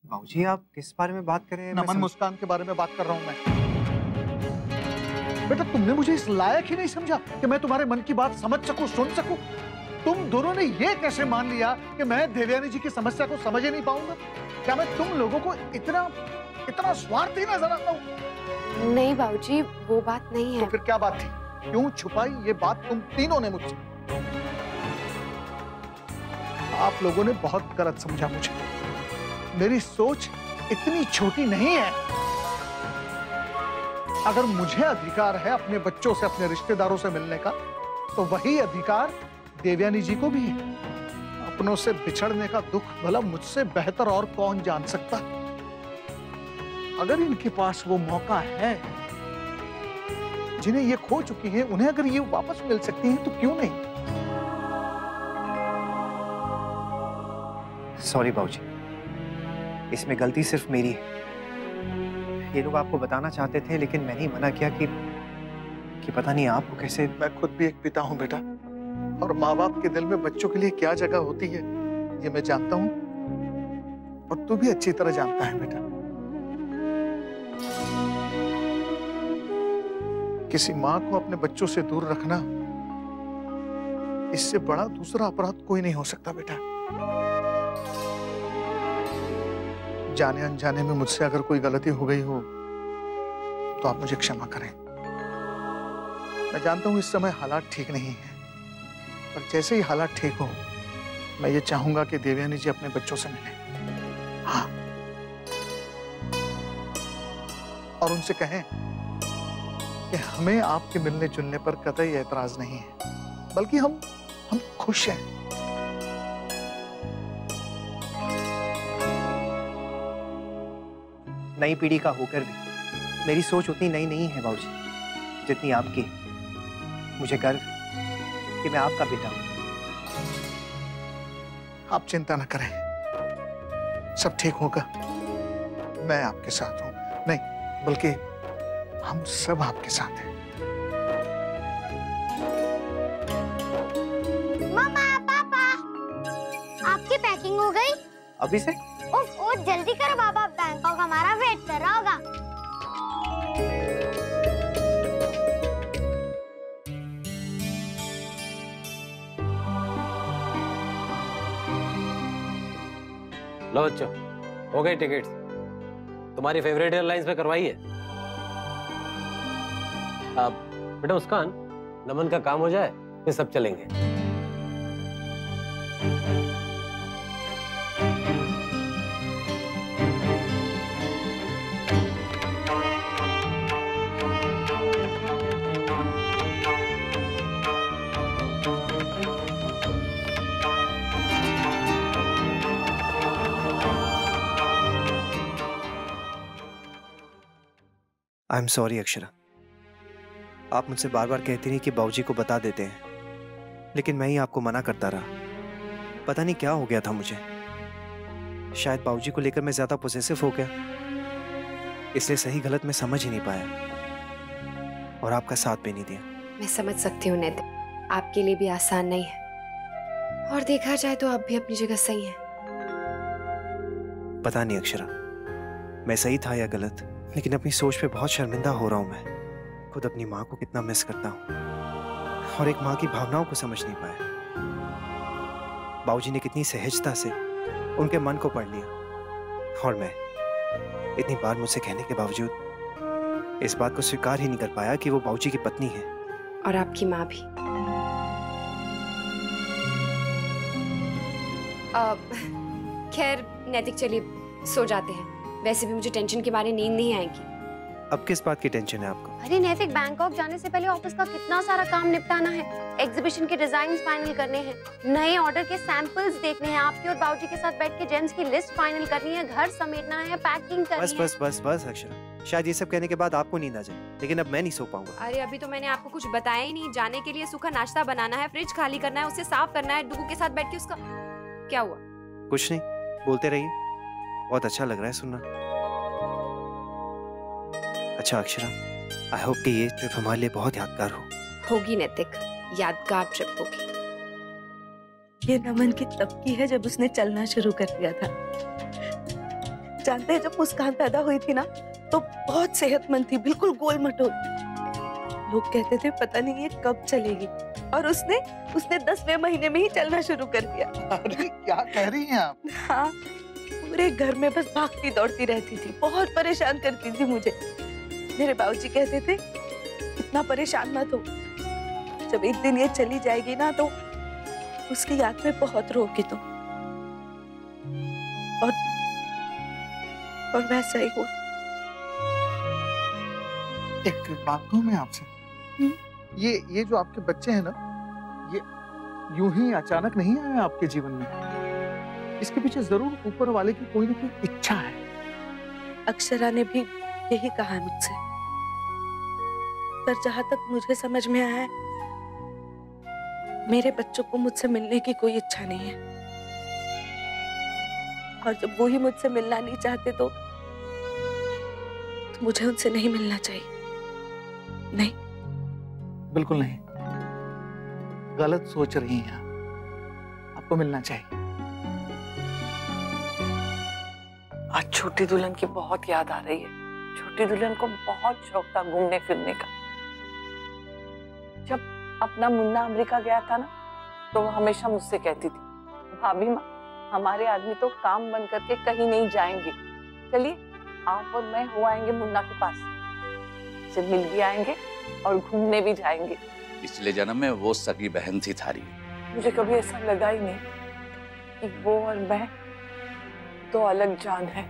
बाबूजी आप किस बारे में बात कर रहे हैं? नमन मुस्कान के बारे में बात कर रहा हूं मैं। बेटा तुमने मुझे इस लायक ही नहीं समझा कि मैं तुम्हारे मन की बात समझ सकूं, सुन सकूं। तुम दोनों ने ये कैसे मान लिया कि मैं देवयानी जी की समस्या को समझ ही नहीं पाऊंगा? क्या मैं तुम लोगों को इतना स्वार्थी नजर आता हूं? नहीं बाबूजी, वो बात नहीं है। तो फिर क्या बात थी? क्यों छुपाई ये बात तुम तीनों ने मुझसे? आप लोगों ने बहुत गलत समझा मुझे। मेरी सोच इतनी छोटी नहीं है। अगर मुझे अधिकार है अपने बच्चों से, अपने रिश्तेदारों से मिलने का, तो वही अधिकार देवयानी जी को भी है। अपनों से बिछड़ने का दुख भला मुझसे बेहतर और कौन जान सकता है? अगर इनके पास वो मौका है, जिन्हें ये खो चुकी हैं, उन्हें अगर ये वापस मिल सकती हैं, तो क्यों नहीं? सॉरी बाबूजी, इसमें गलती सिर्फ मेरी है। ये लोग आपको बताना चाहते थे लेकिन मैंने ही मना किया कि पता नहीं आपको कैसे। मैं खुद भी एक पिता हूं बेटा, और माँ बाप के दिल में बच्चों के लिए क्या जगह होती है ये मैं जानता हूं, और तू भी अच्छी तरह जानता है बेटा। किसी माँ को अपने बच्चों से दूर रखना, इससे बड़ा दूसरा अपराध कोई नहीं हो सकता बेटा। जाने अनजाने में मुझसे अगर कोई गलती हो गई हो तो आप मुझे क्षमा करें। मैं जानता हूं इस समय हालात ठीक नहीं है, पर जैसे ही हालात ठीक हो, मैं ये चाहूंगा कि देवयानी जी अपने बच्चों से मिलें। हाँ, और उनसे कहें कि हमें आपके मिलने जुलने पर कतई ऐतराज नहीं है, बल्कि हम खुश हैं। नई पीढ़ी का होकर भी मेरी सोच उतनी नई नहीं है बाबूजी जितनी आपकी। मुझे गर्व है कि मैं आपका बेटा हूं। आप चिंता न करें, सब ठीक होगा। मैं आपके साथ हूं, नहीं बल्कि हम सब आपके साथ हैं। मम्मा, पापा, आपकी पैकिंग हो गई? अभी से? ओह जल्दी करो बाबा, बैंकॉक हमारा वेट कर रहा होगा। लो बच्चों, हो गई टिकट्स। तुम्हारी फेवरेट एयरलाइंस पे करवाई है। अब बेटा मुस्कान, नमन का काम हो जाए फिर सब चलेंगे। आई एम सॉरी अक्षरा, आप मुझसे बार बार कहती रही कि बाबूजी को बता देते हैं, लेकिन मैं ही आपको मना करता रहा। पता नहीं क्या हो गया था मुझे। शायद बाबूजी को लेकर मैं ज्यादा पोसेसिव हो गया, इसलिए सही गलत मैं समझ ही नहीं पाया और आपका साथ भी नहीं दिया। मैं समझ सकती हूँ नैतिक, आपके लिए भी आसान नहीं है, और देखा जाए तो आप भी अपनी जगह सही हैं। पता नहीं अक्षरा, मैं सही था या गलत, लेकिन अपनी सोच पे बहुत शर्मिंदा हो रहा हूं। मैं खुद अपनी माँ को कितना मिस करता हूँ और एक माँ की भावनाओं को समझ नहीं पाया। बाबूजी ने कितनी सहजता से उनके मन को पढ़ लिया, और मैं इतनी बार मुझसे कहने के बावजूद इस बात को स्वीकार ही नहीं कर पाया कि वो बाबूजी की पत्नी है। और आपकी माँ भी। खैर नैतिक, चलिए सो जाते हैं। वैसे भी मुझे टेंशन के बारे नींद नहीं आएगी। अब किस बात की टेंशन है आपको? अरे नैतिक, बैंकॉक जाने से पहले ऑफिस का कितना सारा काम निपटाना है। एग्जीबिशन के डिजाइन फाइनल करने हैं, नए ऑर्डर के सैंपल्स देखने हैं, आपके और बाबूजी के साथ बैठ के जेम्स की लिस्ट फाइनल करनी है, घर समेटना है, पैकिंग करनी है। बस अक्षरा, शायद ये सब कहने के बाद आपको नींद आ जाए, लेकिन अब मैं नहीं सो पाऊंगा। अरे अभी तो मैंने आपको कुछ बताया ही नहीं। जाने के लिए सूखा नाश्ता बनाना है, फ्रिज खाली करना है, उसे साफ करना है, डुगू के साथ बैठ के उसका। क्या हुआ? कुछ नहीं, बोलते रहिए, बहुत अच्छा लग रहा है सुनना। अच्छा अक्षरा, आई होप कि ये ट्रिप हमारे लिए बहुत यादगार हो। होगी नैतिक, यादगार ट्रिप होगी। ये नमन की तब की है जब उसने चलना शुरू कर दिया था। जानते हैं, जब मुस्कान पैदा हुई थी ना तो बहुत सेहतमंद थी, बिल्कुल गोल मटोल। लोग कहते थे पता नहीं ये कब चलेगी, और उसने 10वें महीने में ही चलना शुरू कर दिया। अरे क्या कह रही हैं आप? हाँ, पूरे घर में बस भागती दौड़ती रहती थी, बहुत परेशान करती थी मुझे। मेरे बाबूजी कहते थे इतना परेशान मत हो, जब एक दिन ये चली जाएगी ना तो उसकी याद में बहुत रोगी तुम। और वैसा ही हुआ। एक बात कहूं मैं आपसे, ये जो आपके बच्चे हैं ना, ये यूं ही अचानक नहीं आए आपके जीवन में। इसके पीछे जरूर ऊपर वाले की कोई ना कोई इच्छा है। अक्षरा ने भी यही कहा मुझसे, पर जहां तक मुझे समझ में आया है, मेरे बच्चों को मुझसे मिलने की कोई इच्छा नहीं है। और जब वो ही मुझसे मिलना नहीं चाहते तो मुझे उनसे नहीं मिलना चाहिए। नहीं, बिल्कुल नहीं, गलत सोच रही हैं आपको मिलना चाहिए। आज छोटी दुल्हन की बहुत याद आ रही है। छोटी दुल्हन को बहुत शौक था घूमने फिरने का। जब अपना मुन्ना अमेरिका गया था ना, तो वो हमेशा मुझसे कहती थी, भाभी माँ, हमारे आदमी तो काम बंद करके कहीं नहीं जाएंगे, चलिए आप और मैं हो आएंगे मुन्ना के पास, से मिल भी आएंगे और घूमने भी जाएंगे। पिछले जन्म में वो सगी बहन थी थारी। मुझे कभी ऐसा लगा ही नहीं कि वो और मैं दो अलग जान है।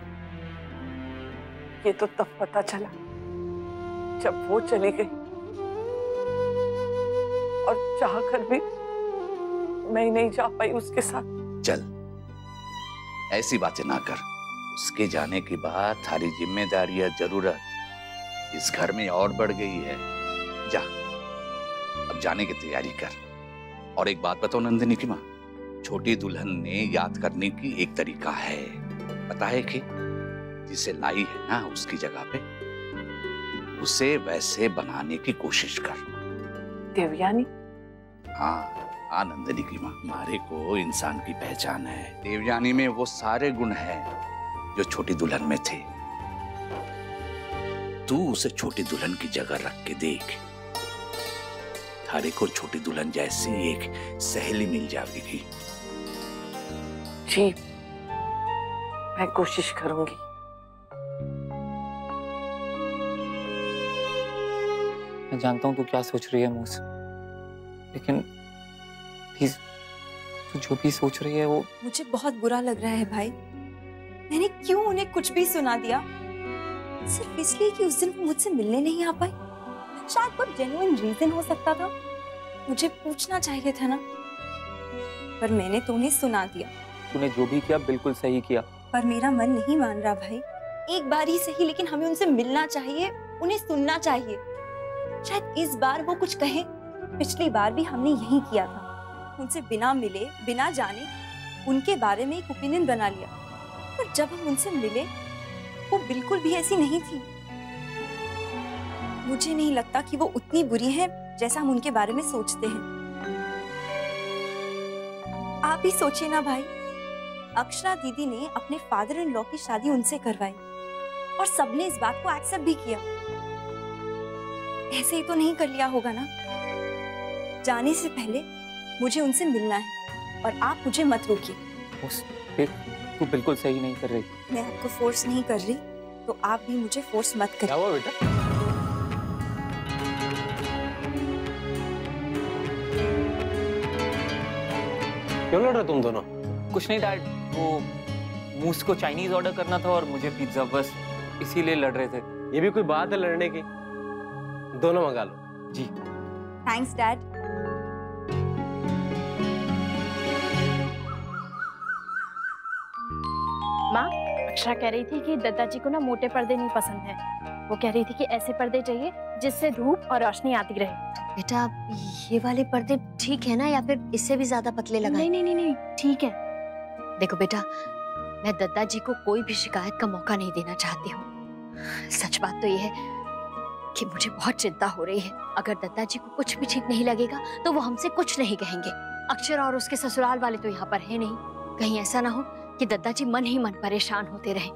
ये तो तब पता चला जब वो चली गई, और चाहकर भी मैं नहीं जा पाई उसके साथ। चल, ऐसी बातें ना कर। उसके जाने के बाद थारी जिम्मेदारियां, जरूरत इस घर में और बढ़ गई है। जा, अब जाने की तैयारी कर। और एक बात बताओ नंदिनी की माँ, छोटी दुल्हन ने याद करने की एक तरीका है, पता है कि जिसे लाई है ना उसकी जगह पे, उसे वैसे बनाने की कोशिश कर। देवयानी? हाँ नंदिनी की माँ, हमारे को इंसान की पहचान है। देवयानी में वो सारे गुण हैं जो छोटी दुल्हन में थे। तू उसे छोटी दुल्हन की जगह रख के देख, थारे को छोटी दुल्हन जैसी एक सहेली मिल जाएगी। जी, मैं कोशिश करूंगी। मैं जानता हूँ तू क्या सोच रही है मूस, लेकिन प्लीज तू जो भी सोच रही है वो। मुझे बहुत बुरा लग रहा है भाई, मैंने क्यों उन्हें कुछ भी सुना दिया, सिर्फ इसलिए कि उस दिन वो मुझसे मिलने नहीं आ पाई। शायद कोई जेन्युइन रीजन हो सकता था, मुझे पूछना चाहिए था ना, पर मैंने तो उन्हें सुना दिया। तूने जो भी किया बिल्कुल सही किया, पर मेरा मन नहीं मान रहा भाई। एक बार ही सही, लेकिन हमें उनसे मिलना चाहिए, उन्हें सुनना चाहिए। शायद इस बार वो कुछ कहे। पिछली बार भी हमने यही किया था, उनसे बिना मिले बिना जाने उनके बारे में एक ओपिनियन बना लिया, पर जब हम उनसे मिले वो बिल्कुल भी ऐसी नहीं थी। मुझे नहीं लगता कि वो उतनी बुरी है जैसा हम उनके बारे में सोचते हैं। आप ही सोचिए ना भाई, अक्षरा दीदी ने अपने फादर इन लॉ की शादी उनसे करवाई और सबने इस बात को एक्सेप्ट भी किया। ऐसे ही तो नहीं कर लिया होगा ना। जाने से पहले मुझे उनसे मिलना है और आप मुझे मत रोकिए। तू बिल्कुल सही नहीं कर रही। मैं आपको फोर्स नहीं कर रही, तो आप भी मुझे फोर्स मत करिए। क्या हुआ बेटा? क्यों लड़ रहे तुम दोनों? कुछ नहीं डैड, वो मूस को चाइनीज ऑर्डर करना था और मुझे पिज्जा, बस इसीलिए लड़ रहे थे। ये भी कोई बात है लड़ने की? दोनों मंगा लो। जी थैंक्स डैड। माँ, अक्षरा कह रही थी कि दत्ता जी को ना मोटे पर्दे नहीं पसंद है। वो कह रही थी कि ऐसे पर्दे चाहिए जिससे धूप और रोशनी आती रहे। बेटा, ये वाले पर्दे ठीक है ना, या फिर इससे भी ज्यादा पतले लगाएं? नहीं, ठीक है। देखो बेटा, मैं दत्ता जी को कोई भी शिकायत का मौका नहीं देना चाहती हूँ। सच बात तो ये है कि मुझे बहुत चिंता हो रही है। अगर दत्ता जी को कुछ भी ठीक नहीं लगेगा तो वो हमसे कुछ नहीं कहेंगे। अक्षरा और उसके ससुराल वाले तो यहाँ पर है नहीं। कहीं ऐसा ना हो कि दत्ता जी मन ही मन परेशान होते रहे।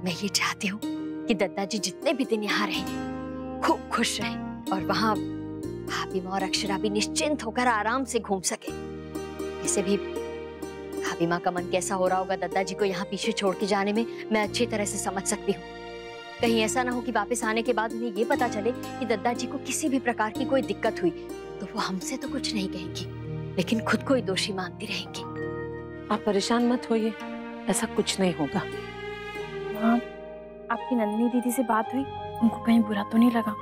मैं ये चाहती हूँ कि दत्ता जी जितने भी दिन यहाँ रहें खूब खुश रहें और वहाँ भाभी माँ और अक्षरा भी निश्चिंत होकर आराम से घूम सके। वैसे भी भाभी माँ का मन कैसा हो रहा होगा दत्ता जी को यहाँ पीछे छोड़ के जाने में मैं अच्छी तरह से समझ सकती हूँ। कहीं ऐसा ना हो कि वापस आने के बाद उन्हें ये पता चले कि दत्ता जी को किसी भी प्रकार की कोई दिक्कत हुई तो वो हमसे तो कुछ नहीं कहेंगी लेकिन खुद को ही दोषी मानती रहेंगी। आप परेशान मत होइए, ऐसा कुछ नहीं होगा। माँ, आपकी नंदिनी दीदी से बात हुई, उनको कहीं बुरा तो नहीं लगा?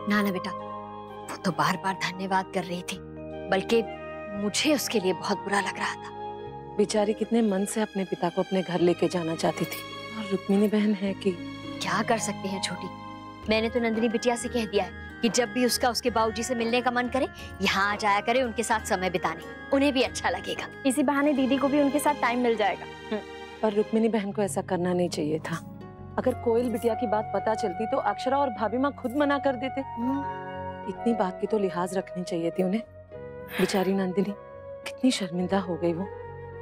ना ना बेटा, वो तो बार बार धन्यवाद कर रही थी, बल्कि मुझे उसके लिए बहुत बुरा लग रहा था। बेचारी कितने मन से अपने पिता को अपने घर लेके जाना चाहती थी और रुक्मिणी बहन है कि क्या कर सकते हैं छोटी। मैंने तो नंदिनी बिटिया से कह दिया है कि जब भी उसका उसके बाबूजी से मिलने का मन करे यहाँ आ जाया करे उनके साथ समय बिताने, उन्हें भी अच्छा लगेगा। इसी बहाने दीदी को भी उनके साथ टाइम मिल जाएगा। पर रुक्मिणी बहन को ऐसा करना नहीं चाहिए था। अगर कोयल बिटिया की बात पता चलती तो अक्षरा और भाभी माँ खुद मना कर देते। इतनी बात की तो लिहाज रखनी चाहिए थी उन्हें। बेचारी नंदिनी कितनी शर्मिंदा हो गई वो।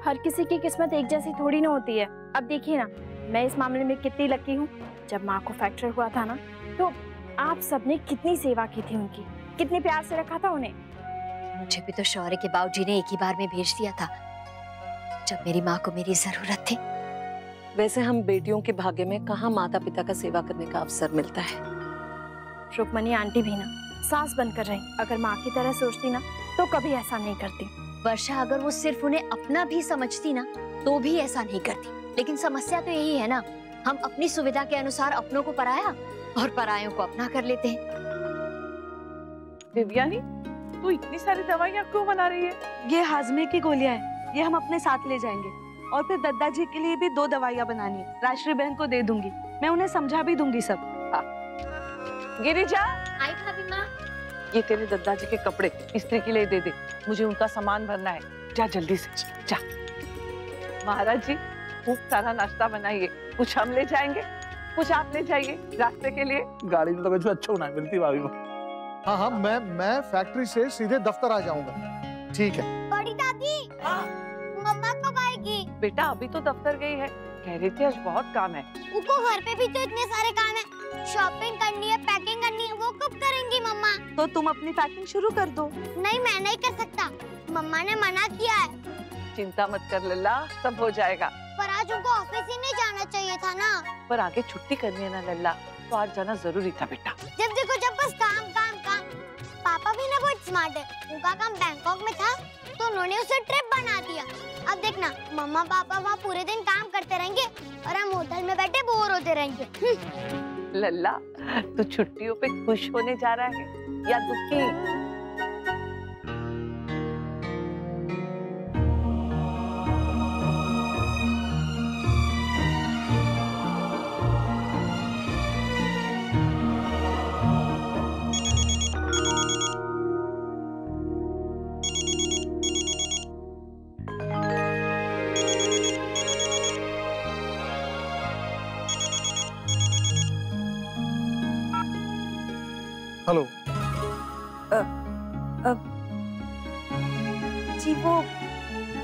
हर किसी की किस्मत एक जैसी थोड़ी ना होती है। अब देखिए ना, मैं इस मामले में कितनी लकी हूँ। जब माँ को फ्रैक्चर हुआ था ना तो आप सबने कितनी सेवा की थी उनकी, कितने प्यार से रखा था उन्हें। मुझे भी तो शौर्य के बाबूजी ने एक ही बार में भेज दिया था जब मेरी माँ को मेरी जरूरत थी। वैसे हम बेटियों के भाग्य में कहाँ माता पिता का सेवा करने का अवसर मिलता है। रुक्मणी आंटी भी ना सास बनकर रही, अगर माँ की तरह सोचती ना तो कभी ऐसा नहीं करती। वर्षा, अगर वो सिर्फ उन्हें अपना भी समझती ना तो भी ऐसा नहीं करती। लेकिन समस्या तो यही है ना, हम अपनी सुविधा के अनुसार अपनों को पराया और परायों को अपना कर लेते हैं। देवयानी, तू इतनी सारी दवाइयाँ क्यों बना रही है? ये हाजमे की गोलियां हैं, ये हम अपने साथ ले जाएंगे। और फिर दद्दा जी के लिए भी 2 दवाइयाँ बनानी है, राष्ट्रीय बहन को दे दूंगी। मैं उन्हें समझा भी दूंगी सब। गिरिजा, आई भाभी माँ। ये तेरे दद्दा जी के कपड़े इस्त्री के लिए दे दे, मुझे उनका सामान भरना है। जा जल्दी से जा। महाराज जी खूब सारा नाश्ता बनाइए, कुछ हम ले जाएंगे, कुछ आप ले जाइए रास्ते के लिए। गाड़ी में तो कुछ अच्छा होना मिलती भाभी को। हाँ हाँ, मैं फैक्ट्री से सीधे दफ्तर आ जाऊंगा। ठीक है। बड़ी दादी, मम्मा कब आएगी? बेटा अभी तो दफ्तर गई है, कह रही थी आज बहुत काम है। उनको घर पे भी तो इतने सारे काम है, शॉपिंग करनी है, पैकिंग करनी है, वो कब करेंगी मम्मा? तो तुम अपनी पैकिंग शुरू कर दो। नहीं, मैं नहीं कर सकता, मम्मा ने मना किया है। चिंता मत कर लल्ला, सब हो जाएगा। पर आज उनको ऑफिस ही नहीं जाना चाहिए था ना। पर आगे छुट्टी करनी है ना लल्ला, तो आज जाना जरूरी था बेटा। जब देखो जब बस काम काम काम। पापा भी ना बहुत स्मार्ट है, उनका काम बैंकॉक में था तो उन्होंने उसे ट्रिप बना दिया। अब देखना, मम्मा पापा वहाँ पूरे दिन काम करते रहेंगे और हम होटल में बैठे बोर होते रहेंगे। लल्ला, तू छुट्टियों पे खुश होने जा रहा है या दुखी? हेलो। जी वो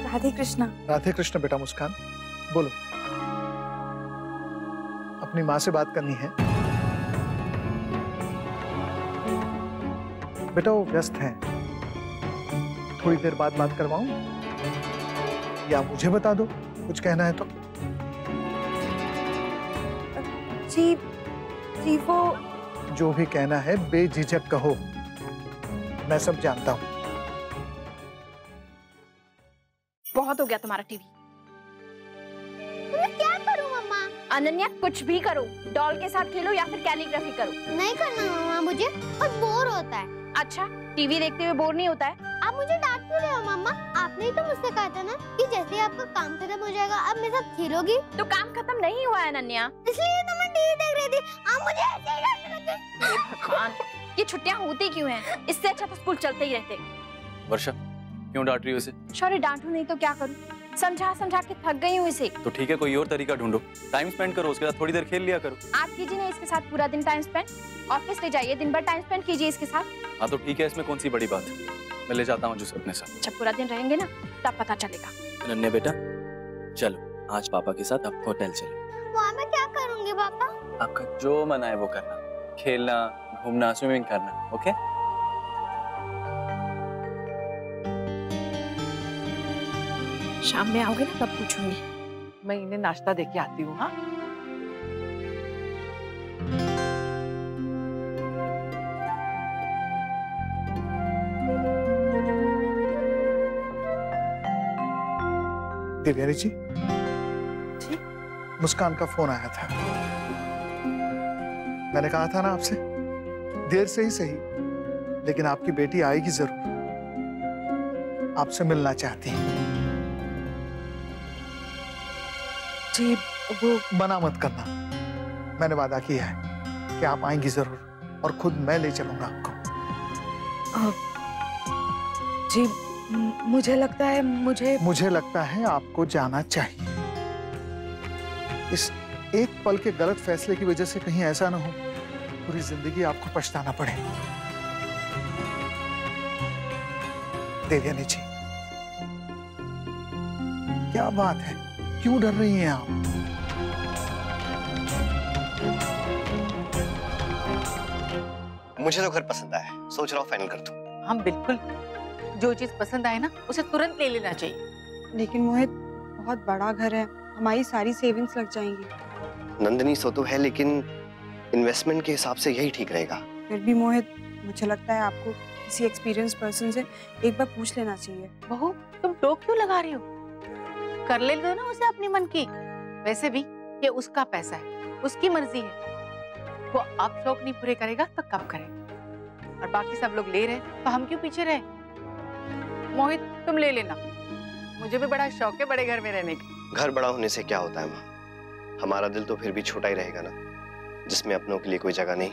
राधे कृष्णा। राधे कृष्ण बेटा मुस्कान, बोलो। अपनी माँ से बात करनी है। बेटा वो व्यस्त हैं, थोड़ी देर बाद बात करवाऊं या मुझे बता दो कुछ कहना है तो? जी वो जो भी कहना है बेझिझक कहो, मैं सब जानता हूँ। बहुत हो गया तुम्हारा टीवी। मैं क्या करूँ मम्मा? अनन्या, कुछ भी करो, डॉल के साथ खेलो या फिर कैलीग्राफी करो। नहीं करना मम्मा, मुझे बहुत बोर होता है। अच्छा, टीवी देखते हुए बोर नहीं होता है? आप मुझे डांट क्यों रहे हो मम्मा? आपने ही तो मुझसे कहा था ना कि जैसे ही आपका काम खत्म हो जाएगा आप मेरे साथ खेलोगी। तो काम खत्म नहीं हुआ है अनन्या, इसलिए तो मैं टीवी देख रही थी। आप मुझे ऐसे ही डांट रहे थे। भगवान, ये छुट्टियां होती क्यों हैं? इससे अच्छा तो स्कूल चलते ही रहते। वर्षा, क्यों डांट रही हो इसे? शौर्य, डांटू नहीं तो क्या करूं? समझा समझा के थक गई हूँ इसे। तो ठीक है, कोई और तरीका ढूंढो, टाइम स्पेंड करो, उसके साथ थोड़ी देर खेल लिया करो। आप कीजिए ना इसके साथ पूरा दिन टाइम स्पेंड, ऑफिस ले जाइए, दिन भर टाइम स्पेंड कीजिए इसके साथ। हाँ तो ठीक है, इसमें कौन सी बड़ी बात है, मैं ले जाता हूँ जिसे अपने साथ। जब पूरा दिन रहेंगे ना तब पता चलेगा। नन्हे बेटा चलो। आज पापा के साथ आप होटल चलो। वहाँ मैं क्या करूँगी पापा? आपका जो मन आए वो करना, खेलना, घूमना, स्विमिंग करना, ओके? शाम में आओगे ना तब पूछूंगी। मैं इन्हें नाश्ता देके आती हूँ। हाँ, देवयानी जी, मुस्कान का फोन आया था। मैंने कहा था ना आपसे, देर से ही सही लेकिन आपकी बेटी आएगी जरूर, आपसे मिलना चाहती है। जी वो मना मत करना, मैंने वादा किया है कि आप आएंगी जरूर और खुद मैं ले चलूंगा आपको। जी मुझे लगता है आपको जाना चाहिए। इस एक पल के गलत फैसले की वजह से कहीं ऐसा ना हो पूरी जिंदगी आपको पछताना पड़े। देवयानी जी, क्या बात है, क्यों डर रही हैं आप? मुझे तो घर पसंद आया है, सोच रहा हूँ फाइनल कर दूं। हम बिल्कुल, जो चीज पसंद आए ना उसे तुरंत ले लेना चाहिए। लेकिन मोहित, बहुत बड़ा घर है, हमारी सारी सेविंग्स लग जाएंगी। नंदिनी, सो तो है लेकिन इन्वेस्टमेंट के हिसाब से यही ठीक रहेगा। फिर भी मोहित, मुझे लगता है आपको किसी एक्सपीरियंस पर्सन से एक बार पूछ लेना चाहिए। बहू, तुम टोक क्यों लगा रही हो? कर ले दो ना उसे अपनी मन की। वैसे भी ये उसका पैसा है, उसकी मर्जी है। वो अब शौक नहीं पूरे करेगा तो कब करेगा? और बाकी सब लोग ले रहे तो हम क्यों पीछे रहे? मोहित, तुम ले लेना, मुझे भी बड़ा शौक है बड़े घर में रहने का। घर बड़ा होने से क्या होता है माँ, हमारा दिल तो फिर भी छोटा ही रहेगा ना, जिसमें अपनों के लिए कोई जगह नहीं।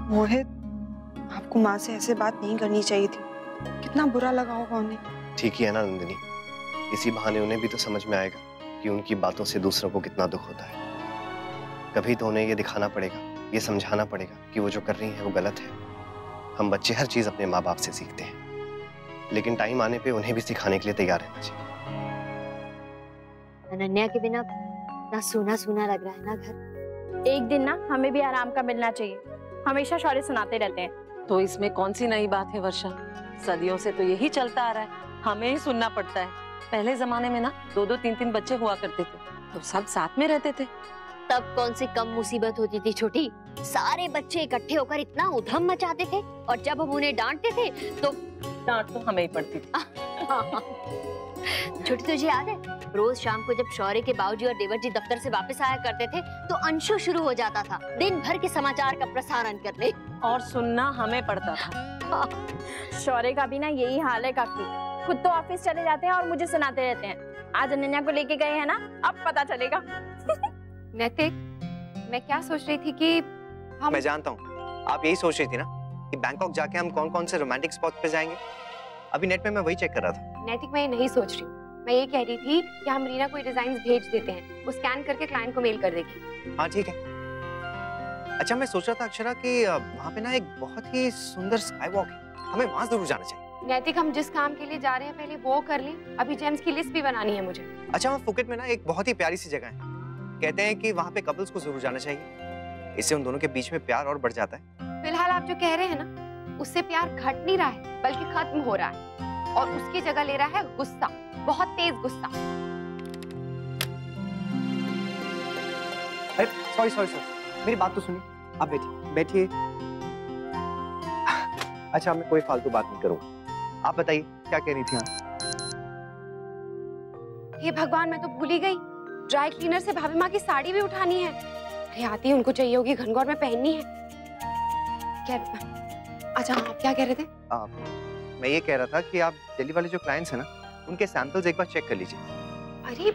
मोहित, आपको माँ से ऐसे बात नहीं करनी चाहिए थी, कितना बुरा लगा होगा उन्हें। ठीक ही है ना नंदिनी, इसी बहाने उन्हें भी तो समझ में आएगा कि उनकी बातों से दूसरों को कितना दुख होता है। कभी तो उन्हें ये दिखाना पड़ेगा, ये समझाना पड़ेगा कि वो जो कर रही है वो गलत है। हम बच्चे हर चीज अपने माँ बाप से सीखते हैं, लेकिन टाइम आने पे उन्हें भी सिखाने के लिए तैयार रहना चाहिए। अनन्या के बिना ना सूना सूना लग रहा है ना घर। एक दिन ना हमें भी आराम का मिलना चाहिए, हमेशा शौर्य सुनाते रहते हैं। तो इसमें कौन सी नई बात है वर्षा, सदियों से तो यही चलता आ रहा है, हमें ही सुनना पड़ता है। पहले जमाने में ना 2-2, 3-3 बच्चे हुआ करते थे तो सब साथ में रहते थे। तब कौन सी कम मुसीबत होती थी छोटी, सारे बच्चे इकट्ठे होकर इतना उधम मचाते थे और जब हम उन्हें डांटते थे तो डांट तो हमें ही पड़ती थी। छोटी, तुझे याद है रोज शाम को जब शौर्य के बाबूजी और देवर जी दफ्तर से वापस आया करते थे तो अंशु शुरू हो जाता था दिन भर के समाचार का प्रसारण करने, और सुनना हमें पड़ता था। शौर्य का भी ना यही हाल है काकी, खुद तो ऑफिस चले जाते हैं और मुझे सुनाते रहते हैं। आज अनन्या को लेके गए हैं ना, अब पता चलेगा। नैतिक, मैं क्या सोच रही थी कि हम... मैं जानता हूँ आप यही सोच रही थी ना कि बैंकॉक जाके हम कौन कौन से रोमांटिक स्पॉट पे जाएंगे। अभी नेट में मैं वही चेक कर रहा था। नैतिक, मैं ये नहीं सोच रही हूँ, मैं ये कह रही थी कि हम रीना को डिजाइन भेज देते हैं, वो स्कैन करके क्लाइंट को मेल कर देगी। हाँ ठीक है। अच्छा, मैं सोच रहा था अक्षरा कि वहाँ पे ना एक बहुत ही सुंदर स्काई वॉक है, हमें वहाँ जरूर जाना चाहिए। नैतिक, हम जिस काम के लिए जा रहे हैं पहले वो कर लें, अभी जेम्स की लिस्ट भी बनानी है मुझे। अच्छा, वहाँ फुकेट में ना एक बहुत ही प्यारी सी जगह है, कहते हैं कि वहाँ पे कपल्स को जरूर जाना चाहिए, इससे उन दोनों के बीच में प्यार और बढ़ जाता है। फिलहाल आप जो कह रहे हैं ना, उससे प्यार घट नहीं रहा है बल्कि खत्म हो रहा है, और उसकी जगह ले रहा है गुस्सा, बहुत तेज गुस्सा। अरे सॉरी, मेरी बात तो सुनिए। आप बैठिए। अच्छा, मैं कोई फालतू बात नहीं करूँगा, आप बताइए क्या कह रही थी आप? हे भगवान, मैं तो भूल ही गई, ड्राई क्लीनर से भाभी माँ की साड़ी भी उठानी है। अरे आती है, उनको चाहिए होगी घनघोर में पहननी है। क्या? अच्छा, आप क्या कह रहे थे? मैं ये कह रहा था कि आप दिल्ली वाले जो क्लाइंट्स हैं ना, उनके सैंपल्स एक बार चेक कर लीजिए। अरे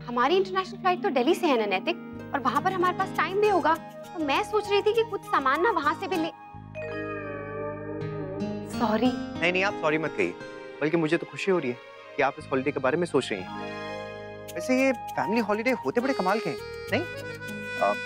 हमारी इंटरनेशनल फ्लाइट तो दिल्ली से है ना नैतिक, और वहाँ पर हमारे पास टाइम भी होगा, तो मैं सोच रही थी कि कुछ सामान ना वहाँ से भी ले। सॉरी। नहीं, आप सॉरी मत कहिए, बल्कि मुझे तो खुशी हो रही है कि आप इस हॉलिडे के बारे में सोच रही हैं। वैसे ये फैमिली हॉलिडे होते बड़े कमाल के हैं, नहीं?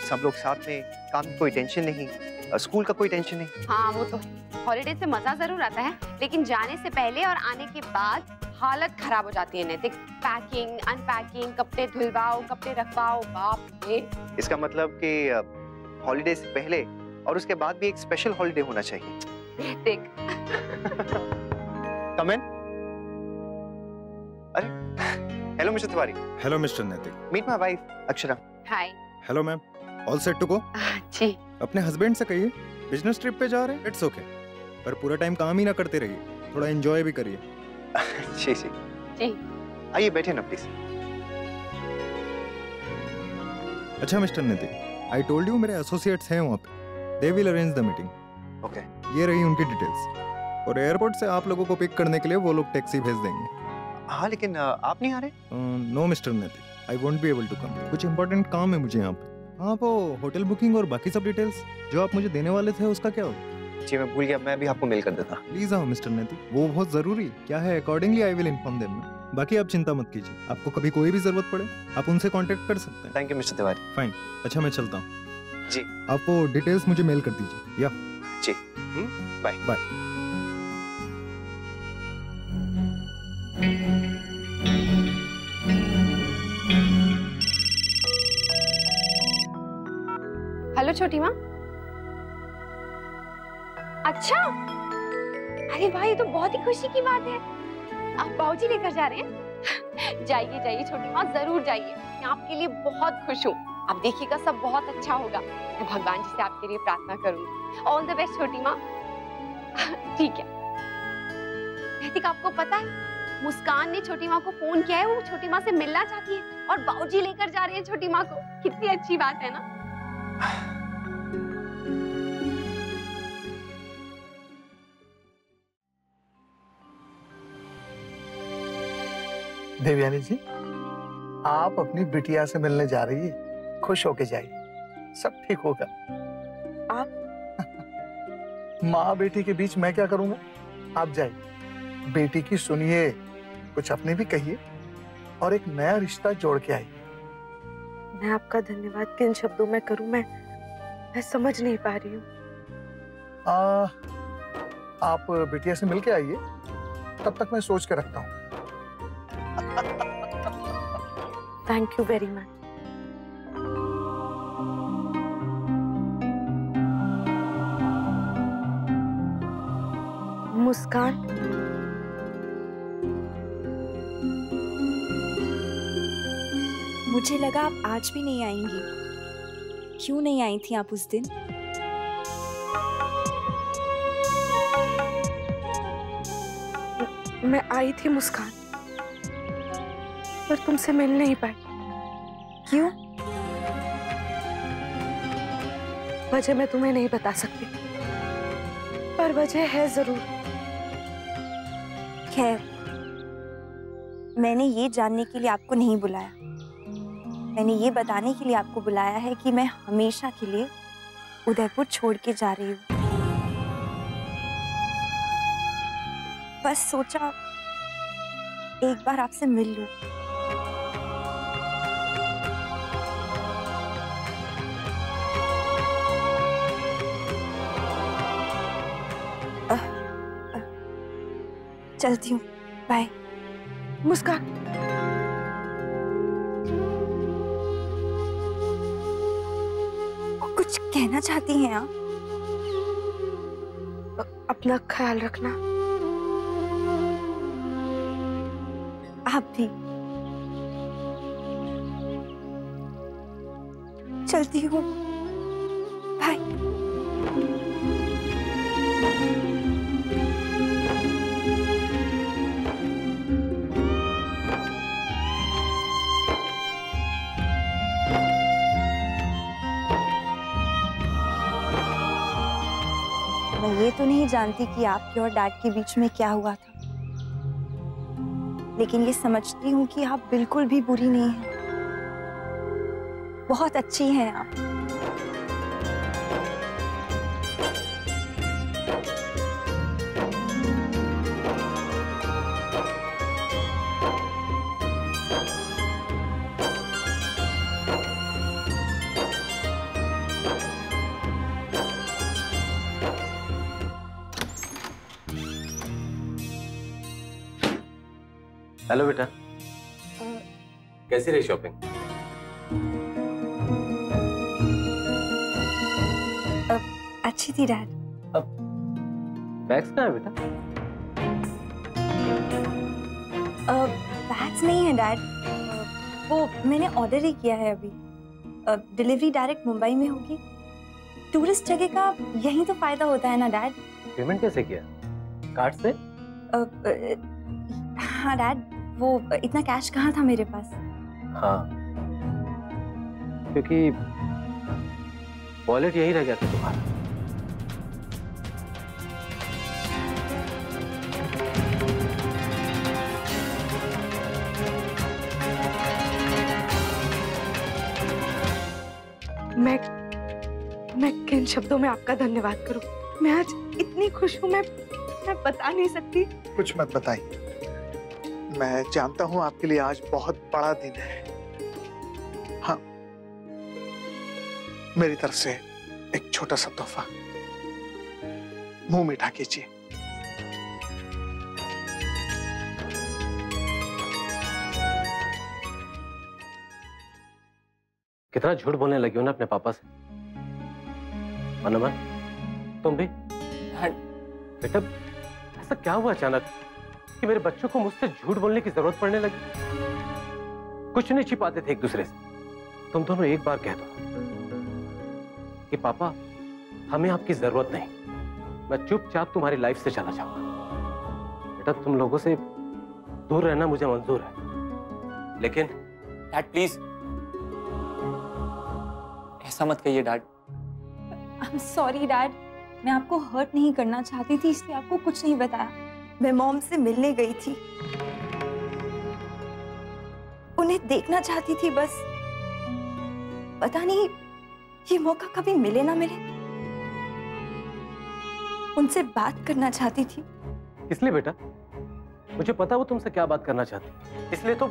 सब लोग साथ में, काम की कोई टेंशन नहीं, स्कूल का कोई टेंशन नहीं। हाँ वो तो है, हॉलीडे से मजा जरूर आता है, लेकिन जाने से पहले और आने के बाद हालत खराब हो जाती है नैतिक। पैकिंग, अनपैकिंग, कपड़े धुलवाओ, कपड़े रखवाओ, बाप रे। इसका मतलब कि हॉलीडे से पहले और उसके बाद भी एक स्पेशल हॉलीडे होना चाहिए। नैतिक। Come in. अरे, hello mister Tiwari. Hello mister Naitik. Meet my wife Akshara. Hi. Hello ma'am, all set to go? जी। अपने हस्बैंड से कहिए बिजनेस ट्रिप पे जा रहे हैं, इट्स ओके, पर पूरा टाइम काम ही ना करते रहिए, थोड़ा एंजॉय भी करिए। जी जी जी। आइए बैठे ना प्लीज। अच्छा mister Naitik, I told you मेरे एसोसिएट्स हैं वहाँ पे, they will arrange the meeting. Okay. ये रही उनकी डिटेल्स, और एयरपोर्ट से आप लोगों को पिक करने के लिए वो लोग टैक्सी भेज देंगे। हाँ लेकिन आप नहीं आ रहे? No mister Naitik, I won't be able to come, कुछ इंपॉर्टेंट काम है मुझे यहाँ पे। हाँ वो होटल बुकिंग और बाकी सब डिटेल्स जो आप मुझे देने वाले थे उसका क्या हुआ? जी मैं भूल गया, मैं भी आपको मेल कर देता। प्लीज आओ मिस्टर नैतिक, वो बहुत जरूरी क्या है, accordingly I will inform them. बाकी आप चिंता मत कीजिए, आपको कभी कोई भी जरूरत पड़े आप उनसे कांटेक्ट कर सकते हैं। Thank you mister Tiwari. Fine, अच्छा मैं चलता हूँ। जी। आप वो डिटेल्स मुझे मेल कर दीजिए। या जी, बाय बाय। हेलो छोटी माँ। अच्छा, अरे भाई ये तो बहुत ही खुशी की बात है, आप बाबूजी लेकर जा रहे हैं। जाइए जाइए छोटी माँ, जरूर जाइए, मैं आपके लिए बहुत खुश हूँ। आप देखिएगा सब बहुत अच्छा होगा, मैं भगवान जी से आपके लिए प्रार्थना करूंगी। ऑल द बेस्ट छोटी माँ। ठीक है। नैतिक आपको पता है मुस्कान ने छोटी माँ को फोन किया है, वो छोटी माँ से मिलना चाहती है और बाबूजी लेकर जा रहे हैं छोटी माँ को। कितनी अच्छी बात है ना। देवयानी जी, आप अपनी बिटिया से मिलने जा रही है, खुश होके जाइए, सब ठीक होगा। आप माँ बेटी के बीच मैं क्या करूंगा, आप जाइए, बेटी की सुनिए, कुछ अपने भी कहिए और एक नया रिश्ता जोड़ के आइए। मैं आपका धन्यवाद किन शब्दों में करूं, मैं समझ नहीं पा रही हूँ। आप बिटिया से मिल के आइए, तब तक मैं सोच के रखता हूँ। Thank you very much. Muskan, मुझे लगा आप आज भी नहीं आएंगी। क्यों नहीं आई थी आप उस दिन? मैं आई थी मुस्कान, पर तुमसे मिल नहीं पाई। क्यों? वजह मैं तुम्हें नहीं बता सकती, पर वजह है जरूर। खैर, मैंने ये जानने के लिए आपको नहीं बुलाया, मैंने ये बताने के लिए आपको बुलाया है कि मैं हमेशा के लिए उदयपुर छोड़ के जा रही हूँ। बस सोचा एक बार आपसे मिल लूं। चलती हूँ, बाय। मुस्कान, कुछ कहना चाहती हैं आप? अपना ख्याल रखना। आप भी। चलती हूँ, बाय। मैं ये तो नहीं जानती कि आपके और डैड के बीच में क्या हुआ था, लेकिन ये समझती हूँ कि आप बिल्कुल भी बुरी नहीं हैं, बहुत अच्छी हैं आप। हेलो बेटा, कैसी रही शॉपिंग? अच्छी थी डैड। बैग्स कहाँ है बेटा? बैग्स नहीं है डैड, वो मैंने ऑर्डर ही किया है अभी। डिलीवरी डायरेक्ट मुंबई में होगी। टूरिस्ट जगह का यही तो फायदा होता है ना डैड। पेमेंट कैसे किया? कार्ड से? हाँ डैड, वो इतना कैश कहाँ था मेरे पास। हाँ, क्योंकि वॉलेट यही रह गया था तुम्हारा। मैं किन शब्दों में आपका धन्यवाद करूं। मैं आज इतनी खुश हूं, मैं बता नहीं सकती। कुछ मत बताइए, मैं जानता हूं आपके लिए आज बहुत बड़ा दिन है। हाँ, मेरी तरफ से एक छोटा सा तोहफा, मुंह मीठा कीजिए। कितना झूठ बोलने लगी हो ना अपने पापा से। मनोमन, तुम भी? बेटा, ऐसा क्या हुआ अचानक कि मेरे बच्चों को मुझसे झूठ बोलने की जरूरत पड़ने लगी? कुछ नहीं छिपाते थे एक दूसरे से। तुम दोनों एक बार कह दो कि पापा, हमें आपकी जरूरत नहीं, मैं चुपचाप तुम्हारी लाइफ से चला जाऊंगा। बेटा, तुम लोगों से दूर रहना मुझे मंजूर है, लेकिन डैड प्लीज ऐसा मत कहिए डैड। I'm sorry डैड, मैं आपको हर्ट नहीं करना चाहती थी, इसलिए आपको कुछ नहीं बताया। मैं मॉम से मिलने गई थी, उन्हें देखना चाहती थी बस। पता नहीं ये मौका कभी मिले ना मिले। उनसे बात करना चाहती थी। इसलिए बेटा, मुझे पता वो तुमसे क्या बात करना चाहती, इसलिए तो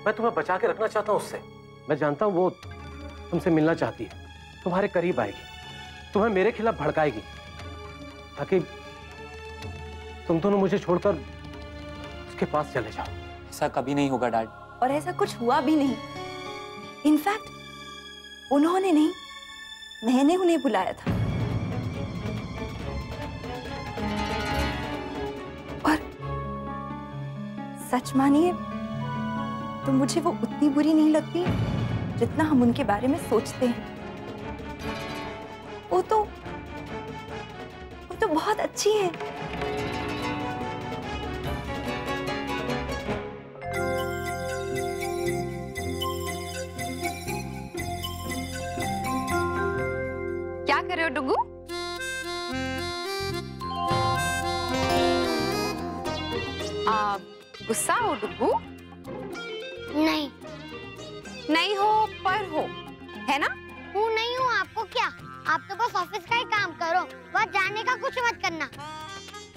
मैं तुम्हें बचा के रखना चाहता हूँ उससे। मैं जानता हूँ वो तुमसे मिलना चाहती है, तुम्हारे करीब आएगी, तुम्हें मेरे खिलाफ भड़काएगी, ताकि तुम दोनों मुझे छोड़कर उसके पास चले जाओ। ऐसा कभी नहीं होगा डैड। और ऐसा कुछ हुआ भी नहीं। इनफैक्ट उन्होंने नहीं, मैंने उन्हें बुलाया था। और सच मानिए तो मुझे वो उतनी बुरी नहीं लगती जितना हम उनके बारे में सोचते हैं। वो तो बहुत अच्छी है। क्या कर रहे हो डुगू? गुस्सा हो डुगू? नहीं। नहीं हो पर हो, है ना? हूँ नहीं हूँ, आपको क्या? आप तो बस ऑफिस का ही काम करो, वहाँ जाने का कुछ मत करना।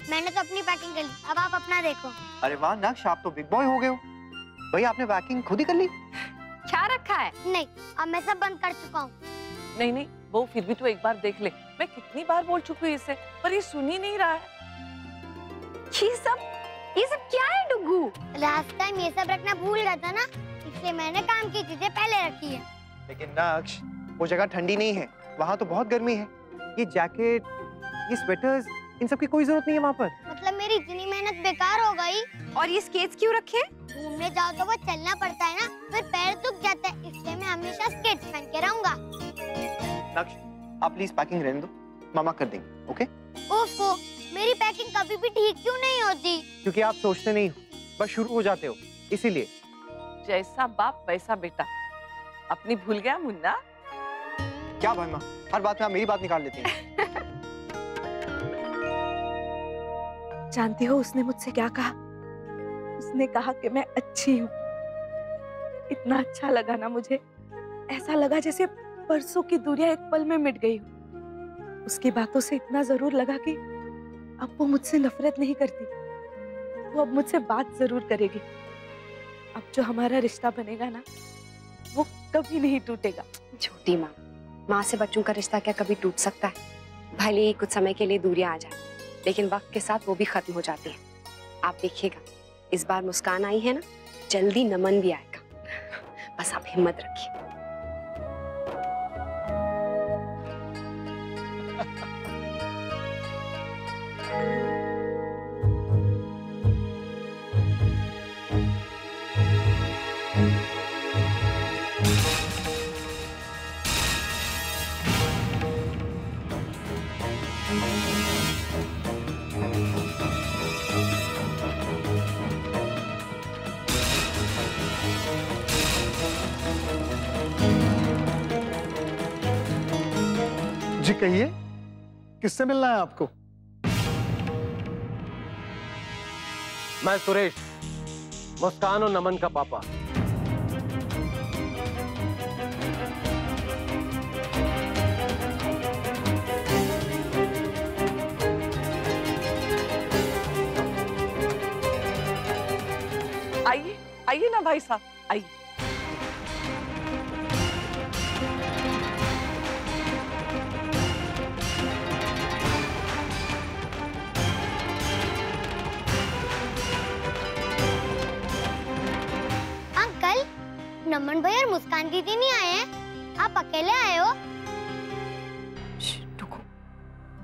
मैंने तो अपनी पैकिंग कर ली, अब आप अपना देखो। अरे वाह नक्श, आप तो बिग बॉय हो गए हो। भाई आपने पैकिंग खुद ही कर ली? क्या रखा है? नहीं, अब मैं सब बंद कर चुका हूँ। नहीं नहीं, वो फिर भी तो एक बार देख ले। मैं कितनी बार बोल चुकी हूँ इसे, पर ये सुन ही नहीं रहा है। ये सब क्या है डुगू? लास्ट टाइम ये सब रखना भूल गया था ना, इसलिए मैंने काम की चीजें पहले रखी है। लेकिन नक्श, वो जगह ठंडी नहीं है, वहाँ तो बहुत गर्मी है। ये जैकेट, ये स्वेटर्स, इन सब की कोई जरूरत नहीं है वहाँ पर। मतलब मेरी इतनी मेहनत बेकार हो गई। और ये स्केट्स क्यों रखे? घूमने जाओ तो वो चलना पड़ता है ना, फिर पैर दुख जाता है, इसलिए मैं हमेशा स्केट्स पहन के रहूंगा। नक्श, आप प्लीज पैकिंग रहने दो, मामा कर देंगे, ओके? ओफो, मेरी पैकिंग कभी भी ठीक क्यों नहीं होती? क्योंकि आप सोचते नहीं हो, बस शुरू हो जाते हो, इसीलिए। जैसा बाप वैसा बेटा। अपनी भूल गया मुन्ना? क्या भाई माँ, हर बात में आप मेरी बात निकाल लेती हैं। जानती हो उसने मुझसे क्या कहा? उसने कहा कि मैं अच्छी हूँ। इतना अच्छा लगा ना मुझे, ऐसा लगा जैसे परसों की दूरियां एक पल में मिट गई हो। उसकी बातों से इतना जरूर लगा कि अब वो मुझसे नफरत नहीं करती, वो अब मुझसे बात जरूर करेगी। अब जो हमारा रिश्ता बनेगा ना, वो कभी नहीं टूटेगा। छोटी माँ, माँ से बच्चों का रिश्ता क्या कभी टूट सकता है? भले ही कुछ समय के लिए दूरियां आ जाए, लेकिन वक्त के साथ वो भी खत्म हो जाती है। आप देखिएगा, इस बार मुस्कान आई है ना, जल्दी नमन भी आएगा। बस आप हिम्मत रखिए। जी कहिए, किससे मिलना है आपको? मैं सुरेश, मुस्कान और नमन का पापा। आइए आइए ना भाई साहब, आइए। नमन भाई और मुस्कान दीदी नहीं आए हैं, आप अकेले आए हो?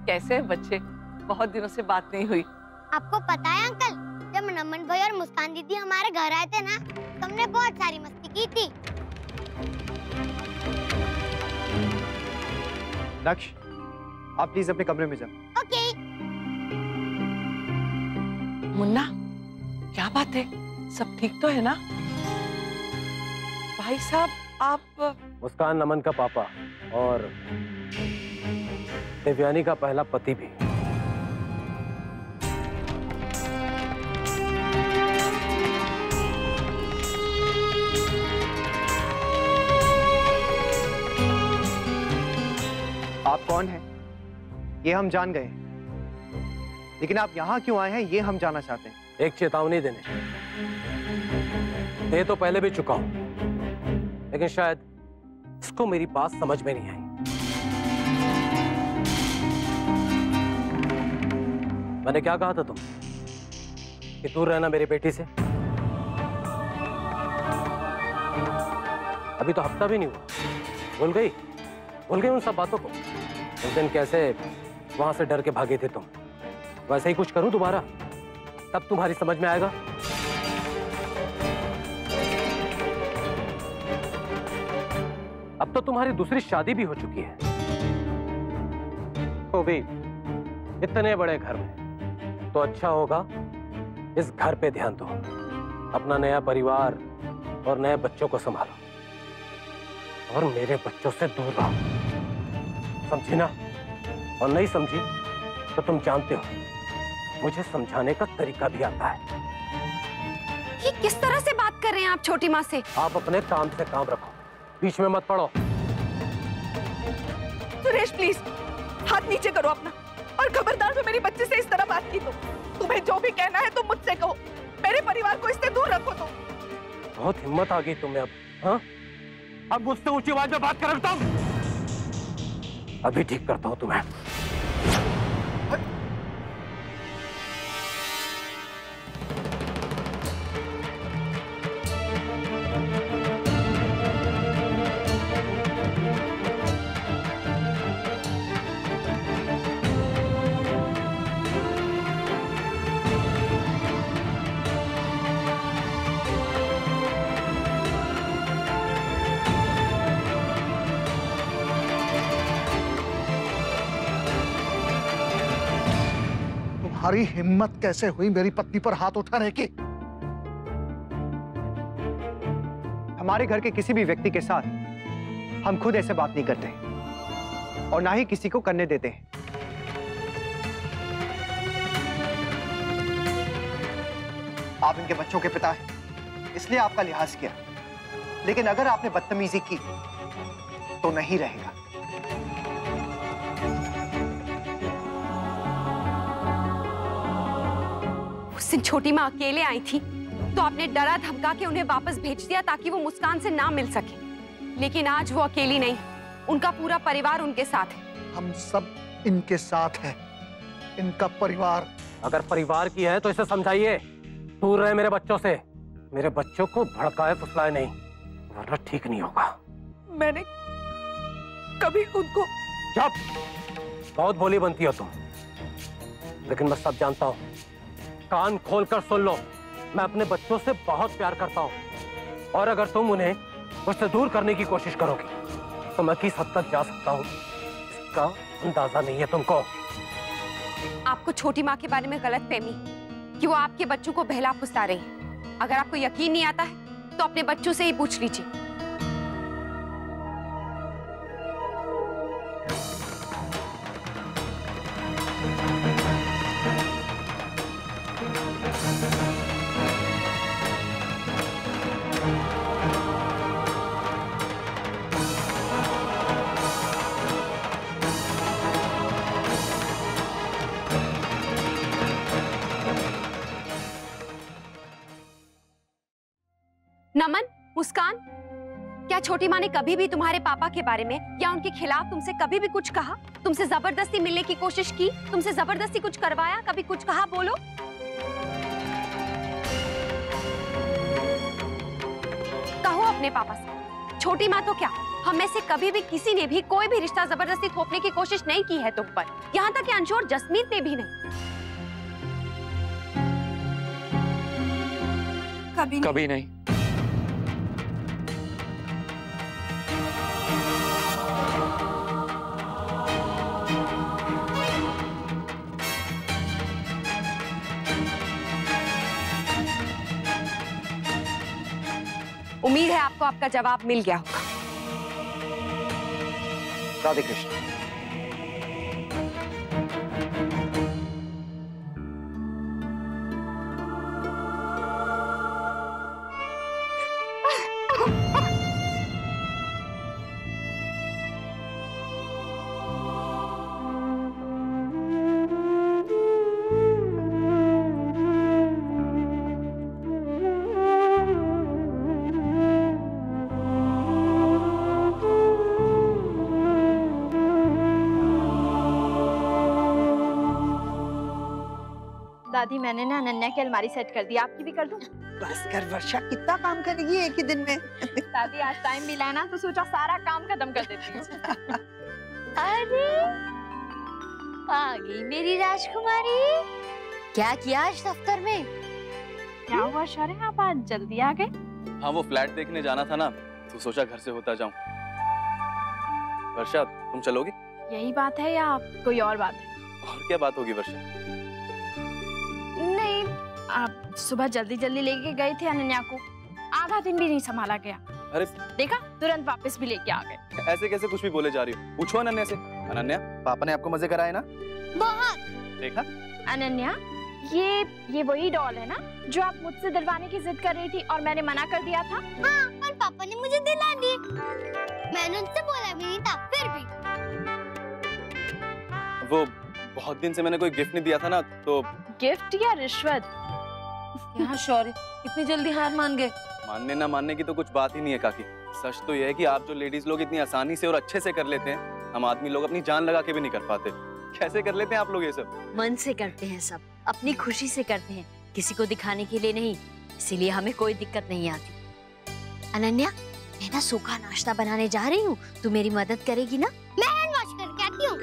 कैसे हैं बच्चे? बहुत दिनों से बात नहीं हुई। आपको पता है अंकल, जब नमन भाई और मुस्कान दीदी हमारे घर आए थे ना, तो हमने बहुत सारी मस्ती की थी। दक्ष, आप प्लीज अपने कमरे में जाओ। ओके। मुन्ना, क्या बात है? सब ठीक तो है ना? भाई साहब आप? मुस्कान नमन का पापा और देवयानी का पहला पति भी। आप कौन हैं? ये हम जान गए, लेकिन आप यहाँ क्यों आए हैं ये हम जानना चाहते हैं। एक चेतावनी देने दे तो पहले भी चुका हूं, लेकिन शायद इसको मेरी बात समझ में नहीं आई। मैंने क्या कहा था तुम कि दूर रहना मेरी बेटी से? अभी तो हफ्ता भी नहीं हुआ, भूल गई उन सब बातों को? उस दिन कैसे वहां से डर के भागे थे तुम, वैसे ही कुछ करूं दोबारा, तब तुम्हारी समझ में आएगा। अब तो तुम्हारी दूसरी शादी भी हो चुकी है, तो भी इतने बड़े घर में, तो अच्छा होगा इस घर पे ध्यान दो, अपना नया परिवार और नए बच्चों को संभालो, और मेरे बच्चों से दूर रहो, समझी ना? और नहीं समझी तो तुम जानते हो मुझे समझाने का तरीका भी आता है। ये किस तरह से बात कर रहे हैं आप छोटी माँ से? आप अपने काम से काम रखो, बीच में मत पड़ो। सुरेश प्लीज हाथ नीचे करो अपना, और खबरदार जो मेरी बच्ची से इस तरह बात की तो तुम्हें जो भी कहना है तुम मुझसे कहो, मेरे परिवार को इससे दूर रखो। तुम बहुत हिम्मत आ गई तुम्हें अब, हाँ? अब मुझसे ऊंची आवाज में बात कर रहा हूं। अभी ठीक करता हूं तुम्हें। तुम्हारी हिम्मत कैसे हुई मेरी पत्नी पर हाथ उठाने की? हमारे घर के किसी भी व्यक्ति के साथ हम खुद ऐसे बात नहीं करते और ना ही किसी को करने देते हैं। आप इनके बच्चों के पिता हैं, इसलिए आपका लिहाज किया, लेकिन अगर आपने बदतमीजी की तो नहीं रहेगा। उस दिन छोटी माँ अकेले आई थी तो आपने डरा धमका के उन्हें वापस भेज दिया ताकि वो मुस्कान से ना मिल सके, लेकिन आज वो अकेली नहीं, उनका पूरा परिवार उनके साथ है। हम सब इनके साथ हैं, इनका परिवार। अगर परिवार की है तो इसे समझाइए, दूर रहे मेरे बच्चों से। मेरे बच्चों को भड़काए फुसलाए नहीं, वरना ठीक नहीं होगा। मैंने कभी उनको। चुप, बहुत भोली बनती हो तुम, लेकिन मैं सब जानता हूँ। कान खोलकर सुन लो, मैं अपने बच्चों से बहुत प्यार करता हूँ, और अगर तुम उन्हें मुझसे दूर करने की कोशिश करोगी तो मैं किस हद तक जा सकता हूँ इसका अंदाजा नहीं है तुमको। आपको छोटी माँ के बारे में गलत फहमी कि वो आपके बच्चों को बहला फुसला रही है। अगर आपको यकीन नहीं आता है तो अपने बच्चों से ही पूछ लीजिए। नमन, मुस्कान, क्या छोटी माँ ने कभी भी तुम्हारे पापा के बारे में या उनके खिलाफ तुमसे कभी भी कुछ कहा? तुमसे जबरदस्ती मिलने की कोशिश की? तुमसे जबरदस्ती कुछ करवाया? कभी कुछ कहा? बोलो। कहो अपने पापा से। छोटी माँ तो क्या, हम में से कभी भी किसी ने भी कोई भी रिश्ता जबरदस्ती थोपने की कोशिश नहीं की है तुम पर। यहाँ तक कि अंशु और जसमीत ने भी नहीं। कभी नहीं। उम्मीद है आपको आपका जवाब मिल गया होगा। राधे कृष्ण। दादी, मैंने ना अनन्या की अलमारी सेट कर दी, आपकी भी कर दूं? बस कर वर्षा, कितना काम करेगी एक ही दिन में। दादी आज टाइम मिला है ना तो सोचा सारा काम खत्म कर देती हूँ। अरे आ गई मेरी राजकुमारी। क्या किया आज दफ्तर में? क्या हुआ शौर्य, आप आज जल्दी आ गए? हाँ, वो फ्लैट देखने जाना था ना, तो सोचा घर से होता जाऊं। वर्षा, तुम चलोगी? यही बात है या कोई और बात है? और क्या बात होगी वर्षा? नहीं, आप सुबह जल्दी जल्दी लेके गए थे अनन्या को, आधा दिन भी नहीं संभाला गया। अरे देखा, तुरंत वापस भी लेके आ गए। ऐसे कैसे कुछ भी बोले जा रही हो? पूछो अनन्या से। अनन्या, पापा ने आपको मजे कराए ना? बहुत। देखा? अनन्या, ये वही डॉल है ना जो आप मुझसे दिलवाने की जिद कर रही थी और मैंने मना कर दिया था? हाँ, पर पापा ने मुझे दिला दी। मैंने उनसे बोला भी नहीं था, फिर भी। वो बहुत दिन से मैंने कोई गिफ्ट नहीं दिया था ना, तो। गिफ्ट या रिश्वत? यहाँ शौर्य इतनी जल्दी हार मान गए? मानने ना मानने की तो कुछ बात ही नहीं है काकी। सच तो यह है कि आप जो लेडीज लोग इतनी आसानी से और अच्छे से कर लेते हैं, हम आदमी लोग अपनी जान लगा के भी नहीं कर पाते। कैसे कर लेते हैं आप लोग ये सब? मन से करते हैं सब, अपनी खुशी से करते हैं, किसी को दिखाने के लिए नहीं। इसीलिए हमें कोई दिक्कत नहीं आती। अनन्या, मैं ना सूखा नाश्ता बनाने जा रही हूँ, तू मेरी मदद करेगी ना? मैं हैंड वॉश करके आती हूँ।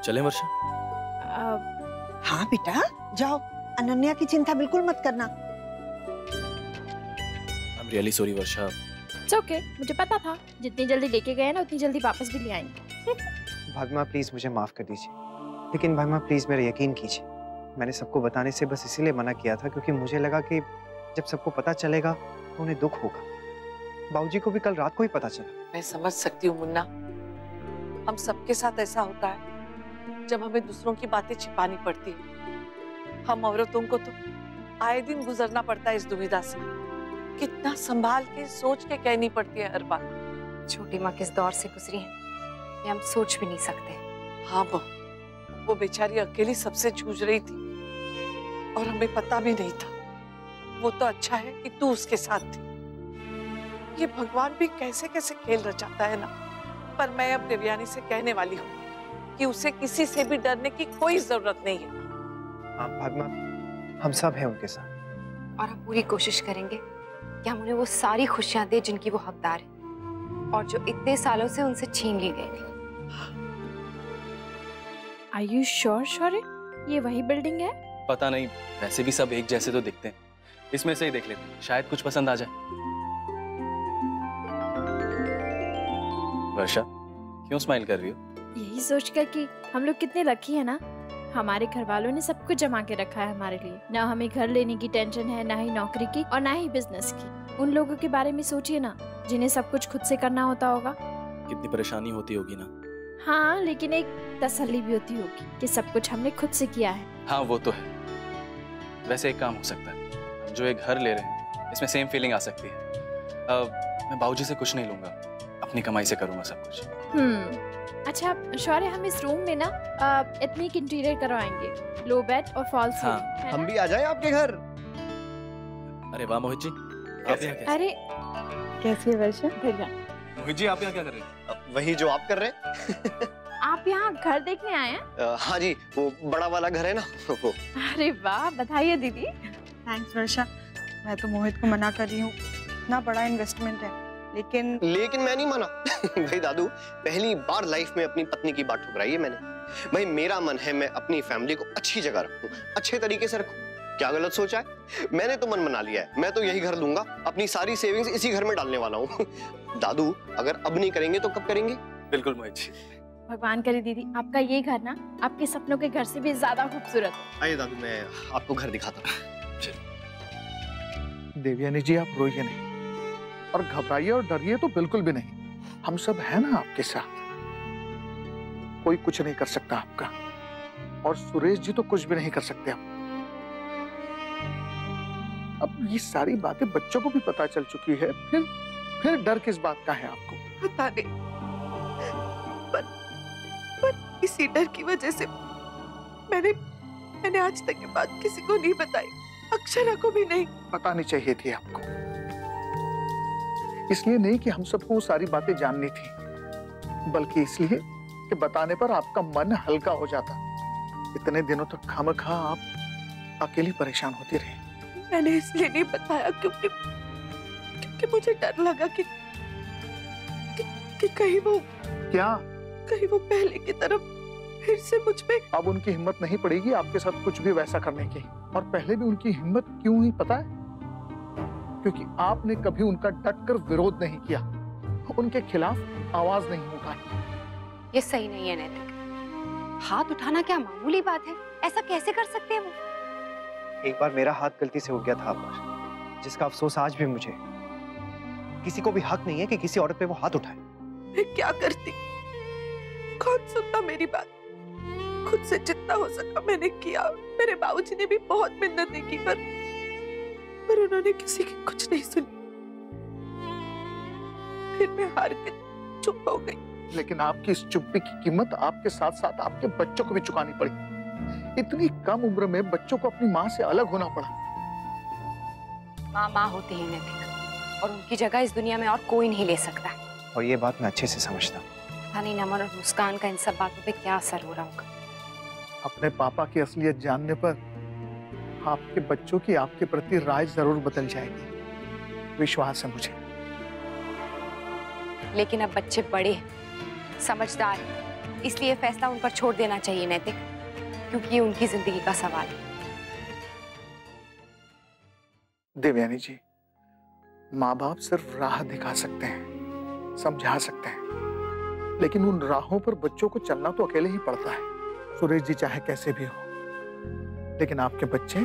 चलें वर्षा? हाँ बेटा, जाओ। अनन्या की चिंता बिल्कुल मत करना। I'm really sorry Varsha. It's okay, मुझे पता था जितनी जल्दी लेके गए ना उतनी जल्दी वापस भी ले आएंगे। भाभी माँ प्लीज मुझे माफ कर दीजिए, लेकिन भाभी माँ प्लीज मेरा यकीन कीजिए। मैंने सबको बताने से बस इसीलिए मना किया था क्योंकि मुझे लगा कि जब सबको पता चलेगा तो उन्हें दुख होगा। बाबूजी को भी कल रात को ही पता चला। मैं समझ सकती हूँ मुन्ना, हम सबके साथ ऐसा होता है जब हमें दूसरों की बातें छिपानी पड़ती है। हम औरतों को तो आए दिन गुजरना पड़ता है इस दुविधा से। कितना संभाल के सोच के कहनी पड़ती है हर बात। छोटी माँ किस दौर से गुजरी है ये हम सोच भी नहीं सकते। हाँ वो बेचारी अकेली सबसे जूझ रही थी और हमें पता भी नहीं था। वो तो अच्छा है कि तू उसके साथ थी। ये भगवान भी कैसे कैसे खेल रचाता है ना। पर मैं अब देवयानी से कहने वाली हूँ कि उसे किसी से भी डरने की कोई जरूरत नहीं है। हाँ भाभी माँ, हम सब हैं उनके साथ। और हम पूरी कोशिश करेंगे कि हम उन्हें वो सारी खुशियां दें जिनकी वो हकदार है और जो इतने सालों से उनसे छीन ली गई थी। Are you sure, शौर्य? ये वही बिल्डिंग है? पता नहीं, वैसे भी सब एक जैसे तो दिखते हैं। इसमें से ही देख लेते हैं, शायद कुछ पसंद आ जाए। वर्षा, क्यों स्माइल कर रही हो? यही सोचकर कि हम लोग कितने लकी हैं ना, हमारे घर वालों ने सब कुछ जमा के रखा है हमारे लिए। ना हमें घर लेने की टेंशन है, ना ही नौकरी की और ना ही बिजनेस की। उन लोगों के बारे में सोचिए ना, जिन्हें सब कुछ खुद से करना होता होगा। कितनी परेशानी होती होगी ना। हाँ, लेकिन एक तसल्ली भी होती होगी कि सब कुछ हमने खुद से किया है। हाँ वो तो है। वैसे एक काम हो सकता है, हम जो एक घर ले रहे हैं इसमें सेम फीलिंग आ सकती है। मैं बाबूजी से कुछ नहीं लूंगा, अपनी कमाई से करूंगा सब कुछ। अच्छा शौर्य, हम इस रूम में ना एथनिक इंटीरियर करवाएंगे, लो बेड और फॉल सीलिंग। हम भी आ जाएं आपके घर। अरे वाह मोहित जी, आप यहाँ क्या? अरे कैसी है वर्षा? बढ़िया। मोहित जी, आप यहाँ क्या कर रहे हैं? वही जो आप कर रहे हैं। आप यहाँ घर देखने आए हैं? हाँ जी, वो बड़ा वाला घर है ना वो। अरे वाह, बधाई दीदी। थैंक्स वर्षा। मैं तो मोहित को मना कर रही हूँ, इतना बड़ा इन्वेस्टमेंट है, लेकिन मैं नहीं माना। भाई दादू, पहली बार लाइफ में अपनी पत्नी की बात ठुकराई है मैंने। भाई मेरा मन है मैं अपनी फैमिली को अच्छी जगह रखूं, अच्छे तरीके से रखूं। क्या गलत सोचा है? मैंने तो मन बना लिया है, मैं तो यही घर लूंगा, अपनी सारी सेविंग्स इसी घर में डालने वाला हूँ। दादू, अगर अब नहीं करेंगे तो कब करेंगे? बिल्कुल मोहित जी। भगवान करे दीदी, आपका ये घर ना आपके सपनों के घर से भी ज्यादा खूबसूरत है। आइए दादू, मैं आपको घर दिखाता हूँ। देवयानी जी, आप रोइए नहीं और घबराइए और डरिए तो बिल्कुल भी नहीं। हम सब हैं ना आपके साथ। कोई कुछ नहीं कर सकता आपका, और सुरेश जी तो कुछ भी नहीं कर सकते। अब ये सारी बातें बच्चों को भी पता चल चुकी है, फिर डर किस बात का है आपको? पता नहीं, पर इसी डर की वजह से मैंने आज तक ये बात किसी को नहीं बताई, अक्षरा को भी नहीं। बतानी चाहिए थी आपको, इसलिए नहीं कि हम सबको वो सारी बातें जाननी थी, बल्कि इसलिए कि बताने पर आपका मन हल्का हो जाता। इतने दिनों तक खामखा आप अकेली परेशान होती रही। मैंने इसलिए नहीं बताया क्योंकि मुझे डर लगा कि कहीं वो पहले की तरफ फिर से मुझ पे। अब उनकी हिम्मत नहीं पड़ेगी आपके साथ कुछ भी वैसा करने की। और पहले भी उनकी हिम्मत क्यों हुई पता है? क्योंकि आपने कभी उनका डटकर विरोध नहीं किया, उनके खिलाफ आवाज नहीं उठाई। ये सही नहीं है नैतिक। हाथ उठाना क्या मामूली बात है? ऐसा कैसे कर सकते हैं वो? एक बार मेरा हाथ गलती से उठ गया था आप पर, जिसका अफसोस आज भी मुझे। किसी को भी हक नहीं है कि किसी औरत पे वो हाथ उठाए। मैं क्या करती? कौन सुनता मेरी बात? खुद से जितना हो सका मैंने किया। मेरे बाबूजी ने भी बहुत मिन्नतें की, पर उन्होंने किसी की कुछ नहीं सुनी। फिर मैं हार के चुप हो गई। लेकिन आपकी इस चुप्पी की कीमत आपके साथ साथ आपके बच्चों को भी चुकानी पड़ी। इतनी कम उम्र में बच्चों को अपनी माँ से अलग होना पड़ा। माँ होती है नैतिक, और उनकी जगह इस दुनिया में और कोई नहीं ले सकता। और ये बात मैं अच्छे से समझता हूँ। पता नहीं नमन और मुस्कान का इन सब बातों पे क्या असर हो रहा होगा। अपने पापा की असलियत जानने पर आपके बच्चों की आपके प्रति राय जरूर बदल जाएगी, विश्वास है मुझे। लेकिन अब बच्चे बड़े हैं, समझदार हैं, इसलिए फैसला उन पर छोड़ देना चाहिए नैतिक, क्योंकि ये उनकी जिंदगी का सवाल है। देवयानी जी, माँ बाप सिर्फ राह दिखा सकते हैं, समझा सकते हैं, लेकिन उन राहों पर बच्चों को चलना तो अकेले ही पड़ता है। सुरेश जी चाहे कैसे भी हो, लेकिन आपके बच्चे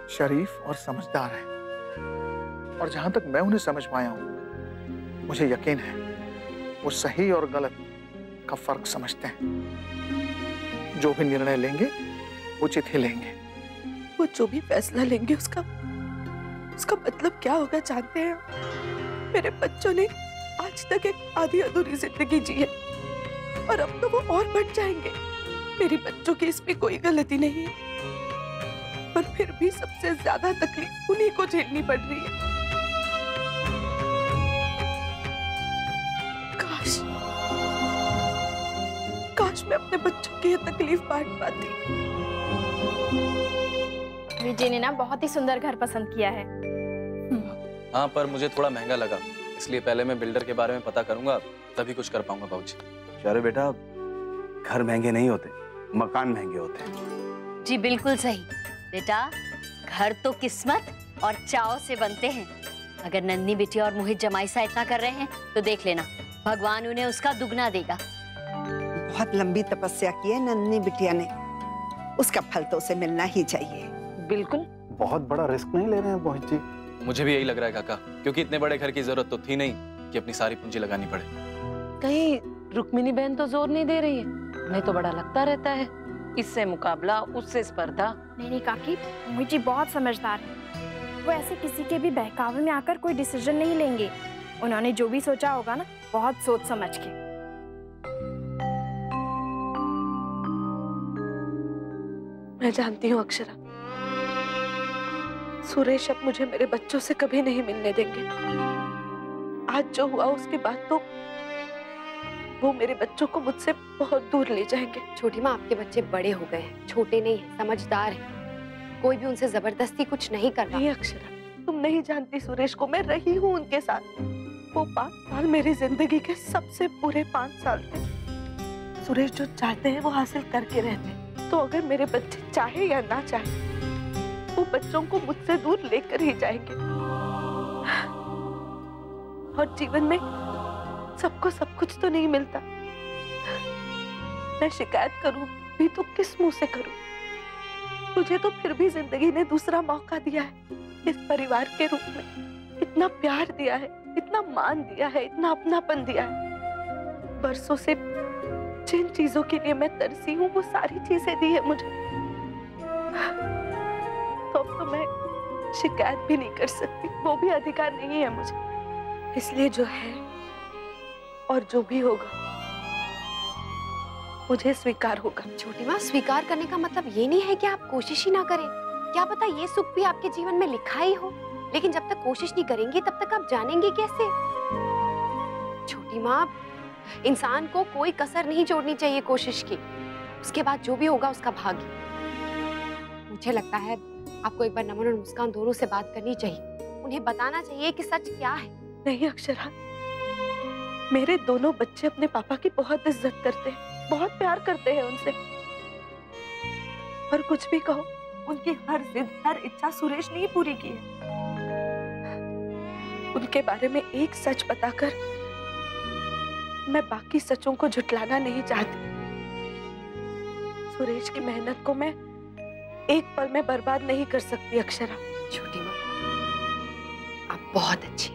शरीफ और समझदार हैं। और जहां तक मैं उन्हें समझ पाया हूं, मुझे यकीन है वो सही और गलत का फर्क समझते हैं। जो भी निर्णय लेंगे उचित ही लेंगे। वो जो भी फैसला लेंगे उसका मतलब क्या होगा जानते हैं? मेरे बच्चों ने आज तक एक आधी अधूरी जिंदगी जी है, और अब तो वो और बढ़ जाएंगे। मेरी बच्चों की इसमें कोई गलती नहीं है, पर फिर भी सबसे ज्यादा तकलीफ उन्हीं को झेलनी पड़ रही है। काश मैं अपने बच्चों की ये तकलीफ बांट पाती। विजय ने ना बहुत ही सुंदर घर पसंद किया है। हाँ, पर मुझे थोड़ा महंगा लगा, इसलिए पहले मैं बिल्डर के बारे में पता करूंगा, तभी कुछ कर पाऊंगा बाबूजी। अरे बेटा, घर महंगे नहीं होते, मकान महंगे होते हैं। जी बिल्कुल सही बेटा, घर तो किस्मत और चाव से बनते हैं। अगर नन्ही बिटिया और मोहित जमाई सा इतना कर रहे हैं तो देख लेना, भगवान उन्हें उसका दुगना देगा। बहुत लंबी तपस्या की है नन्ही बिटिया ने, उसका फल तो उसे मिलना ही चाहिए। बिल्कुल। बहुत बड़ा रिस्क नहीं ले रहे हैं मोहित जी? मुझे भी यही लग रहा है काका, क्योंकि इतने बड़े घर की जरूरत तो थी नहीं कि अपनी सारी पूंजी लगानी पड़े। कहीं रुक्मिनी बहन तो जोर नहीं दे रही है? मैं तो बड़ा लगता रहता है, इससे मुकाबला, उससे स्पर्धा। नहीं काकी, मोहित जी बहुत समझदार है। वो ऐसे किसी के भी बहकावे में आकर कोई डिसीजन नहीं लेंगे। उन्होंने जो भी सोचा होगा ना, बहुत सोच समझ के। मैं जानती हूँ अक्षरा, सुरेश अब मुझे मेरे बच्चों से कभी नहीं मिलने देंगे। आज जो हुआ उसके बाद तो वो मेरे बच्चों को मुझसे बहुत दूर ले जाएंगे। छोटी माँ, आपके बच्चे बड़े हो गए हैं, छोटे नहीं हैं, समझदार हैं। कोई भी उनसे जबरदस्ती कुछ नहीं करता। नहीं अक्षरा, तुम नहीं जानती सुरेश को, मैं रही हूँ उनके साथ। वो 5 साल मेरी जिंदगी के सबसे बुरे 5 साल थे। सुरेश जो चाहते हैं वो हासिल करके रहते हैं, तो अगर मेरे बच्चे चाहे या ना चाहे, वो बच्चों को मुझसे दूर लेकर ही जाएंगे। और जीवन में सबको सब कुछ तो नहीं मिलता। मैं शिकायत करूं भी तो किस मुंह से करूं? मुझे तो फिर भी जिंदगी ने दूसरा मौका दिया है, इस परिवार के रूप में इतना प्यार दिया है, इतना मान दिया है, इतना अपनापन दिया है। बरसों से जिन चीजों के लिए मैं तरसी हूँ वो सारी चीजें दी है मुझे। तो अब तो मैं शिकायत भी नहीं कर सकती, वो भी अधिकार नहीं है मुझे। इसलिए जो है और जो भी होगा मुझे स्वीकार होगा। छोटी माँ, स्वीकार करने का मतलब ये नहीं है कि आप कोशिश ही ना करें। क्या पता ये सुख भी आपके जीवन में लिखा ही हो, लेकिन जब तक कोशिश नहीं करेंगे तब तक आप जानेंगे कैसे? छोटी माँ, इंसान को कोई कसर नहीं छोड़नी चाहिए कोशिश की। उसके बाद जो भी होगा उसका भाग्य। मुझे लगता है आपको एक बार नमन और मुस्कान दोनों से बात करनी चाहिए। उन्हें बताना चाहिए कि सच क्या है। नहीं अक्षरा, मेरे दोनों बच्चे अपने पापा की बहुत इज्जत करते हैं, बहुत प्यार करते हैं उनसे। पर कुछ भी कहो, उनकी हर जिद, हर इच्छा सुरेश ने ही पूरी की है। उनके बारे में एक सच बताकर मैं बाकी सचों को झुटलाना नहीं चाहती। सुरेश की मेहनत को मैं एक पल में बर्बाद नहीं कर सकती अक्षरा। छोटी माँ, आप बहुत अच्छी,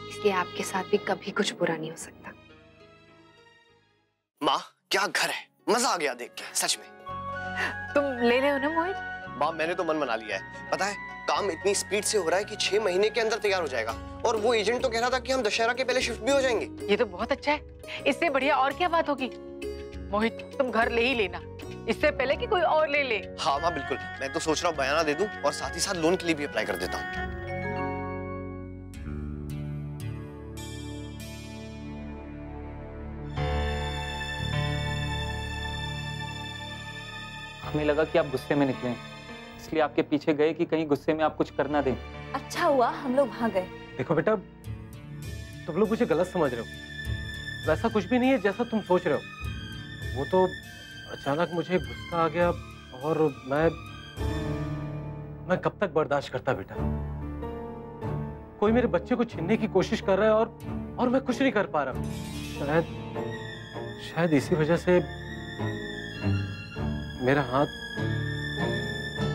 इसलिए आपके साथ भी कभी कुछ बुरा नहीं हो सकता। माँ, क्या घर है, मजा आ गया देख के, सच में। तुम ले रहे हो ना मोहित? माँ, मैंने तो मन बना लिया है। पता है, काम इतनी स्पीड से हो रहा है कि 6 महीने के अंदर तैयार हो जाएगा। और वो एजेंट तो कह रहा था कि हम दशहरा के पहले शिफ्ट भी हो जाएंगे। ये तो बहुत अच्छा है, इससे बढ़िया और क्या बात होगी। मोहित, तुम घर ले ही लेना, इससे पहले कि कोई और ले ले। हाँ माँ, बिल्कुल। मैं तो सोच रहा हूँ बयाना दे दूं और साथ ही साथ लोन के लिए भी अप्लाई कर देता हूँ। हमें लगा कि आप गुस्से में निकले, इसलिए आपके पीछे गए कि कहीं गुस्से में आप कुछ करना दें। अच्छा हुआ हम लोग वहां गए। देखो बेटा, तुम लोग मुझे गलत समझ रहे हो। वैसा कुछ भी नहीं है जैसा तुम सोच रहे हो। वो तो अचानक मुझे गुस्सा आ गया और मैं कब तक बर्दाश्त करता बेटा। कोई मेरे बच्चे को छीनने की कोशिश कर रहा है और मैं कुछ नहीं कर पा रहा। शायद इसी वजह से मेरा हाथ।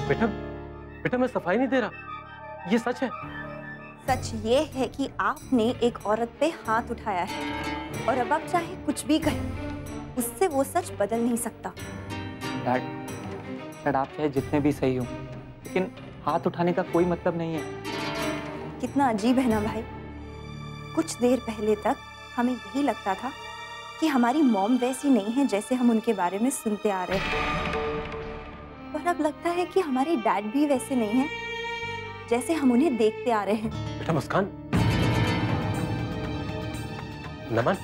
बेटा मैं सफाई नहीं दे रहा, ये सच है। सच ये है कि आपने एक औरत पे हाथ उठाया है और अब आप चाहे कुछ भी कहें, उससे वो सच बदल नहीं सकता। डैड, आप चाहे जितने भी सही हो, लेकिन हाथ उठाने का कोई मतलब नहीं है। कितना अजीब है ना भाई। कुछ देर पहले तक हमें यही लगता था कि हमारी मॉम वैसी नहीं है जैसे हम उनके बारे में सुनते आ रहे हैं, और अब लगता है कि हमारे डैड भी वैसे नहीं हैं जैसे हम उन्हें देखते आ रहे हैं। बेटा मुस्कान, नमन,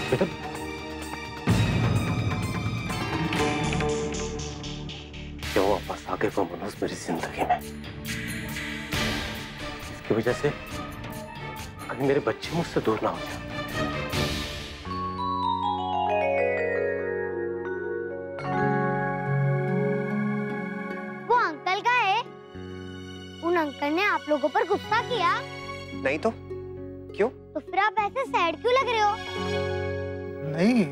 बेटा क्यों वापस आ गए वो मनोज मेरी जिंदगी में, इसकी वजह से कहीं मेरे बच्चे मुझसे दूर ना हो जाए। वो अंकल का है। उन अंकल ने आप लोगों पर गुस्सा किया? नहीं तो क्यों? तो फिर आप ऐसे सैड क्यों लग रहे हो? नहीं,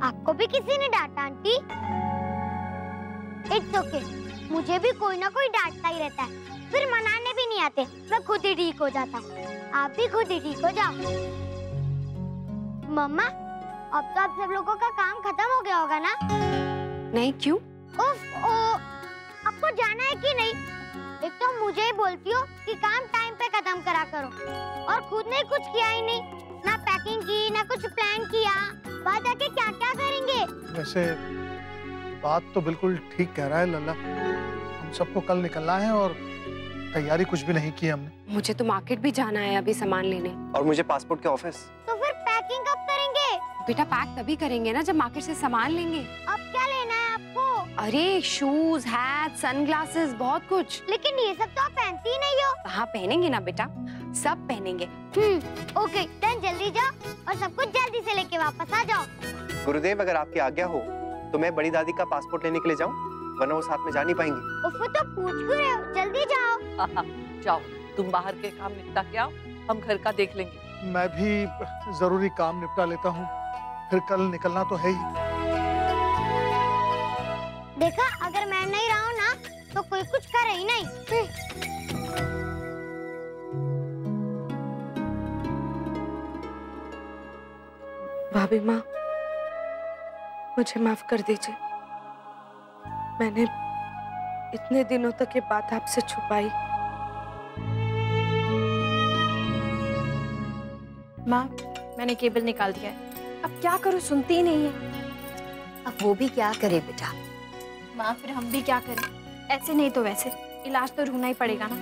आपको भी किसी ने डांटा आंटी? इट्स ओके, मुझे भी कोई ना कोई डांटता ही रहता है, फिर मनाने भी नहीं आते, मैं खुद ही ठीक हो जाता हूँ। आप भी खुद ही ठीक हो जाओ। मम्मा, अब तो आप सब लोगों का काम खत्म हो गया होगा ना? नहीं, क्यों? उफ, आपको जाना है कि नहीं? एक तो मुझे ही बोलती हो कि काम टाइम पे खत्म करा करो, और खुद ने कुछ किया ही नहीं, ना पैकिंग की, ना कुछ प्लान किया। वहाँ जाके क्या क्या करेंगे? वैसे बात तो बिल्कुल ठीक कह रहा है लल्ला। हम सबको कल निकलना है और तैयारी कुछ भी नहीं की हमने। मुझे तो मार्केट भी जाना है अभी सामान लेने। और मुझे पासपोर्ट के ऑफिस। तो फिर पैकिंग कब करेंगे? बेटा पैक तभी करेंगे ना जब मार्केट से सामान लेंगे। अब क्या लेना है आपको? अरे शूज, हैट, सनग्लासेस, बहुत कुछ। लेकिन ये सब तो आप पहनती ही नहीं हो। हाँ पहनेंगे ना बेटा, सब पहनेंगे। ओके, देन जल्दी जाओ और सब कुछ जल्दी से लेके वापस आ जाओ। गुरुदेव, अगर आपकी आज्ञा हो तो मैं बड़ी दादी का पासपोर्ट लेने के लिए जाऊं, वरना वो साथ में जा नहीं पाएंगी। उफ, तो पूछ क्यों रहे हो? जल्दी जाओ। जाओ, तुम बाहर के काम निपटा के आओ, हम घर का देख लेंगे। मैं भी जरूरी काम निपटा लेता हूँ, फिर कल निकलना तो है ही। देखा, अगर मैं नहीं रहा हूँ ना तो कोई कुछ करे ही नहीं। भाभी माँ, मुझे माफ कर दीजिए। मैंने इतने दिनों तक ये बात आपसे छुपाई। माँ, मैंने केबल निकाल दिया है, अब क्या करूँ, सुनती ही नहीं है। अब वो भी क्या करे बेटा? माँ, फिर हम भी क्या करें? ऐसे नहीं तो वैसे इलाज तो ढूंढना ही पड़ेगा ना।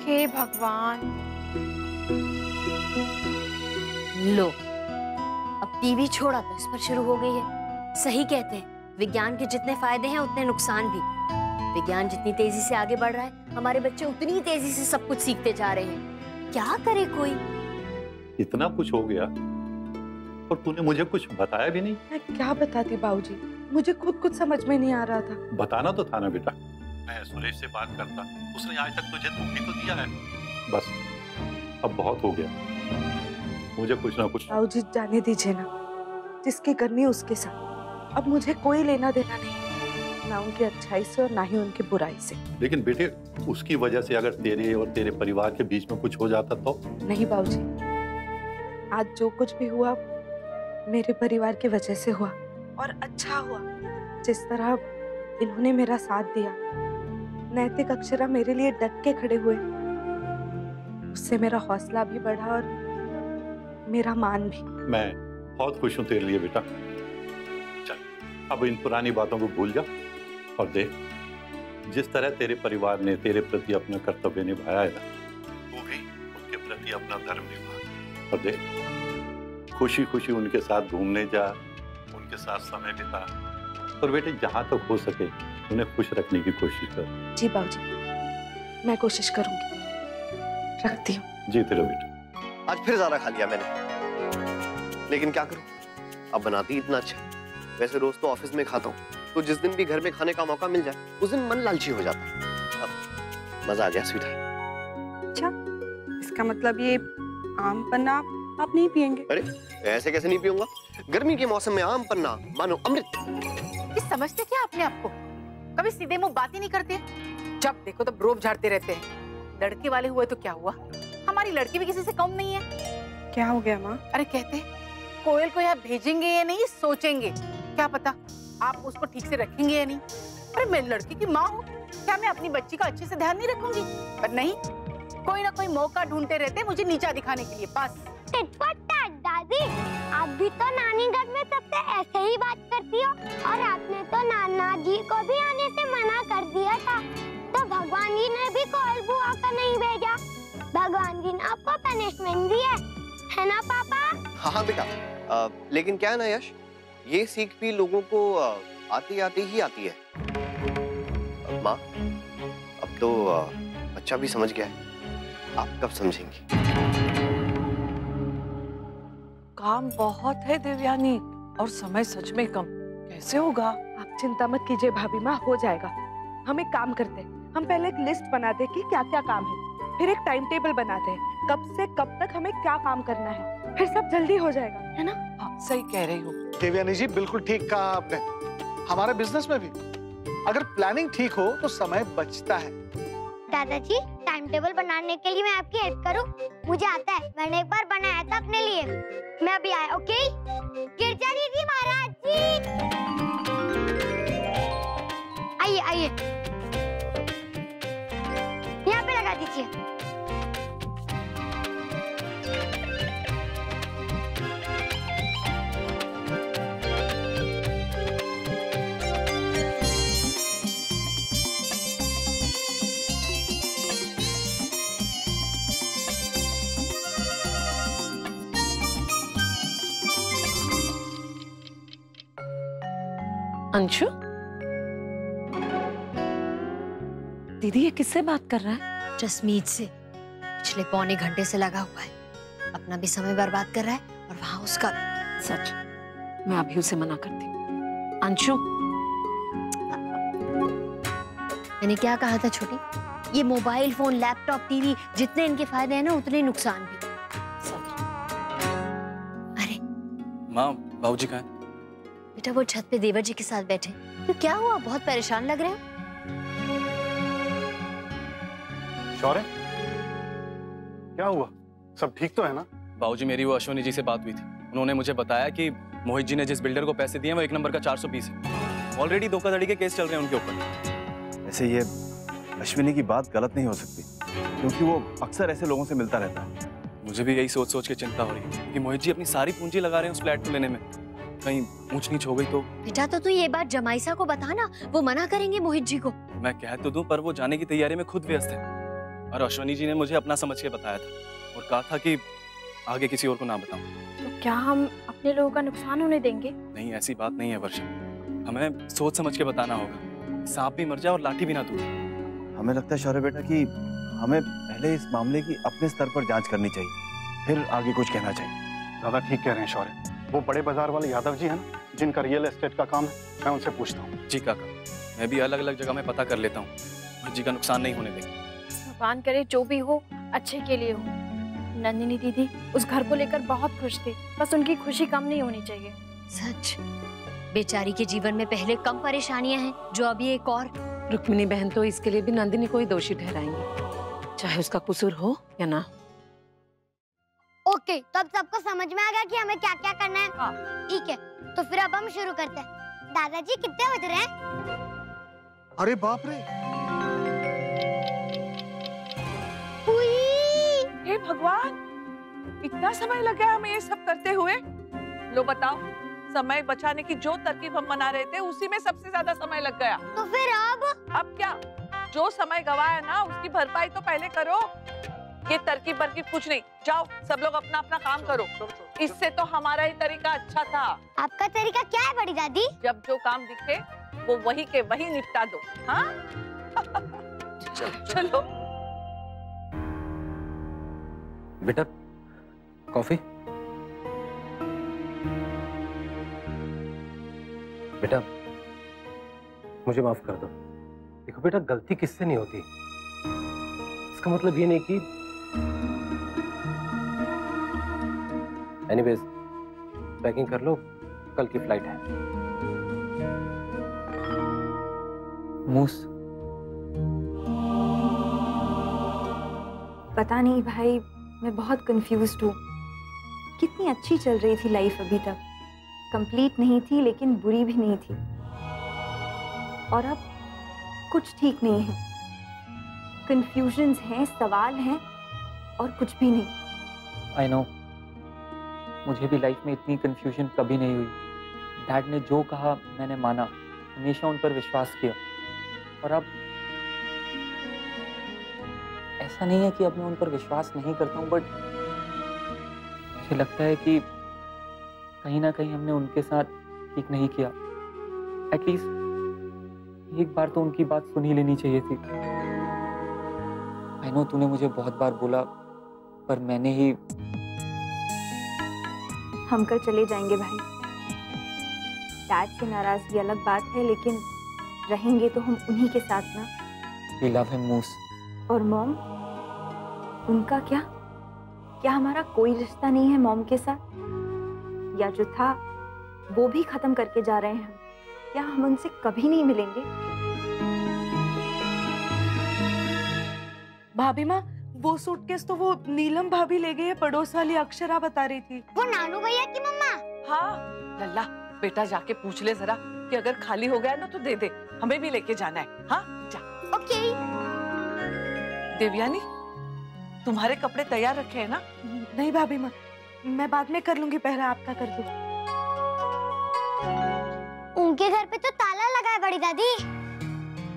हे भगवान। लो, अब टीवी छोड़ा तो इस पर शुरू हो गई है। सही कहते हैं, विज्ञान के जितने फायदे हैं उतने नुकसान भी। विज्ञान जितनी तेजी से आगे बढ़ रहा है, हमारे बच्चे उतनी ही तेजी से सब कुछ सीखते जा रहे हैं। क्या करे कोई? इतना कुछ हो गया और तूने मुझे कुछ बताया भी नहीं। मैं क्या बताती बाबूजी, मुझे खुद कुछ समझ में नहीं आ रहा था। बताना तो था ना बेटा। मैं सुरेश से बात करता, उसने आज तक तुझे दुख ही तो दिया है। बस अब बहुत हो गया, मुझे कुछ ना कुछ। बाबूजी जाने दीजिए ना, जिसकी करनी उसके साथ। अब मुझे कोई लेना देना नहीं, ना उनकी अच्छाई से और ना ही उनकी बुराई से। लेकिन बेटे, उसकी वजह से अगर तेरे और तेरे परिवार के बीच में कुछ हो जाता तो? नहीं बाबूजी, आज जो कुछ भी हुआ मेरे परिवार की वजह से हुआ, और अच्छा हुआ। जिस तरह इन्होंने मेरा साथ दिया, नैतिक अक्षरा मेरे लिए डट के खड़े हुए, उससे मेरा हौसला भी बढ़ा और मेरा मान भी। मैं बहुत खुश हूँ तेरे लिए बेटा। चल, अब इन पुरानी बातों को भूल जा और देख, जिस तरह तेरे परिवार ने तेरे प्रति अपना कर्तव्य निभाया है ना, तू भी उनके प्रति अपना धर्म निभा। और देख, खुशी खुशी उनके साथ घूमने जा, उनके साथ समय बिता, और बेटे जहाँ तक हो सके उन्हें खुश रखने की कोशिश कर। जी बाबूजी, मैं कोशिश करूंगी। रखती हूँ। जीते रहो बेटा। आज फिर ज्यादा खा लिया मैंने, लेकिन क्या करूं, अब बनाती इतना अच्छा। वैसे रोज तो ऑफिस में खाता हूँ, तो जिस दिन भी घर में खाने का मौका मिल जाए उस दिन मन लालची हो जाता है। अब मजा आ गया स्वीट। अच्छा, इसका मतलब ये आम पन्ना आप नहीं पियेंगे? अरे ऐसे कैसे नहीं पीऊंगा, गर्मी के मौसम में आम पन्ना मानो अमृत। ये समझते क्या अपने आप को? कभी सीधे मुंह बात ही नहीं करते, जब देखो तो रोब झाड़ते रहते हैं। लड़के वाले हुए तो क्या हुआ, हमारी लड़की भी किसी से कम नहीं है। क्या हो गया माँ? अरे कहते कोयल को यहाँ भेजेंगे या नहीं सोचेंगे, क्या पता आप उसको ठीक से रखेंगे या नहीं। अरे मैं लड़की की माँ हूँ, क्या मैं अपनी बच्ची का अच्छे से ध्यान नहीं रखूंगी? पर नहीं, कोई ना कोई मौका ढूंढते रहते मुझे नीचा दिखाने के लिए। बस टिट फॉर टैट दादी, आप भी तो नानी घर में सबसे ऐसे ही बात करती हो, और आपने तो नाना जी को भी आने से मना कर दिया था, तो भगवान जी ने भी कोयल बुआ का नहीं भेजा। भगवान जी ने आपको पनिशमेंट दी है ना पापा? हाँ बेटा, लेकिन क्या है ना यश, ये सीख भी लोगों को आती आती ही आती है। माँ, अब तो बच्चा भी समझ गया है, आप कब समझेंगी? काम बहुत है देवयानी, और समय सच में कम, कैसे होगा? आप चिंता मत कीजिए भाभी माँ, हो जाएगा। हम एक काम करते हैं, हम पहले एक लिस्ट बनाते कि क्या क्या काम है, फिर एक टाइम टेबल बनाते हैं कब से कब तक हमें क्या काम करना है, फिर सब जल्दी हो जाएगा, है ना? हाँ, सही कह रही हो देवयानी जी, बिल्कुल ठीक कहा आपने। हमारे बिजनेस में भी अगर प्लानिंग ठीक हो तो समय बचता है। दादाजी, टाइम टेबल बनाने के लिए मैं आपकी हेल्प करूं? मुझे आता है, मैंने एक बार बनाया था अपने लिए। मैं अभी आया, ओके? गिरजा दीदी, महाराज जी, आइए आइए, यहाँ पे लगा दीजिए। अंशु, दीदी ये किससे बात कर रहा है? जसमीत से। पिछले पौने घंटे से लगा हुआ है, अपना भी समय बर्बाद कर रहा है और वहां उसका भी। सच, मैं अभी उसे मना करती हूँ। अंशु, मैंने क्या कहा था छोटी? ये मोबाइल फोन, लैपटॉप, टीवी, जितने इनके फायदे हैं ना उतने नुकसान भी। अरे माँ, बाबूजी कहाँ हैं? बेटा वो छत पे देवर जी के साथ बैठे। तो क्या हुआ, बहुत परेशान लग रहे हो? शौर्य, क्या हुआ? सब ठीक तो है ना? बाबूजी, मेरी वो अश्विनी जी से बात हुई थी। उन्होंने मुझे बताया कि मोहित जी ने जिस बिल्डर को पैसे दिए हैं वो 1 नंबर का 420 है। ऑलरेडी धोखाधड़ी के केस चल रहे हैं उनके ऊपर। ऐसे ये अश्विनी की बात गलत नहीं हो सकती, क्योंकि वो अक्सर ऐसे लोगों से मिलता रहता है। मुझे भी यही सोच सोच के चिंता हो रही है कि मोहित जी अपनी सारी पूंजी लगा रहे हैं उस फ्लैट को लेने में। कहीं ऊंच नीच हो गई तो? बेटा तो तू ये बात जमाईसा को बता ना, वो मना करेंगे मोहित जी को। मैं कह तो दूं, पर वो जाने की तैयारी में खुद व्यस्त है। और अश्विनी जी ने मुझे अपना समझ के बताया था और कहा था कि आगे किसी और को ना बताऊं। तो क्या हम अपने लोगों का नुकसान होने देंगे? नहीं, ऐसी बात नहीं है वर्षा, हमें सोच समझ के बताना होगा। सांप भी मर जाए और लाठी भी ना टूटे। हमें लगता है शौर्य बेटा कि हमें पहले इस मामले की अपने स्तर पर जांच करनी चाहिए, फिर आगे कुछ कहना चाहिए। दादा ठीक कह रहे हैं शौर्य। वो बड़े बाजार वाले यादव जी हैं ना, जिनका रियल एस्टेट का काम है, मैं उनसे पूछता हूँ। जी काका, मैं भी अलग अलग जगह में पता कर लेता हूँ, मोहित जी का नुकसान नहीं होने देंगे। भगवान करे जो भी हो अच्छे के लिए हो। नंदिनी दीदी उस घर को लेकर बहुत खुश थी, बस उनकी खुशी कम नहीं होनी चाहिए। सच, बेचारी के जीवन में पहले कम परेशानियां हैं, जो अभी एक और। रुक्मिणी बहन तो इसके लिए भी नंदिनी को ही दोषी ठहराएंगी, चाहे उसका कसूर हो या ना। ओके, तो अब सबको समझ में आ गया कि हमें क्या क्या करना है? ठीक है, तो फिर अब हम शुरू करते हैं। दादाजी कितने बज रहे हैं? अरे बाप रे, हे भगवान, इतना समय लग गया हमें ये सब करते हुए। लो बताओ, समय बचाने की जो तरकीब हम बना रहे थे उसी में सबसे ज्यादा समय लग गया। तो फिर अब क्या? जो समय गवाया ना उसकी भरपाई तो पहले करो। ये तरकीब बरकीब कुछ नहीं, जाओ सब लोग अपना अपना काम करो। इससे तो हमारा ही तरीका अच्छा था। आपका तरीका क्या है बड़ी दादी? जब जो काम दिखे वो वही के वही निपटा दो। हाँ चलो बेटा, कॉफी। बेटा मुझे माफ कर दो। देखो बेटा, गलती किससे नहीं होती, इसका मतलब ये नहीं कि एनीवेज पैकिंग कर लो, कल की फ्लाइट है। मूस, पता नहीं भाई, मैं बहुत कंफ्यूज्ड हूँ। कितनी अच्छी चल रही थी लाइफ अभी तक, कंप्लीट नहीं थी लेकिन बुरी भी नहीं थी, और अब कुछ ठीक नहीं है। कंफ्यूजन्स हैं, सवाल हैं और कुछ भी नहीं। आई नो, मुझे भी लाइफ में इतनी कंफ्यूजन कभी नहीं हुई। डैड ने जो कहा मैंने माना, हमेशा उन पर विश्वास किया। और अब ऐसा नहीं है कि अब मैं उन पर विश्वास नहीं करता हूँ, बट मुझे लगता है कि कहीं ना कहीं हमने उनके साथ ठीक नहीं किया। एटलीस्ट एक बार तो उनकी बात सुन ही लेनी चाहिए थी। आई नो तूने मुझे बहुत बार बोला, पर मैंने ही। हम कल चले जाएंगे भाई। डैड से नाराजगी अलग बात है, लेकिन रहेंगे तो हम उन्हीं के साथ ना। We love him, मूस। और मॉम, उनका क्या? क्या हमारा कोई रिश्ता नहीं है मॉम के साथ? या जो था वो भी खत्म करके जा रहे हैं हम? क्या हम उनसे कभी नहीं मिलेंगे? भाभी माँ, वो सूटकेस तो वो नीलम भाभी ले गई है, पड़ोस वाली अक्षरा बता रही थी। वो नानू भैया की मम्मा। हाँ लल्ला, बेटा जाके पूछ ले जरा कि अगर खाली हो गया ना तो दे दे, हमें भी लेके जाना है। हाँ जा। ओके। देवयानी, तुम्हारे कपड़े तैयार रखे हैं ना? नहीं भाभी माँ, मैं बाद में कर लूंगी, पहले आपका कर दूं। उनके घर पे तो ताला लगा है बड़ी दादी।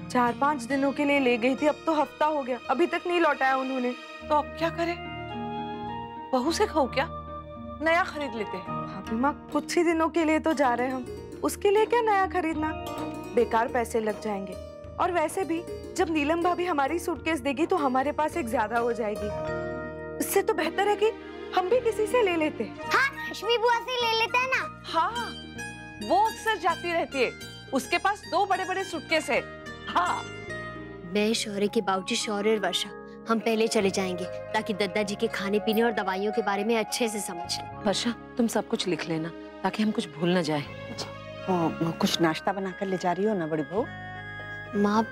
4-5 दिनों के लिए ले गई थी, अब तो हफ्ता हो गया, अभी तक नहीं लौटाया उन्होंने। तो अब क्या करें? बहू से खाओ क्या? नया खरीद लेते हैं। भाभी माँ, कुछ ही दिनों के लिए तो जा रहे हैं हम, उसके लिए क्या नया खरीदना? बेकार पैसे लग जाएंगे। और वैसे भी जब नीलम भाभी हमारी सूटकेस देगी तो हमारे पास एक ज्यादा हो जाएगी। इससे तो बेहतर है कि हम भी किसी से ले लेते हैं। हाँ, रश्मि बुआ से ले लेते हैं ना। हाँ, वो अक्सर जाती रहती है, उसके पास 2 बड़े-बड़े सूटकेस है। हाँ। मैं, शौर्य के बाबूजी, शौर्य और वर्षा, हम पहले चले जाएंगे ताकि दद्दा जी के खाने पीने और दवाइयों के बारे में अच्छे से समझ लें। वर्षा, तुम सब कुछ लिख लेना ताकि हम कुछ भूल न जाए। कुछ नाश्ता बना कर ले जा रही हो ना बड़ी बहू? माँ,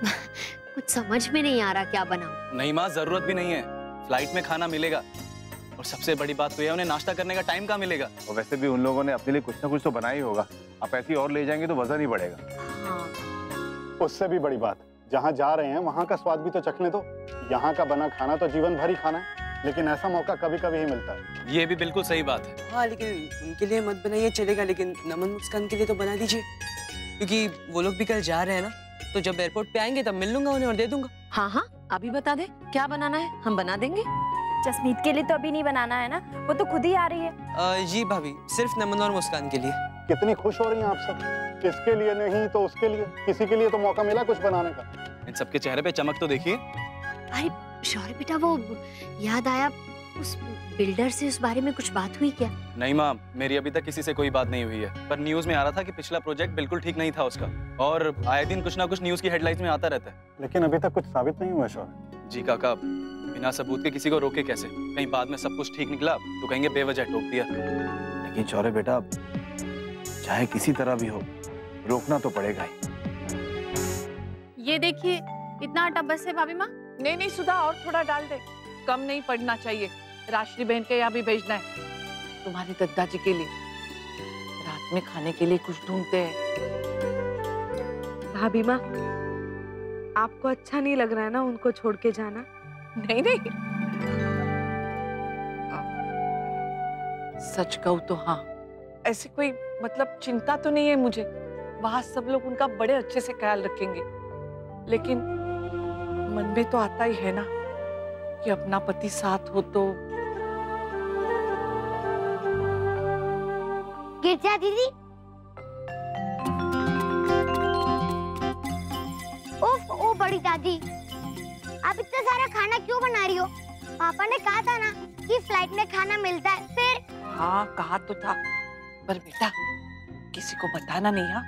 कुछ समझ में नहीं आ रहा क्या बनाऊं। नहीं माँ, जरूरत भी नहीं है, फ्लाइट में खाना मिलेगा। और सबसे बड़ी बात तो ये, उन्हें नाश्ता करने का टाइम कहाँ मिलेगा? और वैसे भी उन लोगों ने अपने लिए कुछ ना कुछ तो बनाया ही होगा। आप ऐसे ही और ले जाएंगे तो वजन ही बढ़ेगा। उससे भी बड़ी बात, जहाँ जा रहे हैं वहाँ का स्वाद भी तो चखने दो। यहाँ का बना खाना तो जीवन भर ही खाना है, लेकिन ऐसा मौका कभी कभी ही मिलता है। ये भी बिल्कुल सही बात है। हाँ, लेकिन उनके लिए मत बनाइए चलेगा, लेकिन नमन मुस्कान के लिए तो बना दीजिए, क्योंकि वो लोग भी कल जा रहे हैं ना, तो जब एयरपोर्ट पे आएंगे तब मिल लूंगा उन्हें और दे दूंगा। हाँ हाँ, अभी बता दे क्या बनाना है, हम बना देंगे। जसमीत के लिए तो अभी नहीं बनाना है ना, वो तो खुद ही आ रही है। जी भाभी, सिर्फ नमन और मुस्कान के लिए। कितनी खुश हो रही हैं आप सब। इसके लिए नहीं तो उसके लिए, किसी के लिए तो मौका मिला कुछ बनाने का। इन सबके चेहरे पे चमक तो देखिए। अरे शौर्य बेटा, वो याद आया, उस बिल्डर से उस बारे में कुछ बात हुई क्या? नहीं माँ, मेरी अभी तक किसी से कोई बात नहीं हुई है, पर न्यूज में आ रहा था कि पिछला प्रोजेक्ट बिल्कुल ठीक नहीं था उसका, और आए दिन कुछ ना कुछ न्यूज की हेडलाइंस में आता रहता है। लेकिन अभी तक कुछ साबित नहीं हुआ शौर्य। जी काका, बिना सबूत के किसी को रोके कैसे? कहीं बाद में सब कुछ ठीक निकला तो कहेंगे बेवजह टोक दिया। लेकिन शौर्य बेटा, चाहे किसी तरह भी हो, रोकना तो पड़ेगा ही। ये देखिए, इतना आटा बस है भाभी माँ? नहीं नहीं सुधा, और थोड़ा डाल दे, कम नहीं पड़ना चाहिए। राष्ट्रीय बहन के यहाँ भी भेजना है, तुम्हारे दादाजी के लिए। रात में खाने के लिए कुछ ढूंढते हैं। भाभी माँ, आपको अच्छा नहीं लग रहा है ना उनको छोड़ के जाना? नहीं नहीं, सच कहूँ तो हाँ, ऐसी कोई मतलब चिंता तो नहीं है मुझे। वहां सब लोग उनका बड़े अच्छे से ख्याल रखेंगे, लेकिन मन में तो आता ही है ना कि अपना पति साथ हो तो। गिरजा दीदी, ओफ ओ बड़ी दादी, आप इतना सारा खाना क्यों बना रही हो? पापा ने कहा था ना कि फ्लाइट में खाना मिलता है। फिर हाँ कहा तो था, पर बेटा किसी को बताना नहीं, हाँ?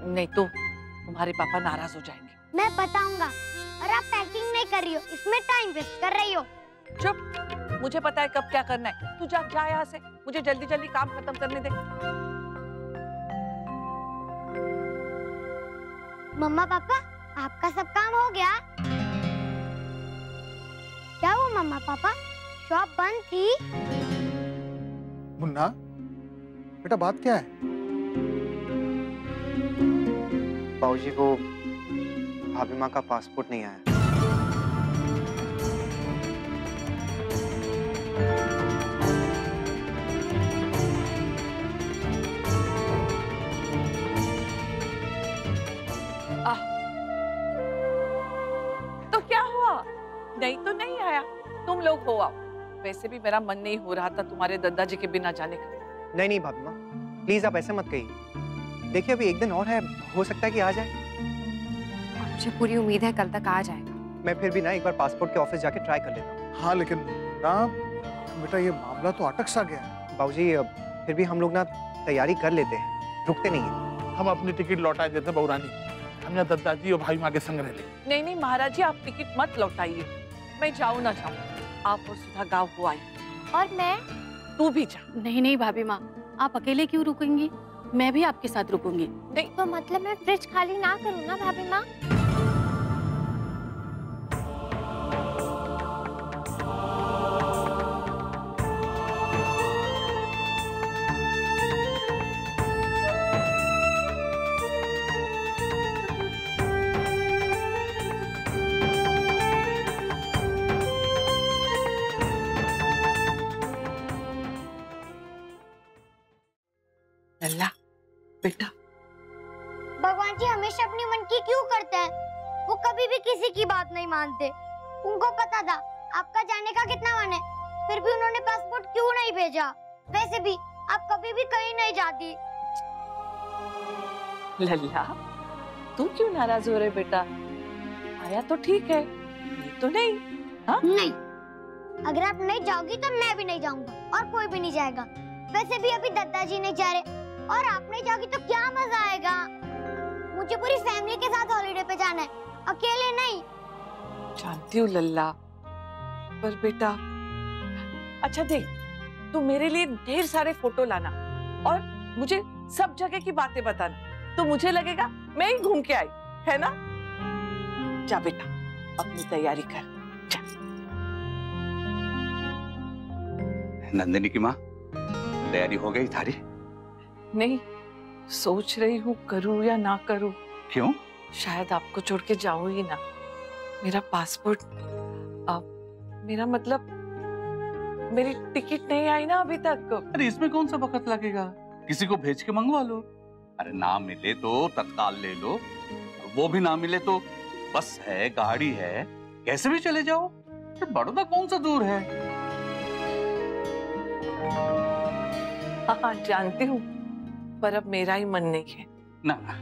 नहीं तो तुम्हारे पापा नाराज हो जाएंगे। मैं बताऊंगा, और आप पैकिंग नहीं कर रही हो, इसमें टाइम वेस्ट कर रही हो। चुप, मुझे पता है कब क्या करना है। तू जा यहाँ से, मुझे जल्दी जल्दी काम खत्म करने दे। मम्मा पापा, आपका सब काम हो गया? क्या हुआ मम्मा पापा, शॉप बंद थी? मुन्ना बेटा, बात क्या है? बाबूजी, वो भाभी माँ का पासपोर्ट नहीं आया। वैसे भी मेरा मन नहीं हो रहा था तुम्हारे दादाजी के बिना जाने का। नहीं नहीं भाभी माँ, प्लीज आप ऐसे मत कहिए। देखिए अभी एक दिन और है, हो सकता है कि आ जाए। मुझे पूरी उम्मीद है कल तक आ जाएगा। मैं फिर भी ना एक बार पासपोर्ट के ऑफिस जाके ट्राई कर लेता हूँ। हाँ लेकिन ना बेटा, ये मामला तो अटक सा गया है। बाबूजी फिर भी हम लोग ना तैयारी कर लेते हैं, रुकते नहीं है। हम अपनी टिकट लौटा देते बहू रानी, हम यहाँ दादाजी और भाई माँ के संग रह ले। नहीं नहीं महाराज जी, आप टिकट मत लौटाइए। मैं जाऊँ ना जाऊँ, आप और सुधा गाँव हो आई। और मैं? तू भी जा। नहीं नहीं भाभी माँ, आप अकेले क्यों रुकेंगी? मैं भी आपके साथ रुकूंगी। नहीं तो मतलब मैं फ्रिज खाली ना करूँ ना भाभी माँ? लल्ला बेटा, भगवान जी हमेशा अपनी मन की क्यों करते हैं? वो कभी भी किसी की बात नहीं मानते। उनको पता था आपका जाने का कितना मन है, फिर भी उन्होंने पासपोर्ट क्यों नहीं भेजा? वैसे भी आप कभी भी कहीं नहीं जाती। लल्ला तू क्यों नाराज हो रहे बेटा? आया तो ठीक है, ये तो नहीं। हाँ? नहीं, अगर आप नहीं जाओगी तो मैं भी नहीं जाऊंगा और कोई भी नहीं जाएगा। वैसे भी अभी दादाजी नहीं जा रहे और आप नहीं जाओगी तो क्या मजा आएगा? मुझे पूरी फैमिली के साथ हॉलिडे पे जाना है, अकेले नहीं। जानती हूँ लल्ला, पर बेटा अच्छा देख, तू मेरे लिए ढेर सारे फोटो लाना और मुझे सब जगह की बातें बताना, तो मुझे लगेगा मैं ही घूम के आई, है ना? जा बेटा अपनी तैयारी कर, जा। नंदिनी की माँ, तैयारी हो गई थारी? नहीं, सोच रही हूँ करूँ या ना करूँ। क्यों? शायद आपको छोड़ के जाऊँ ही ना। मेरा पासपोर्ट, मेरा मतलब मेरी टिकट नहीं आई ना अभी तक। अरे इसमें कौन सा वक्त लगेगा, किसी को भेज के मंगवा लो। अरे ना मिले तो तत्काल ले लो, वो भी ना मिले तो बस है, गाड़ी है, कैसे भी चले जाओ। बड़ौदा कौन सा दूर है? हाँ जानती हूँ, पर अब मेरा ही मन नहीं है। ना ना,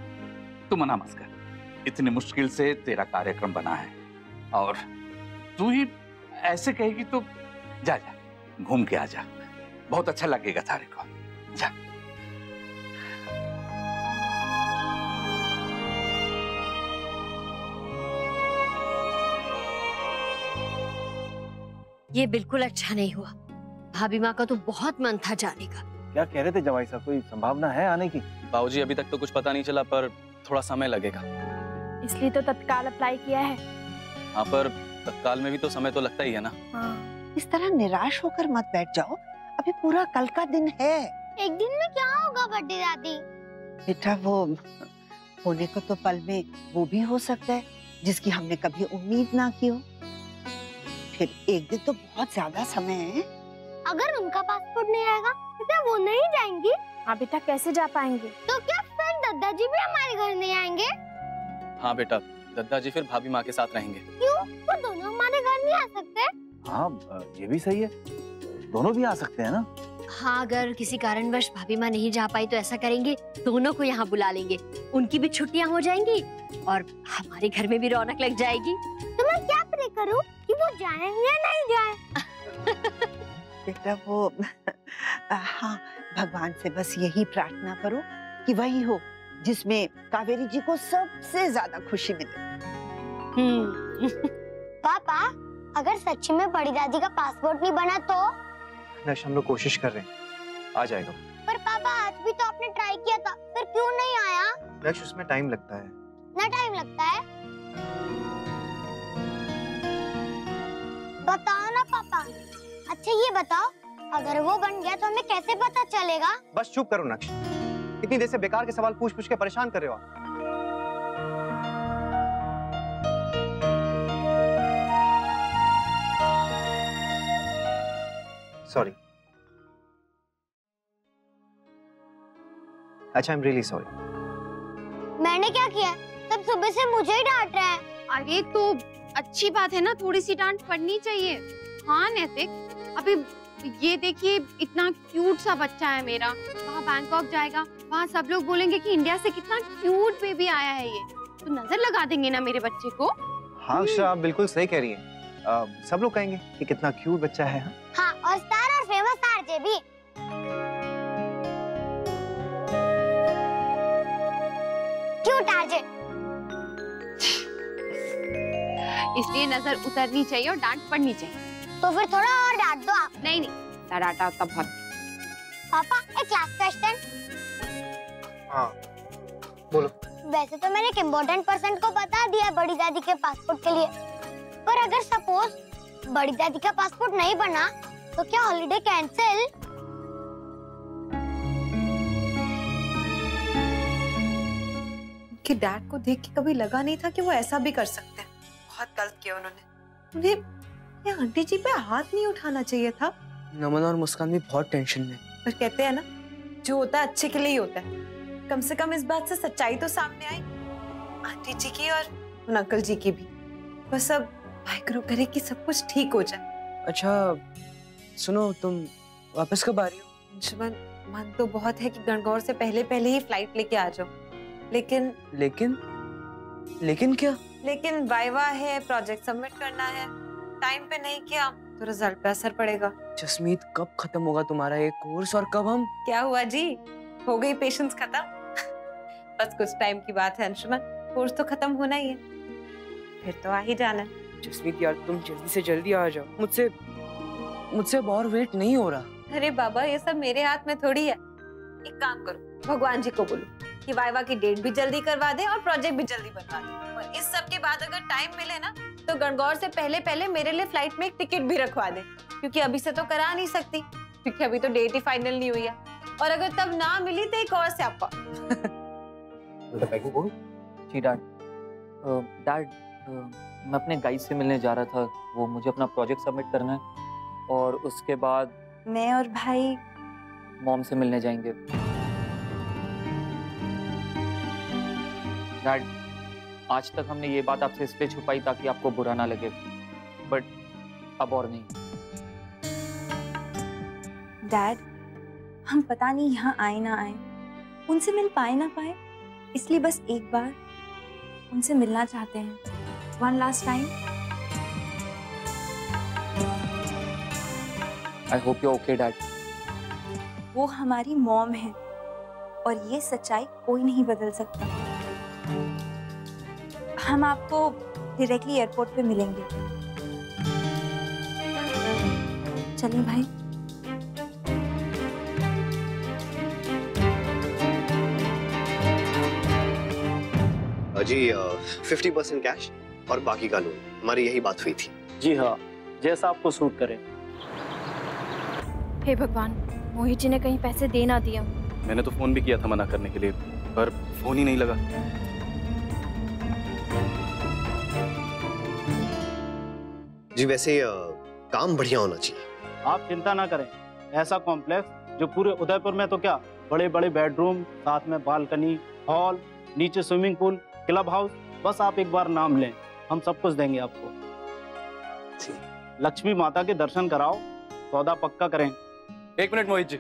तू मना मत कर, इतनी मुश्किल से तेरा कार्यक्रम बना है और तू ही ऐसे कहेगी तो जा जा, घूम के आ जा, बहुत अच्छा लगेगा थारे को। जा। ये बिल्कुल अच्छा नहीं हुआ। भाभी माँ का तो बहुत मन था जाने का। क्या कह रहे थे जवाई साहब, कोई संभावना है आने की? बाबूजी अभी तक तो कुछ पता नहीं चला, पर थोड़ा समय लगेगा। इसलिए तो तत्काल अप्लाई किया है। हाँ, पर तत्काल में भी तो समय तो लगता ही है ना। हाँ। इस तरह निराश होकर मत बैठ जाओ, अभी पूरा कल का दिन है। एक दिन में क्या होगा बर्थडे दादी? बेटा वो होने को तो पल में वो भी हो सकता है जिसकी हमने कभी उम्मीद ना की हो। फिर एक दिन तो बहुत ज्यादा समय है। अगर उनका पासपोर्ट नहीं आएगा तो क्या वो नहीं जाएंगी? हाँ बेटा, कैसे जा पाएंगे? तो क्या फिर दादाजी भी हमारे घर नहीं आएंगे? हाँ बेटा, दादाजी फिर भाभी माँ के साथ रहेंगे। क्यों? वो दोनों हमारे घर नहीं आ सकते? हाँ ये भी सही है, दोनों भी आ सकते हैं ना। हाँ, अगर किसी कारणवश भाभी माँ नहीं जा पाई तो ऐसा करेंगे, दोनों को यहाँ बुला लेंगे, उनकी भी छुट्टियाँ हो जाएंगी और हमारे घर में भी रौनक लग जाएगी। तो मैं क्या प्रे करूँ कि वो जाए या नहीं जाए? बेटा वो हाँ, भगवान से बस यही प्रार्थना करो कि वही हो जिसमें कावेरी जी को सबसे ज्यादा खुशी मिले। पापा, अगर सच्ची में बड़ी दादी का पासपोर्ट नहीं बना तो? नक्श, हम लोग कोशिश कर रहे हैं, आ जाएगा। पर पापा आज भी तो आपने ट्राई किया था, फिर क्यों नहीं आया? नक्श, उसमें टाइम लगता है। ना टाइम लगता है? बताओ ना पापा। अच्छा ये बताओ, अगर वो बन गया तो हमें कैसे पता चलेगा? बस चुप करो नक्श, इतनी देर से बेकार के सवाल पूछ पूछ के परेशान कर रहे हो आप। सॉरी। अच्छा, आई एम रियली सॉरी। मैंने क्या किया? सब सुबह से मुझे ही डांट रहे हैं। अरे तो अच्छी बात है ना, थोड़ी सी डांट पड़नी चाहिए। हाँ नैतिक, अभी ये देखिए इतना क्यूट सा बच्चा है मेरा, वहाँ बैंकॉक जाएगा, वहाँ सब लोग बोलेंगे कि इंडिया से कितना क्यूट बेबी आया है ये, तो नजर लगा देंगे ना मेरे बच्चे को। हाँ अक्षरा, आप बिल्कुल सही कह रही हैं। सब लोग कहेंगे कि कितना क्यूट बच्चा है। हाँ, और स्टार और फेमस आरजे भी। Cute RJ. इसलिए नजर उतरनी चाहिए और डांट पड़नी चाहिए। तो फिर थोड़ा और डांट दो आप। नहीं नहीं, डांटा तब बहुत। पापा, एक लास्ट क्वेश्चन। हाँ बोलो। वैसे तो मैंने एक इम्पोर्टेंट पर्सन को बता दिया बड़ी दादी के पासपोर्ट के लिए, पर अगर सपोज बड़ी दादी का पासपोर्ट नहीं बना तो क्या हॉलिडे कैंसिल? कि डैड को देख के कभी लगा नहीं था कि वो ऐसा भी कर सकते हैं। बहुत गलत किया उन्होंने। उन्हें ये आंटी जी पे हाथ नहीं उठाना चाहिए था। नमन और मुस्कान भी बहुत टेंशन में। पर कहते हैं ना, जो होता है अच्छे के लिए ही होता है। कम से कम इस बात से सच्चाई तो सामने आई, आंटी जी की और उन अंकल जी की भी। बस अब वाहिगुरु करे कि सब कुछ ठीक हो जाए। अच्छा सुनो, तुम वापस कब आ रही हो? अंशुमन, मन तो बहुत है कि गणगौर से पहले ही फ्लाइट लेके आ जाओ, लेकिन लेकिन क्या? लेकिन वाइवा है, प्रोजेक्ट सबमिट करना है, टाइम पे नहीं किया तो रिजल्ट पे असर पड़ेगा। जसमीत, कब खत्म होगा तुम्हारा ये कोर्स और कब हम? क्या हुआ जी, हो गई पेशेंस खत्म? बस कुछ टाइम की बात है अंशुमन, कोर्स तो खत्म होना ही है, फिर तो आ ही जाना। जसमीत यार, तुम जल्दी से जल्दी आ जाओ, मुझसे अब और वेट नहीं हो रहा। अरे बाबा, ये सब मेरे हाथ में थोड़ी है। एक काम करो, भगवान जी को बोलो कि वाइवा की डेट भी जल्दी करवा दे और प्रोजेक्ट भी जल्दी बनवा दे। और इस सब के बाद अगर टाइम मिले ना तो गणगौर से पहले मेरे लिए फ्लाइट में एक टिकट भी रखवा दे, क्योंकि अभी से तो करा नहीं सकती, क्योंकि अभी तो डेट ही फाइनल नहीं हुई है। और अगर तब ना मिली तो एक और स्यापा। जी डैड, मैं अपने गाइड से मिलने जा रहा था, वो मुझे अपना प्रोजेक्ट सबमिट करना है और उसके बाद मैं और भाई मॉम से मिलने जाएंगे। डैड, आज तक हमने ये बात आपसे इसलिए छुपाई ताकि आपको बुरा ना लगे, बट अब और नहीं। डैड, हम पता नहीं यहाँ आए ना आए, उनसे मिल पाए ना पाए, इसलिए बस एक बार उनसे मिलना चाहते हैं, one last time. I hope you okay dad. वो हमारी मॉम है और ये सच्चाई कोई नहीं बदल सकता। हम आपको डायरेक्टली एयरपोर्ट पे मिलेंगे। चलिए भाई। जी 50% कैश और बाकी का लोन, हमारी यही बात हुई थी। जी हाँ, जैसा आपको सूट करे। हे भगवान, मोहित जी ने कहीं पैसे दे ना दिया। मैंने तो फोन भी किया था मना करने के लिए, पर फोन ही नहीं लगा। जी वैसे काम बढ़िया होना चाहिए। आप चिंता ना करें, ऐसा कॉम्प्लेक्स जो पूरे उदयपुर में तो क्या, बड़े बड़े बेडरूम, साथ में बालकनी, हॉल, नीचे स्विमिंग पूल, क्लब हाउस, बस आप एक बार नाम लें, हम सब कुछ देंगे आपको। लक्ष्मी माता के दर्शन कराओ, सौदा पक्का करें। एक मिनट मोहित जी,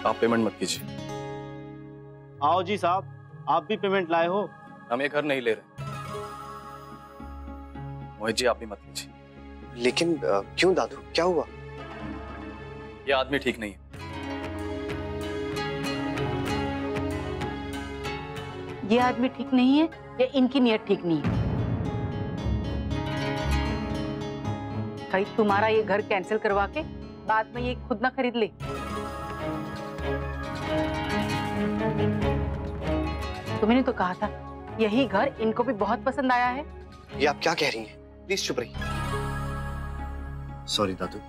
आप पेमेंट मत कीजिए। आओ जी साहब, आप भी पेमेंट लाए हो? हम ये घर नहीं ले रहे। मोहित जी आप भी मत लीजिए। लेकिन क्यों दादू, क्या हुआ? ये आदमी ठीक नहीं है। ये आदमी ठीक नहीं है या इनकी नीयत ठीक नहीं है? कहीं तुम्हारा ये घर कैंसिल करवा के बाद में ये खुद ना खरीद ले। तुमने तो कहा था यही घर इनको भी बहुत पसंद आया है। ये आप क्या कह रही हैं? प्लीज चुप रहिए। सॉरी दादू।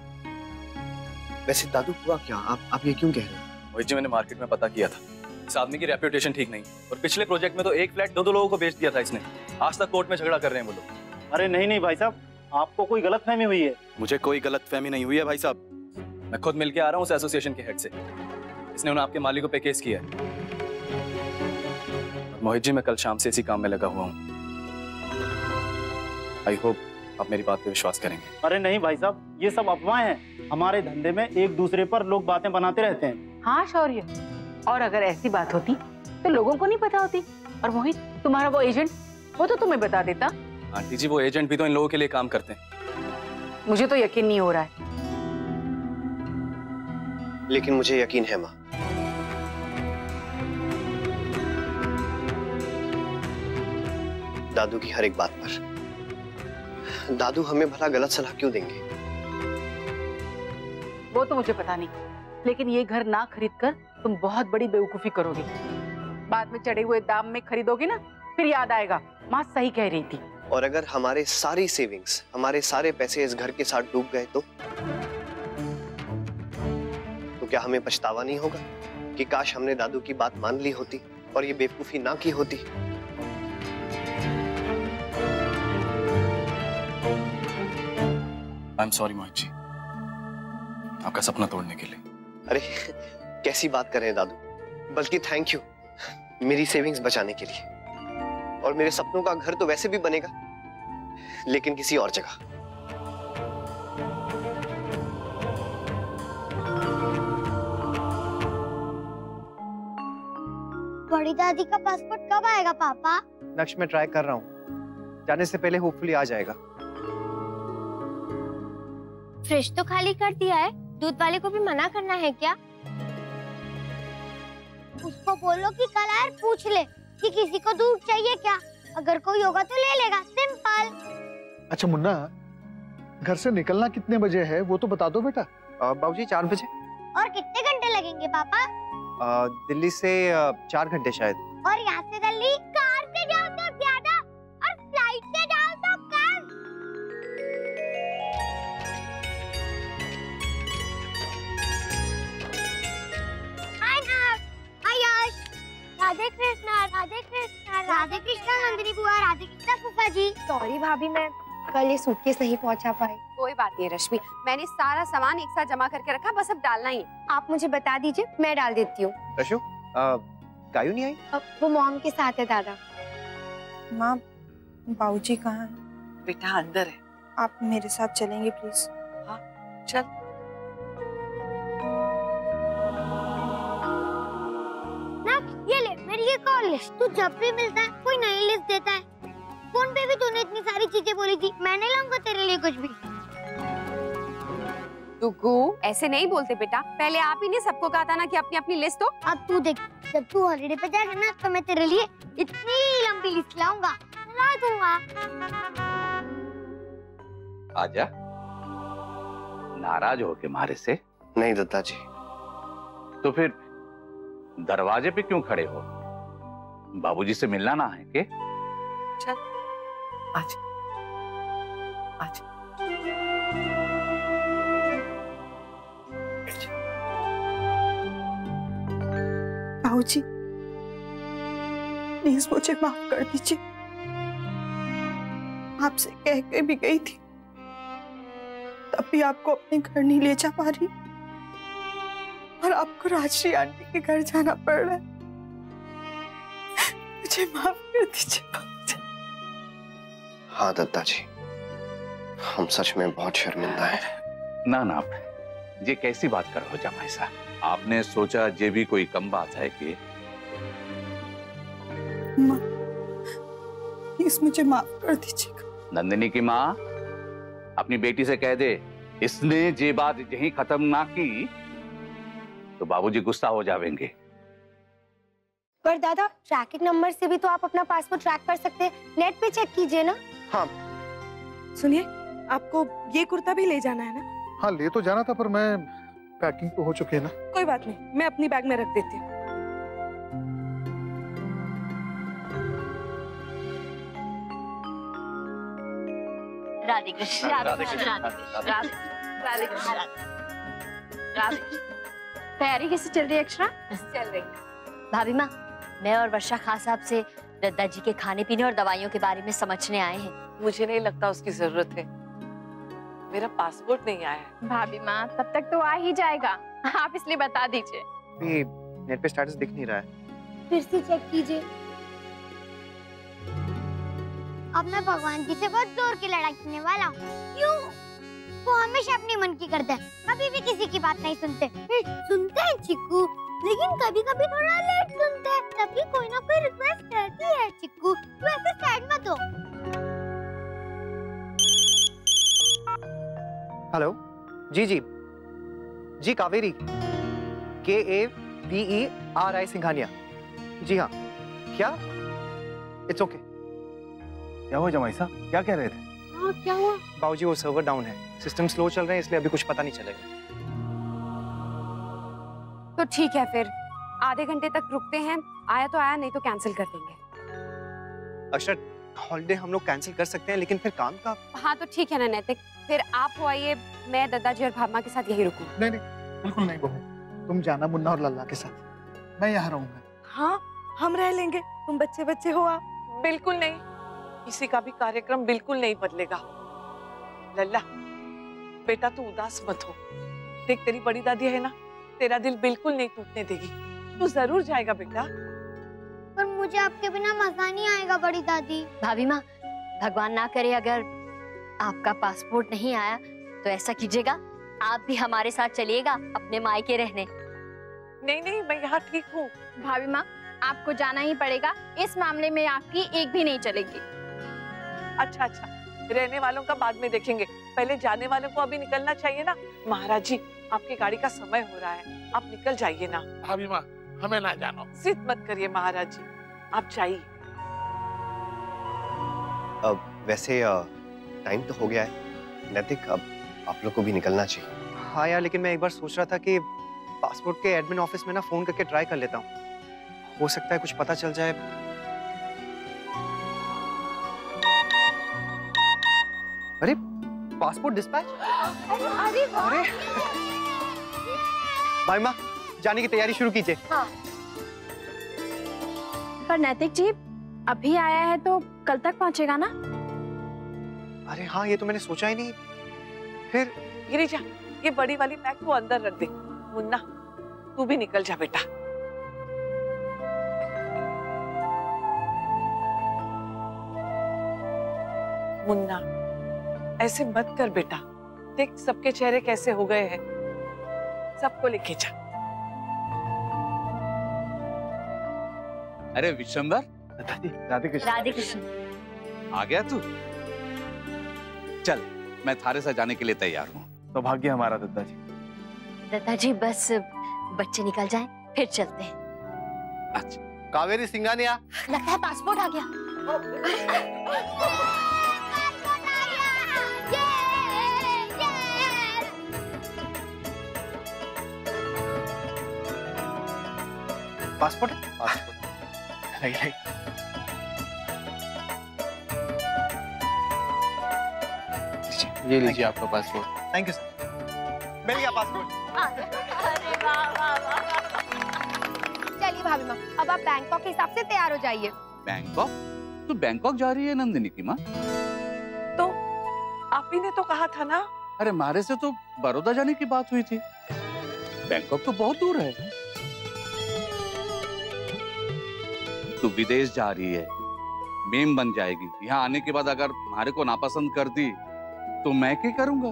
वैसे दादू हुआ क्या? आप ये क्यों कह रहे हैं? मोहित जी, मैंने मार्केट में पता किया था, इस आदमी की रेप्यूटेशन ठीक नहीं, और पिछले प्रोजेक्ट में तो एक फ्लैट दो लोगों को बेच दिया था इसने। आज तक कोर्ट में झगड़ा कर रहे हैं वो लोग। अरे नहीं भाई साहब, आपको कोई गलतफहमी हुई है। मुझे कोई गलतफहमी नहीं हुई है भाई साहब, मैं खुद मिलके आ रहा हूँ उस एसोसिएशन के हेड से। इसने उन आपके मालिकों पे केस किया है। मोहित जी, मैं कल शाम से इसी काम में लगा हुआ हूँ। आई होप आप मेरी बात पे विश्वास करेंगे। अरे नहीं भाई साहब, ये सब अफवाहें हैं। हमारे धंधे में एक दूसरे पर लोग बातें बनाते रहते हैं। हाँ शौर्य, और अगर ऐसी बात होती तो लोगों को नहीं पता होती। और मोहित, तुम्हारा वो एजेंट, वो तो तुम्हें बता देता। आंटी जी, वो एजेंट भी तो इन लोगों के लिए काम करते हैं। मुझे तो यकीन नहीं हो रहा है। लेकिन मुझे यकीन है माँ। दादू की हर एक बात पर। दादू हमें भला गलत सलाह क्यों देंगे? वो तो मुझे पता नहीं, लेकिन ये घर ना खरीद कर तुम बहुत बड़ी बेवकूफी करोगे। बाद में चढ़े हुए दाम में खरीदोगे ना, फिर याद आएगा माँ सही कह रही थी। और अगर हमारे सारी सेविंग्स, हमारे सारे पैसे इस घर के साथ डूब गए तो क्या हमें पछतावा नहीं होगा कि काश हमने दादू की बात मान ली होती और ये बेवकूफी ना की होती? I am sorry Mohit ji, आपका सपना तोड़ने के लिए। अरे कैसी बात कर रहे हैं दादू, बल्कि थैंक यू मेरी सेविंग्स बचाने के लिए। और मेरे सपनों का घर तो वैसे भी बनेगा, लेकिन किसी और जगह। बड़ी दादी का पासपोर्ट कब आएगा पापा? नेक्स्ट में ट्राई कर रहा हूँ, जाने से पहले होपफुली आ जाएगा। फ्रिज तो खाली कर दिया है, दूध वाले को भी मना करना है क्या? उसको बोलो कि कल आकर पूछ ले कि किसी को दूध चाहिए क्या, अगर कोई होगा तो ले लेगा, सिंपल। अच्छा मुन्ना, घर से निकलना कितने बजे है वो तो बता दो बेटा। बाबूजी 4 बजे। और कितने घंटे लगेंगे पापा? दिल्ली से 4 घंटे शायद। और यहाँ से दिल्ली कार से जाओ तो ज्यादा, और फ्लाइट से जाओ तो कम। राधे कृष्णा, राधे कृष्णा, राधे कृष्णा नंदिनी बुआ, राधे कृष्णा फूफा जी। सॉरी भाभी, मैं कल ये सूटकेस नहीं पहुंचा पाई। कोई बात नहीं रश्मि, मैंने सारा सामान एक साथ जमा करके रखा, बस अब डालना ही। आप मुझे बता दीजिए, मैं डाल देती हूँ। रशु, गायू नहीं आई? वो मॉम के साथ है दादा। माँ, बाबूजी कहाँ हैं? बेटा अंदर है। आप मेरे साथ चलेंगे प्लीज? हाँ चल। ये ले मेरी ये कॉल लिस्ट, तू जब भी मिलता है कोई नई लिस्ट देता है। फोन पे भी तूने इतनी सारी चीजें बोली थी, मैं नहीं लाऊंगा तेरे लिए कुछ भी। गुगू, ऐसे नहीं बोलते बेटा, पहले आप ही ने सबको कहा था ना कि अपनी अपनी लिस्ट दो। अब तू देख, जब तू हॉलिडे पे जाएगा ना तो मैं तेरे लिए इतनी लंबी लिस्ट लाऊंगा, ला दूंगा। आजा, नाराज हो के मारे से? नहीं दत्ता जी। तो फिर दरवाजे पे क्यों खड़े हो? बाबूजी से मिलना ना है के? चल आज आज बाबूजी प्लीज मुझे माफ कर दीजिए। आपसे कह के भी गई थी, तब भी आपको अपने घर नहीं ले जा पा रही, और आपको राजश्री आंटी के घर जाना पड़ रहा है। मुझे माफ कर दीजिए। हाँ दत्ता जी, हम सच में बहुत शर्मिंदा हैं। ना ना, ये कैसी बात कर रहे हो जमाई साहब? आपने सोचा ये भी कोई कम बात है कि? माँ, प्लीज मुझे माफ कर दीजिएगा। नंदिनी की माँ, अपनी बेटी से कह दे, इसने ये बात यहीं खत्म ना की तो बाबूजी गुस्सा हो जाएंगे। पर दादा, ट्रैकिंग नंबर से भी तो आप अपना पासपोर्ट ट्रैक कर सकते हैं, नेट पे चेक कीजिए ना। हाँ सुनिए, आपको ये कुर्ता भी ले जाना है ना? हाँ ले तो जाना था, पर मैं पैकिंग तो हो चुकी है ना। कोई बात नहीं, मैं अपनी बैग में रख देती हूँ। राधे कृष्ण, राधे कृष्ण, राधे कृष्ण, राधे। तैयारी कैसे चल रही है अक्षरा? चल रही। भाभी माँ, मैं और वर्षा खास साहब से दद्दा जी के खाने पीने और दवाइयों के बारे में समझने आए हैं। मुझे नहीं लगता उसकी जरूरत है, मेरा पासपोर्ट नहीं आया है। भाभी माँ, तब तक तो आ ही जाएगा, आप इसलिए बता दीजिए। नेट पे स्टेटस दिख नहीं रहा है। फिर से चेक कीजिए। अब मैं भगवान जी से बहुत जोर की लड़ाई करने वाला हूँ। क्यों? वो हमेशा अपने मन की करते हैं, कभी भी किसी की बात नहीं सुनते। सुनते हैं चिक्कू, लेकिन कभी कभी थोड़ा लेट सुनते हैं, तभी कोई ना कोई रिक्वेस्ट रहती है। चिक्कू तू ऐसे सैड मत हो। हेलो, जी कावेरी, KAVERI सिंघानिया। जी हाँ, क्या? It's okay. क्या हुआ जमाई साहब, क्या कह रहे थे? हाँ क्या हुआ? बाबूजी वो सर्वर डाउन है, सिस्टम स्लो चल रहे हैं, इसलिए अभी कुछ पता नहीं चलेगा। तो ठीक है फिर आधे घंटे तक रुकते हैं, आया तो आया, नहीं तो कैंसिल कर देंगे। अक्षर, हॉलिडे हम लोग कैंसिल कर सकते हैं, लेकिन फिर काम का। हाँ तो ठीक है ना नैतिक, फिर आप हो आइए, मैं दादाजी और भामा के साथ यही रुकूं। नहीं बिल्कुल नहीं बहू, तुम जाना मुन्ना और लल्ला के साथ, मैं यहाँ रहूंगा। हाँ हम रह लेंगे, तुम बच्चे बच्चे हो आप। बिल्कुल नहीं, किसी का भी कार्यक्रम बिल्कुल नहीं बदलेगा। लल्ला बेटा तू उदास मत हो, देख तेरी बड़ी दादी है ना, तेरा दिल बिल्कुल नहीं टूटने देगी, तू जरूर जाएगा बेटा। पर मुझे आपके बिना मजा नहीं आएगा बड़ी दादी। भाभी माँ, भगवान ना करे अगर आपका पासपोर्ट नहीं आया तो ऐसा कीजिएगा, आप भी हमारे साथ चलिएगा अपने मायके रहने। नहीं नहीं, मैं यहाँ ठीक हूँ। भाभी माँ, आपको जाना ही पड़ेगा, इस मामले में आपकी एक भी नहीं चलेगी। अच्छा, रहने वालों का बाद में देखेंगे, पहले जाने वालों को अभी निकलना चाहिए ना। महाराज जी, आपकी गाड़ी का समय हो रहा है, आप निकल जाइए ना। भाभी माँ, हमें ना जानो। जिद मत करिए महाराज जी, आप जाइए। वैसे टाइम तो हो गया है नैतिक, अब आप लोग को भी निकलना चाहिए। हाँ यार, लेकिन मैं एक बार सोच रहा था कि पासपोर्ट के एडमिन ऑफिस में ना फोन करके ट्राई कर लेता हूँ, हो सकता है कुछ पता चल जाए। अरे पासपोर्ट डिस्पैच। अरे भाई माँ, जाने की तैयारी शुरू कीजिए। हाँ। पर नैतिक जी अभी आया है तो कल तक पहुंचेगा ना? अरे हाँ, ये तो मैंने सोचा ही नहीं। फिर गिरिजा, ये बड़ी वाली बैग तू अंदर रख दे। मुन्ना तू भी निकल जा बेटा। मुन्ना ऐसे मत कर बेटा, देख सबके चेहरे कैसे हो गए हैं, सबको लेके जा। अरे विशंबर, राधे कृष्ण। राधे कृष्ण। आ गया तू? चल, मैं थारे साथ जाने के लिए तैयार हूँ। तो भाग्य हमारा दद्दा जी। दद्दा जी बस बच्चे निकल जाएं, फिर चलते हैं। अच्छा। कावेरी सिंघानिया, लगता है पासपोर्ट आ गया। पासपोर्ट? ये लीजिए आपका पासपोर्ट। थैंक यू सर, मिल गया पासपोर्ट। चलिए भाभी माँ, अब आप बैंकॉक के हिसाब से तैयार हो जाइए। बैंकॉक? तू बैंकॉक जा रही है नंदिनी की माँ? तो आप ही ने तो कहा था ना। अरे मारे से तो बड़ौदा जाने की बात हुई थी, बैंकॉक तो बहुत दूर है। तू विदेश जा रही है, मेम बन जाएगी, यहाँ आने के बाद अगर हमारे को नापसंद कर दी तो मैं क्या करूंगा?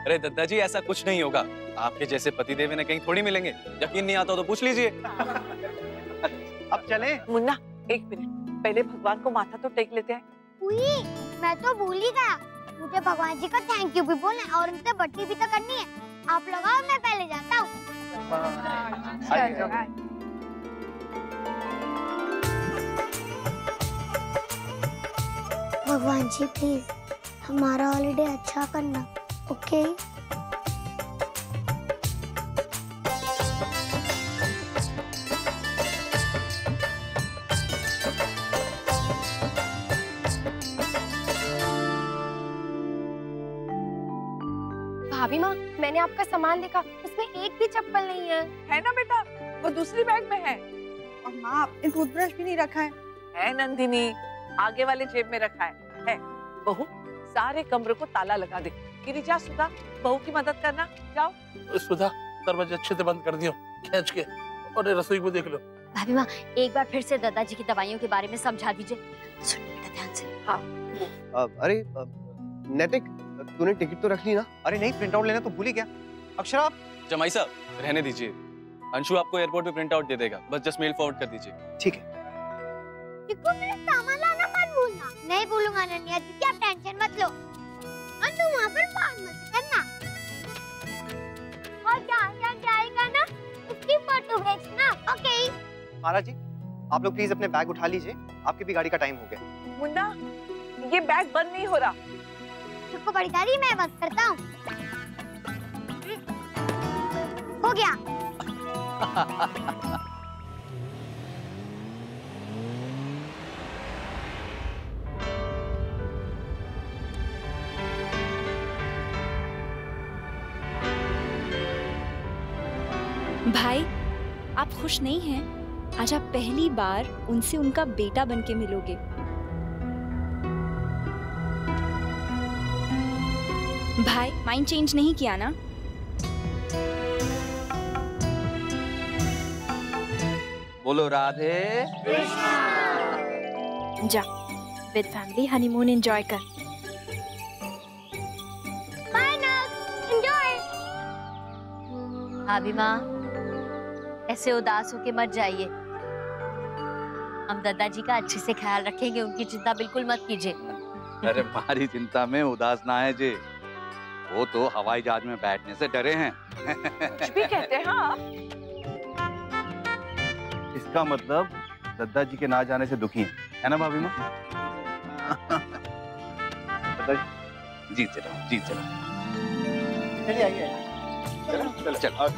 अरे दद्दा जी, ऐसा कुछ नहीं होगा, आपके जैसे पतिदेव इन्हें कहीं थोड़ी मिलेंगे। यकीन नहीं आता तो पूछ लीजिए। अब चले। मुन्ना एक मिनट, पहले भगवान को माथा तो टेक लेते हैं। उई, मैं तो भूल ही गया, मुझे भगवान जी का थैंक यू भी बोलना है और उनसे बट्टी भी तो करनी है। आप लगाओ, मैं पहले जाता हूँ। भगवान जी प्लीज हमारा हॉलिडे अच्छा करना, ओके? भाभी माँ, मैंने आपका सामान देखा, उसमें एक भी चप्पल नहीं है। है ना बेटा, वो दूसरी बैग में है। और माँ, आपने टूथब्रश भी नहीं रखा है। है नंदिनी, आगे वाले जेब में रखा है। बहू, सारे कमरे को ताला लगा दे। गिरिजा, सुधा, बहू की मदद करना, जाओ। सुधा, दरवाजा अच्छे से बंद कर दियो, खींच के, और रसोई को देख लो। भाभी माँ एक बार फिर से दादाजी की दवाइयों के बारे में समझा दीजिए। सुनिए बेटा ध्यान से। हाँ। अरे नैतिक, तूने टिकट तो रख ली ना? अरे नहीं, प्रिंट आउट लेना तो भूल ही गया। अक्षरा। जमाई साहब रहने दीजिए, अंशु आपको एयरपोर्ट पे प्रिंट आउट दे देगा, बस जस्ट मेल फॉरवर्ड कर दीजिए। ठीक है। मेरा सामान लाना मत भूलना। नहीं भूलूंगा नन्या दीदी, आप टेंशन मत लो। अंशु वहाँ पर बात मत करना। और जहाँ जाएगा ना उसकी फोटो भेजना, ओके? माला जी, आप लोग प्लीज अपने बैग उठा लीजिए, आपकी भी गाड़ी का टाइम हो गया। मुन्ना, ये बैग बंद नहीं हो रहा। सबको बड़ी गाड़ी मैं बंद करता हूँ। हो गया। भाई, आप खुश नहीं हैं? आज आप पहली बार उनसे उनका बेटा बनके मिलोगे। भाई, माइंड चेंज नहीं किया ना? बोलो राधे। जा, विद फैमिली हनीमून एंजॉय कर। बाय नग, एंजॉय। भाभी माँ ऐसे उदास होके मत जाइए, हम दादाजी का अच्छे से ख्याल रखेंगे, उनकी चिंता बिल्कुल मत कीजिए। अरे हमारी चिंता में उदास ना है जी, वो तो हवाई जहाज में बैठने से डरे हैं। कुछ भी कहते हैं आप। इसका मतलब दादाजी के ना जाने से दुखी है ना भाभी माँ? जीते रहो, जीते रहो। चलिए आइए। चलो चलो।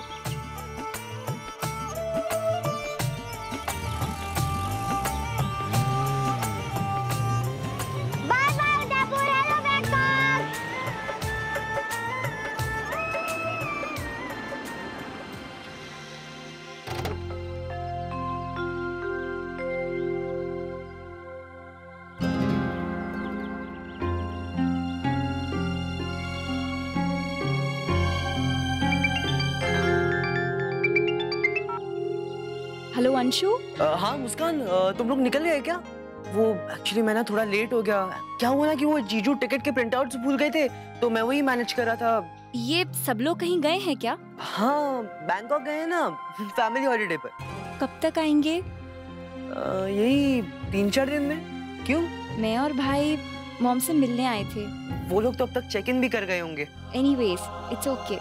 हेलो अंशु। हाँ मुस्कान, तुम लोग निकल गए क्या? वो एक्चुअली मैं ना थोड़ा लेट हो गया। क्या हुआ ना कि वो जीजू टिकट के प्रिंट आउट्स भूल गए थे, तो मैं वही मैनेज कर रहा था। ये सब लोग कहीं गए हैं क्या? हाँ बैंकॉक गए हैं ना, फैमिली हॉलीडे पर। कब तक आएंगे? यही 3-4 दिन में। क्यों? मैं और भाई मॉम से मिलने आए थे। वो लोग तो अब तक चेक इन भी कर गए होंगे। Anyways, it's okay,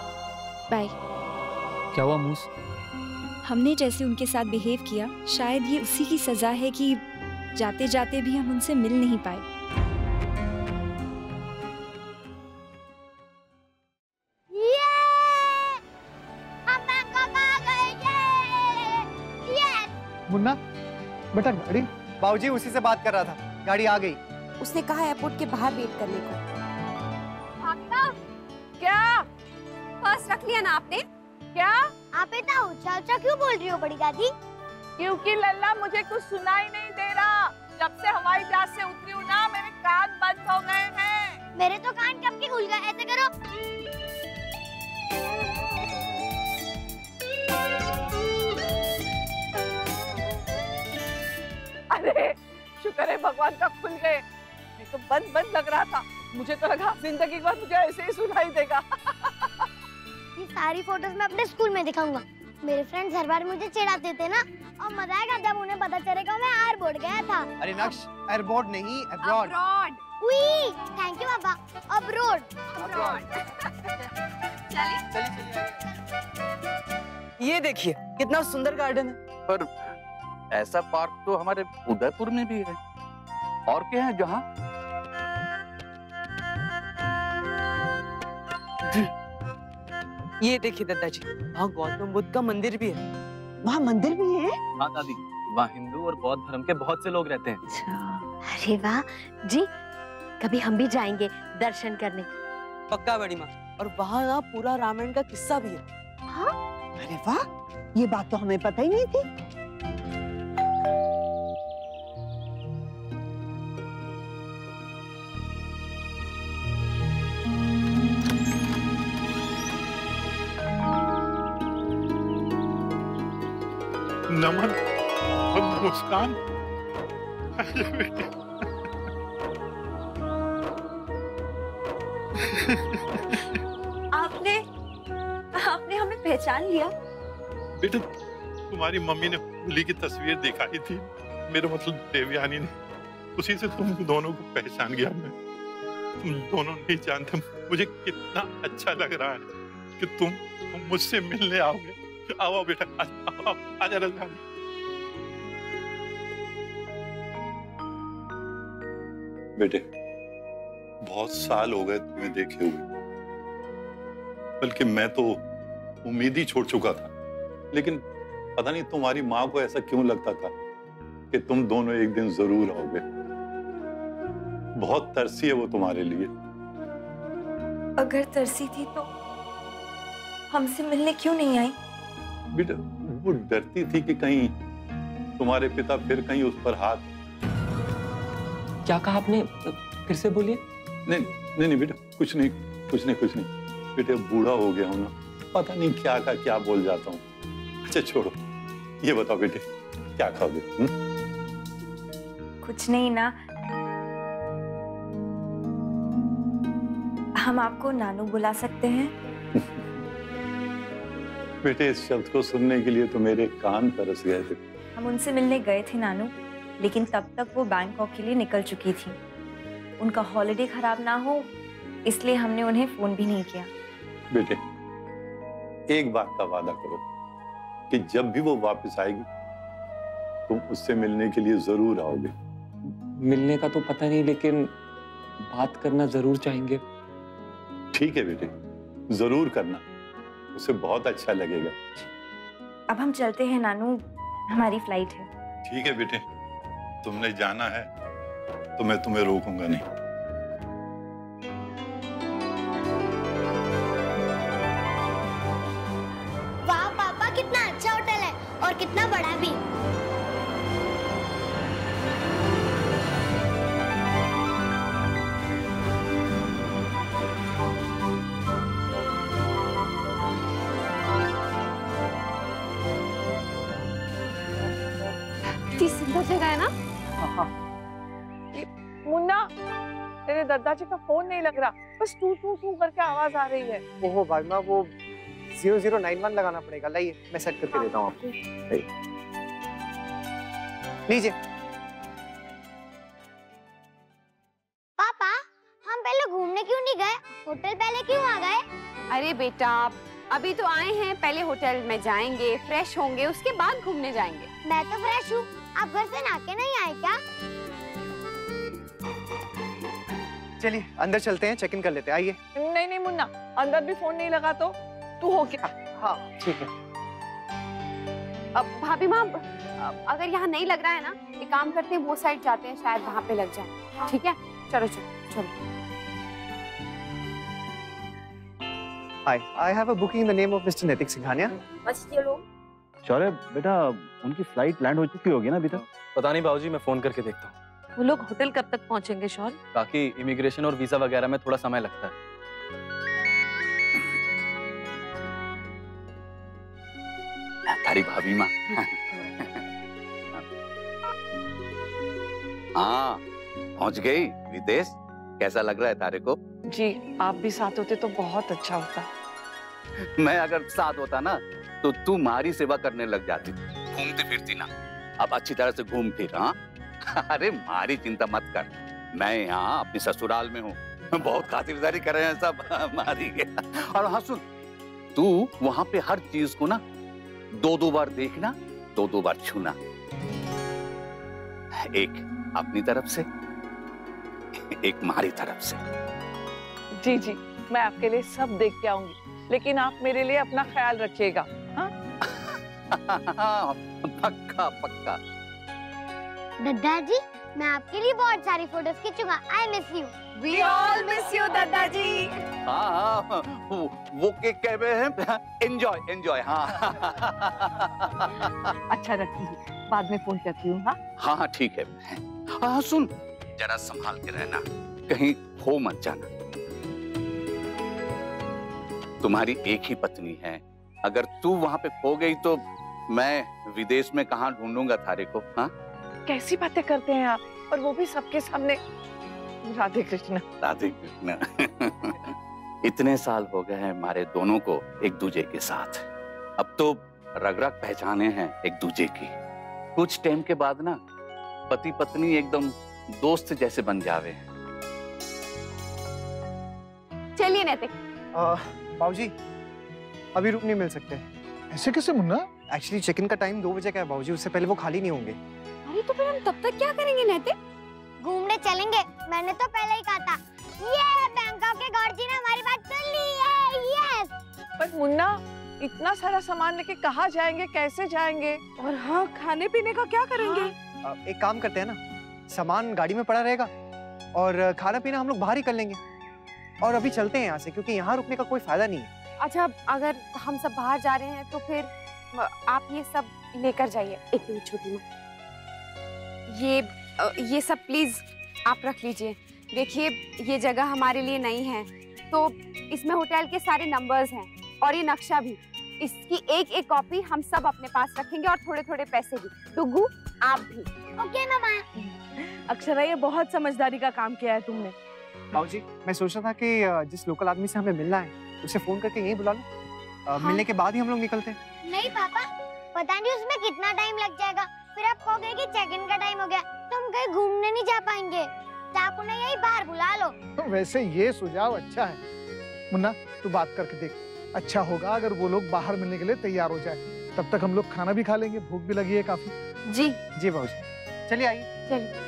bye. क्या हुआ मूस? हमने जैसे उनके साथ बिहेव किया, शायद ये उसी की सजा है कि जाते जाते भी हम उनसे मिल नहीं पाए। मुन्ना, बेटा गाड़ी। बाबूजी उसी से बात कर रहा था, गाड़ी आ गई। उसने कहा एयरपोर्ट के बाहर वेट करने को। क्या? पर्स रख लिया ना आपने? क्या? आप इतना ऊंचा ऊंचा क्यों बोल रही हो बड़ी दादी? क्योंकि लल्ला मुझे कुछ सुनाई नहीं दे रहा। जब से हवाई जहाज से उतरी हूँ ना, मेरे कान बंद हो गए हैं। मेरे तो कान कब के खुल गए, ऐसे करो। अरे शुक्र है भगवान का खुल गए, नहीं तो बंद बंद लग रहा था। मुझे तो लगा जिंदगी भर मुझे ऐसे ही सुनाई देगा। ये सारी फोटोज मैं अपने स्कूल में दिखाऊंगा। मेरे फ्रेंड्स हर बार मुझे चिढ़ाते थे ना, और मजा आएगा जब उन्हें पता चलेगा मैं एयरपोर्ट गया था। अरे नक्श, एयरपोर्ट नहीं, अब्रॉड। उई, थैंक यू पापा। अब्रॉड। ये देखिए कितना सुंदर गार्डन है। पर ऐसा पार्क तो हमारे उदयपुर में भी है। और क्या है जहाँ? ये देखिए दादाजी, वहाँ गौतम बुद्ध का मंदिर भी है। वहाँ मंदिर भी है? हाँ दादी, वहाँ हिंदू और बौद्ध धर्म के बहुत से लोग रहते हैं। अरे वाह जी, कभी हम भी जाएंगे दर्शन करने। पक्का बड़ी माँ। और वहाँ ना पूरा रामायण का किस्सा भी है। हाँ? अरे वाह, ये बात तो हमें पता ही नहीं थी। नमन, मुस्कान, आपने आपने हमें पहचान लिया? बेटा तुम्हारी मम्मी ने होली की तस्वीर दिखाई थी, मेरा मतलब देवयानी ने, उसी से तुम दोनों को पहचान गया मैं। तुम दोनों नहीं जानते मुझे कितना अच्छा लग रहा है कि तुम मुझसे मिलने आओगे। आओ बेटा, आओ, आजा राजा। बेटे बहुत साल हो गए तुम्हें देखे हुए, बल्कि मैं तो उम्मीद ही छोड़ चुका था, लेकिन पता नहीं तुम्हारी माँ को ऐसा क्यों लगता था कि तुम दोनों एक दिन जरूर आओगे। बहुत तरसी है वो तुम्हारे लिए। अगर तरसी थी तो हमसे मिलने क्यों नहीं आई? बेटा वो डरती थी कि कहीं तुम्हारे पिता फिर कहीं उस पर हाथ। क्या कहा आपने, फिर से बोलिए। नहीं नहीं नहीं बेटा, कुछ नहीं कुछ नहीं कुछ नहीं। बेटे बूढ़ा हो गया हूं ना, पता नहीं क्या का क्या बोल जाता हूँ। अच्छा छोड़ो, ये बताओ बेटे क्या खाओगे? कुछ नहीं ना, हम आपको नानू बुला सकते हैं? बेटे इस शब्द को सुनने के लिए तो मेरे कान तरस गए थे। हम उनसे मिलने गए थे नानू, लेकिन तब तक वो बैंकॉक के लिए निकल चुकी थी। उनका हॉलिडे खराब ना हो इसलिए हमने उन्हें फोन भी नहीं किया। बेटे एक बात का वादा करो कि जब भी वो वापस आएगी तुम उससे मिलने के लिए जरूर आओगे। मिलने का तो पता नहीं, लेकिन बात करना जरूर चाहेंगे। ठीक है बेटे, जरूर करना, उसे बहुत अच्छा लगेगा। अब हम चलते हैं नानू, हमारी फ्लाइट है। ठीक है बेटे, तुमने जाना है तो मैं तुम्हें रोकूंगा नहीं। वाह पापा, कितना अच्छा होटल है और कितना बड़ा भी। कितनी सुंदर जगह है ना। मुन्ना, तेरे दादाजी का फोन नहीं लग रहा, बस टू टू टू करके आवाज आ रही है। ओहो भागना, वो 0091 लगाना पड़ेगा। लाइए मैं सेट करके देता हूँ आपको। लीजिए। पापा हम पहले घूमने क्यों नहीं गए? होटल पहले क्यों आ गए? अरे बेटा अभी तो आए हैं, पहले होटल में जाएंगे, फ्रेश होंगे, उसके बाद घूमने जाएंगे। मैं तो फ्रेश हूँ, आप घर से नहा के नहीं आए क्या? चलिए अंदर चलते हैं, चेक इन कर लेते हैं। आइए। नहीं नहीं मुन्ना, अंदर भी फोन नहीं लगा तो तू हो क्या? हाँ ठीक है। अब भाभी माँ अगर यहाँ नहीं लग रहा है ना, एक काम करते हैं, वो साइड जाते हैं, शायद वहाँ पे लग जाए। ठीक है, चलो चलो चलो। Hi, I have a booking in the name of Mr. Nitik Singhania. बस चलो। शौर्य बेटा, उनकी फ्लाइट लैंड हो चुकी होगी ना अभी तक? पता नहीं बाबूजी, मैं फोन करके देखता हूँ। वो लोग होटल कब तक पहुंचेंगे शौर्य? ताकि इमिग्रेशन और वीजा वगैरह में थोड़ा समय लगता है। तारी भाभी माँ। हाँ पहुंच गई विदेश। कैसा लग रहा है तारे को? जी आप भी साथ होते तो बहुत अच्छा होता। मैं अगर साथ होता ना तो तू हमारी सेवा करने लग जाती, घूमती फिरती ना। अब अच्छी तरह से घूम फिर। हाँ अरे हमारी चिंता मत कर, मैं यहाँ अपनी ससुराल में हूँ, बहुत खातिरदारी कर रहे हैं सब हमारी। और हाँ सुन, तू वहाँ पे हर चीज को ना दो बार देखना, दो बार छूना। एक अपनी तरफ से, एक हमारी तरफ से। जी जी मैं आपके लिए सब देख के आऊंगी, लेकिन आप मेरे लिए अपना ख्याल रखिएगा। हाँ? पक्का पक्का। दादाजी मैं आपके लिए बहुत सारी फोटोज खींचूंगा। I miss you. We all miss you दादाजी। हाँ वो केक कह रहे हैं, एंजॉय एंजॉय। हाँ अच्छा रखिए, बाद में फोन करती हूँ। हाँ हाँ ठीक है। हाँ सुन, जरा संभाल के रहना, कहीं खो मत जाना। तुम्हारी एक ही पत्नी है, अगर तू वहां पे खो गई तो मैं विदेश में कहाँ ढूंढूंगा थारे को? हाँ, कैसी बातें करते हैं आप, और वो भी सबके सामने। राधे कृष्ण। राधे कृष्ण। इतने साल हो गए हैं हमारे दोनों को एक दूजे के साथ, अब तो रग रग पहचाने हैं एक दूजे की। कुछ टाइम के बाद ना पति पत्नी एकदम दोस्त जैसे बन जावे। चलिए नैतिक। बाबूजी अभी रुक नहीं मिल सकते। ऐसे कैसे मुन्ना? एक्चुअली चेक इन का टाइम 2 बजे का है बाबूजी, उससे पहले वो खाली नहीं होंगे। अरे तो फिर हम तब तक क्या करेंगे नैतिक? घूमने चलेंगे, मैंने तो पहले ही कहा था। ये बैंकॉक के गॉड जी ने हमारी बात सुन ली है। यस। पर मुन्ना, इतना सारा सामान लेके कहाँ जाएंगे, कैसे जाएंगे? और हाँ, खाने पीने का क्या करेंगे? एक काम करते हैं ना, सामान गाड़ी में पड़ा रहेगा और खाना पीना हम लोग बाहर ही कर लेंगे। और अभी चलते हैं यहाँ से, क्योंकि यहाँ रुकने का कोई फायदा नहीं है। अच्छा, अगर हम सब बाहर जा रहे हैं तो फिर आप ये सब लेकर जाइए। एक मिनट छोटी माँ, ये सब प्लीज आप रख लीजिए। देखिए, ये जगह हमारे लिए नई है, तो इसमें होटल के सारे नंबर्स हैं और ये नक्शा भी। इसकी एक एक कॉपी हम सब अपने पास रखेंगे और थोड़े थोड़े पैसे भी। डुगू, आप भी। ओके मामा। अक्षरा, ये बहुत समझदारी का काम किया है तुमने। बाबूजी, मैं सोच रहा था कि जिस लोकल आदमी से हमें मिलना है उसे फोन करके यहीं बुला लो। हाँ। मिलने के बाद ही हम लोग निकलते हैं। नहीं पापा, पता नहीं उसमें कितना टाइम लग जाएगा। फिर आप कहोगे कि चेक इन का टाइम हो गया, तो हम कहीं घूमने नहीं जा पाएंगे। तो आप उन्हें यही बाहर बुला लो। तो वैसे ये सुझाव अच्छा है मुन्ना, तू बात करके देख। अच्छा होगा अगर वो लोग बाहर मिलने के लिए तैयार हो जाए, तब तक हम लोग खाना भी खा लेंगे, भूख भी लगी है काफी। जी जी बाबूजी, चलिए आइए। चलिए।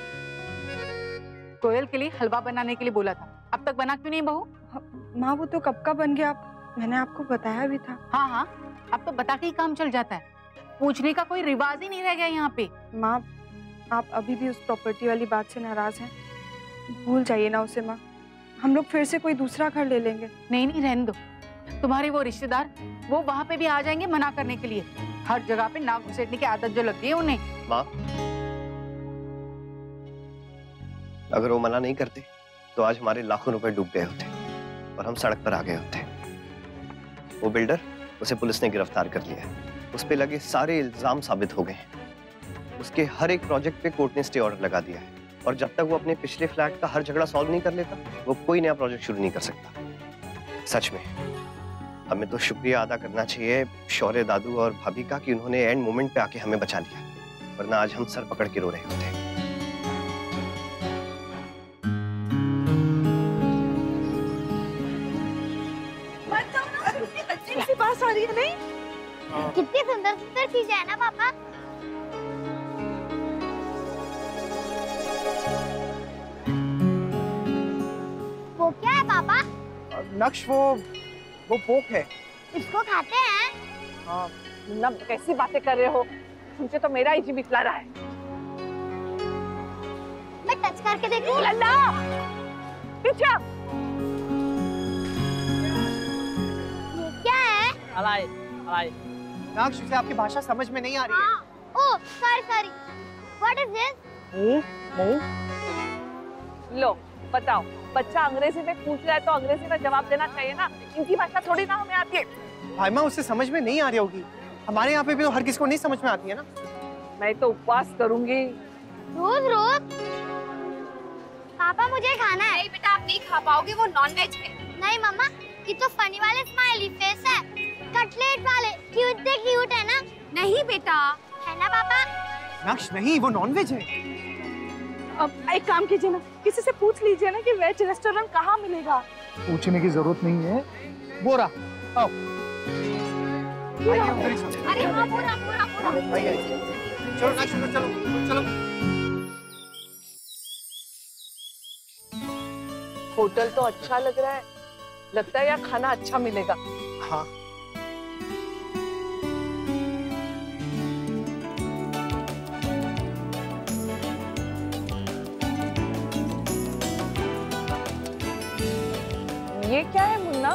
कोयल के लिए हलवा बनाने के लिए बोला था, अब तक बना क्यों नहीं बहू? माँ, वो तो कब का बन गया, मैंने आपको बताया भी था। हाँ हाँ, अब तो बता के ही काम चल जाता है, पूछने का कोई रिवाज ही नहीं रह गया यहाँ पे। माँ, आप अभी भी उस प्रॉपर्टी वाली बात से नाराज हैं? भूल जाइए ना उसे माँ, हम लोग फिर से कोई दूसरा घर ले लेंगे। नहीं नहीं, रहने दो। तुम्हारे वो रिश्तेदार, वो वहाँ पे भी आ जाएंगे मना करने के लिए। हर जगह पे नाक घुसेड़ने की आदत जो लग गई है उन्हें। माँ, अगर वो मना नहीं करते तो आज हमारे लाखों रुपए डूब गए होते और हम सड़क पर आ गए होते। वो बिल्डर, उसे पुलिस ने गिरफ्तार कर लिया है। उस पे लगे सारे इल्जाम साबित हो गए हैं। उसके हर एक प्रोजेक्ट पे कोर्ट ने स्टे ऑर्डर लगा दिया है, और जब तक वो अपने पिछले फ्लैट का हर झगड़ा सॉल्व नहीं कर लेता, वो कोई नया प्रोजेक्ट शुरू नहीं कर सकता। सच में हमें तो शुक्रिया अदा करना चाहिए शौर्य दादू और भाभी का कि उन्होंने एंड मोमेंट पे आके हमें बचा लिया, वरना आज हम सर पकड़ के रो रहे होते। पास आ रही है नहीं? कितनी सुंदर सुंदर चीजें है ना पापा। वो क्या है पापा? नक्श, वो पोक है। इसको खाते हैं? हाँ, मुन्ना कैसी बातें कर रहे हो, मुझे तो मेरा ही जी मिचला रहा है। मैं टच करके देखूं? लल्ला, पीछे। नक्श, उसे आपकी भाषा समझ में नहीं आ रही है। ओह, सॉरी। What is this? लो बताओ, बच्चा अंग्रेजी में पूछ रहा है तो अंग्रेजी में जवाब देना चाहिए ना, इनकी भाषा थोड़ी ना हमें आती है। भाई माँ, उसे समझ में नहीं आ रही होगी, हमारे यहाँ पे भी तो हर किसी को नहीं समझ में आती है ना। मैं तो उपवास करूंगी। रोज पापा, मुझे खाना है। नहीं बेटा, आप नहीं खा पाओगे, वो नॉनवेज है। नहीं मम्मा, ये तो फनी वाले स्माइली फेस है, कटलेट वाले क्यूट है ना। नहीं बेटा, है ना पापा? नक्श, नहीं, वो नॉनवेज है। अब एक काम कीजिए ना, किसी से पूछ लीजिए ना कि वेज रेस्टोरेंट कहाँ मिलेगा। पूछने की जरूरत नहीं है, बोरा आओ। अरे हाँ, पूरा। चलो नक्श, चलो। होटल तो अच्छा लग रहा है, लगता है यहाँ खाना अच्छा मिलेगा। हाँ। ये क्या है मुन्ना?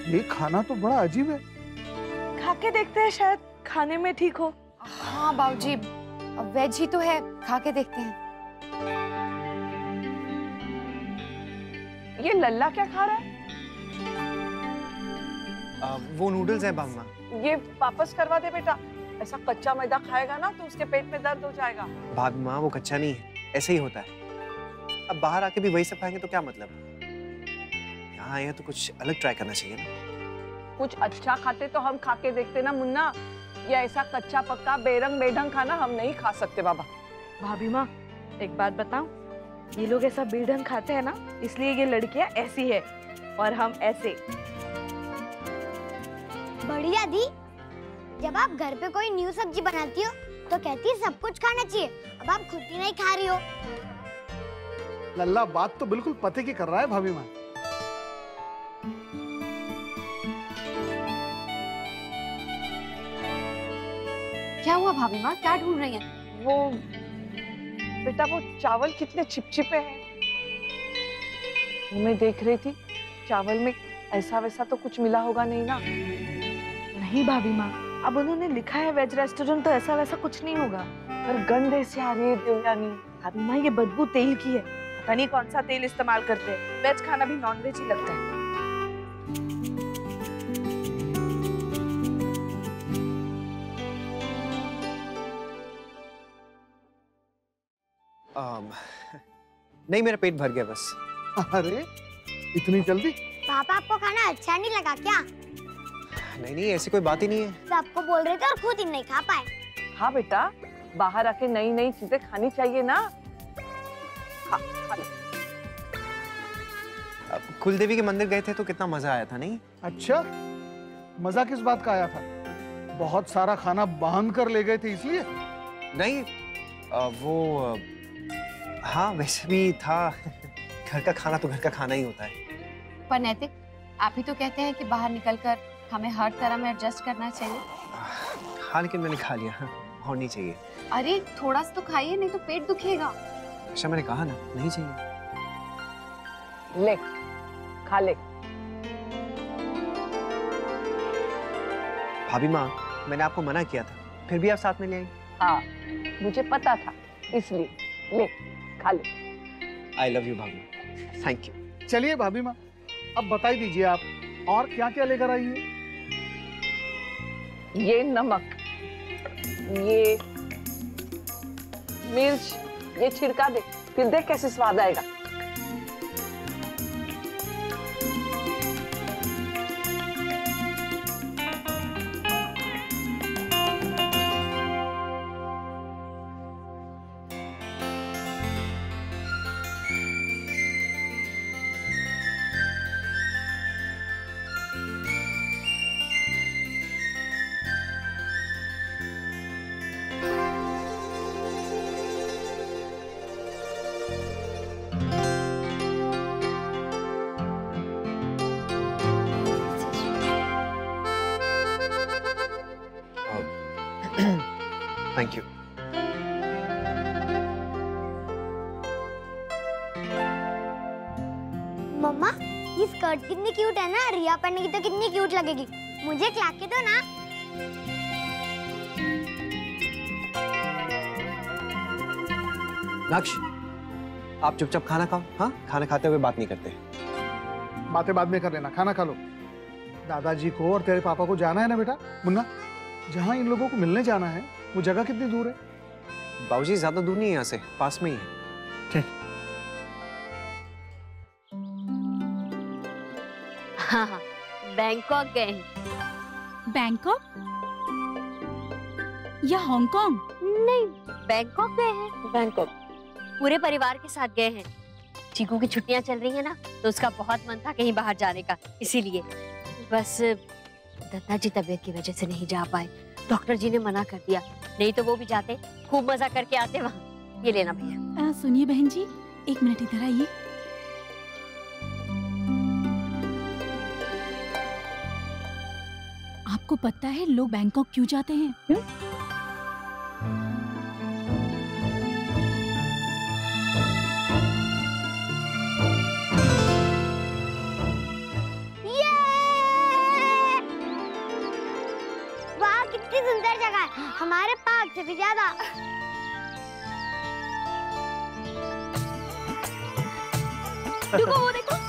ये खाना तो बड़ा अजीब है। खा के देखते हैं, शायद खाने में ठीक हो। हाँ बाबूजी, वेज ही तो है, खा के देखते हैं। ये लल्ला क्या खा रहा है? वो नूडल्स हैं भाभी। ये वापस करवा दे बेटा, ऐसा कच्चा मैदा खाएगा ना तो उसके पेट में दर्द हो जाएगा। भाभी माँ वो कच्चा नहीं है, ऐसे ही होता है। अब बाहर आके भी वही सब खाएंगे तो क्या मतलब? यहाँ आए हैं तो कुछ अलग ट्राई करना चाहिए ना। कुछ अच्छा खाते तो हम खा के देखते ना मुन्ना। ये ऐसा कच्चा पक्का बेरंग बेढंग खाना हम नहीं खा सकते बाबा। भाभी माँ एक बात बताऊं, ये लोग ऐसा बेढंग खाते हैं ना, इसलिए ये लड़कियां ऐसी है और हम ऐसे। बढ़िया दी, जब आप घर पे कोई न्यू सब्जी बनाती हो तो कहती है सब कुछ खाना चाहिए, अब आप खुद ही नहीं खा रही हो। लल्ला बात तो बिल्कुल पते की कर रहा है भाभी माँ। क्या हुआ भाभी माँ, क्या ढूंढ रही हैं? वो बेटा वो चावल कितने चिपचिपे हैं। मैं देख रही थी चावल में ऐसा वैसा तो कुछ मिला होगा नहीं ना? नहीं भाभी माँ, अब उन्होंने लिखा है वेज रेस्टोरेंट तो ऐसा वैसा कुछ नहीं होगा। पर गंध ऐसे आ रही है देवयानी। भाभी माँ ये बदबू तेल की है, पता नहीं कौन सा तेल इस्तेमाल करते हैं। वेज खाना भी नॉन वेज ही लगता है। नहीं मेरा पेट भर गया बस। अरे इतनी जल्दी? पापा आपको खाना अच्छा नहीं लगा क्या? नहीं नहीं ऐसी कोई बात ही नहीं है। सबको बोल रहे थे और खुद ही नहीं खा पाए। हाँ बेटा, बाहर आके नई नई चीजें खानी चाहिए ना। खा ले। कुलदेवी के मंदिर गए थे तो कितना मजा आया था नहीं? अच्छा, मजा किस बात का आया था? बहुत सारा खाना बांध कर ले गए थे इसलिए? नहीं वो हाँ वैसे भी था। घर का खाना तो घर का खाना ही होता है। पर नैतिक, आप ही तो कहते हैं कि बाहर निकलकर हमें हर तरह में एडजस्ट करना चाहिए। हाँ लेकिन मैंने खा लिया, और नहीं चाहिए। अरे थोड़ा सा तो खाइए, नहीं तो पेट दुखेगा। अच्छा मैंने कहा ना नहीं चाहिए। ले खा ले। भाभी माँ मैंने आपको मना किया था, फिर भी आप साथ में ले आई। हाँ मुझे पता था, इसलिए ले खा ले। आई लव यू भाभी, थैंक यू। चलिए भाभी माँ अब बता ही दीजिए आप और क्या क्या लेकर आई है? ये नमक, ये मिर्च, ये छिड़का दे, फिर देख कैसे स्वाद आएगा। Thank you. मम्मा ये स्कर्ट कितनी क्यूट है ना, रिया पहनेगी तो कितनी क्यूट लगेगी। मुझे खिला के दो ना। नक्श आप चुपचाप खाना खाओ। हाँ खाना खाते हुए बात नहीं करते। बातें बाद में कर लेना, खाना खा लो। दादाजी को और तेरे पापा को जाना है ना बेटा। मुन्ना जहाँ इन लोगों को मिलने जाना है वो जगह कितनी दूर है? बाबूजी ज्यादा दूर नहीं है यहाँ से, पास में ही है। हाँ हाँ बैंकॉक गए हैं। बैंकॉक या हांगकांग? नहीं बैंकॉक गए हैं। बैंकॉक पूरे परिवार के साथ गए हैं। चीकू की छुट्टियां चल रही है ना, तो उसका बहुत मन था कहीं बाहर जाने का, इसीलिए। बस दत्ता जी तबीयत की वजह से नहीं जा पाए, डॉक्टर जी ने मना कर दिया, नहीं तो वो भी जाते, खूब मजा करके आते वहाँ। ये लेना भैया। सुनिए बहन जी, एक मिनट इधर आइए। आपको पता है लोग बैंकॉक क्यों जाते हैं? वाह कितनी सुंदर जगह है। हमारे पार्क से भी ज्यादा। देखो वो देखो।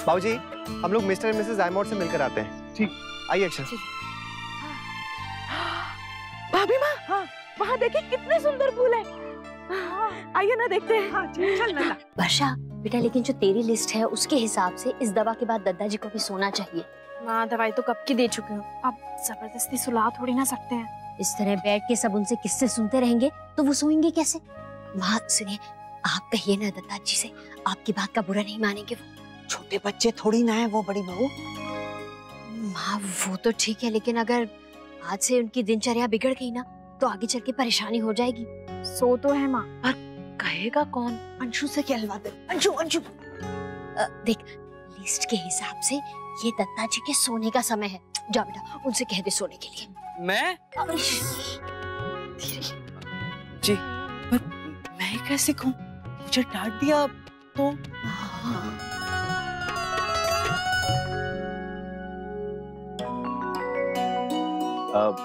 बाबूजी, हम लोग मिस्टर एंड मिसेस जायमोड से मिलकर आते हैं। ठीक, आइए अक्षर। भाभी माँ, हाँ, वहाँ देखिए कितने सुंदर फूल है। आइए ना देखते हैं। हाँ, चल ना। वर्षा बेटा, लेकिन जो तेरी लिस्ट है उसके हिसाब से इस दवा के बाद दद्दा जी को भी सोना चाहिए। माँ दवाई तो कब की दे चुकी हूँ, अब जबरदस्ती सुला थोड़ी ना सकते हैं। इस तरह बैठ के सब उनसे किस्से सुनते रहेंगे तो वो सोएंगे कैसे? माँ सुनिए, आप कहिए ना दद्दा जी से, आपकी बात का बुरा नहीं मानेंगे वो। छोटे बच्चे थोड़ी ना है वो, बड़ी बहू। माँ वो तो ठीक है, लेकिन अगर आज से उनकी दिनचर्या बिगड़ गई ना तो आगे चल के परेशानी हो जाएगी। सो तो है माँ, पर कहेगा कौन? अंशु से कहलवा दे। अंशु अंशु देख, लिस्ट के हिसाब से ये दत्ता जी के सोने का समय है। जा बेटा, उनसे कह दे सोने के लिए। मैं? जी, पर मैं कैसे कहूँ? मुझे डांट दिया तो।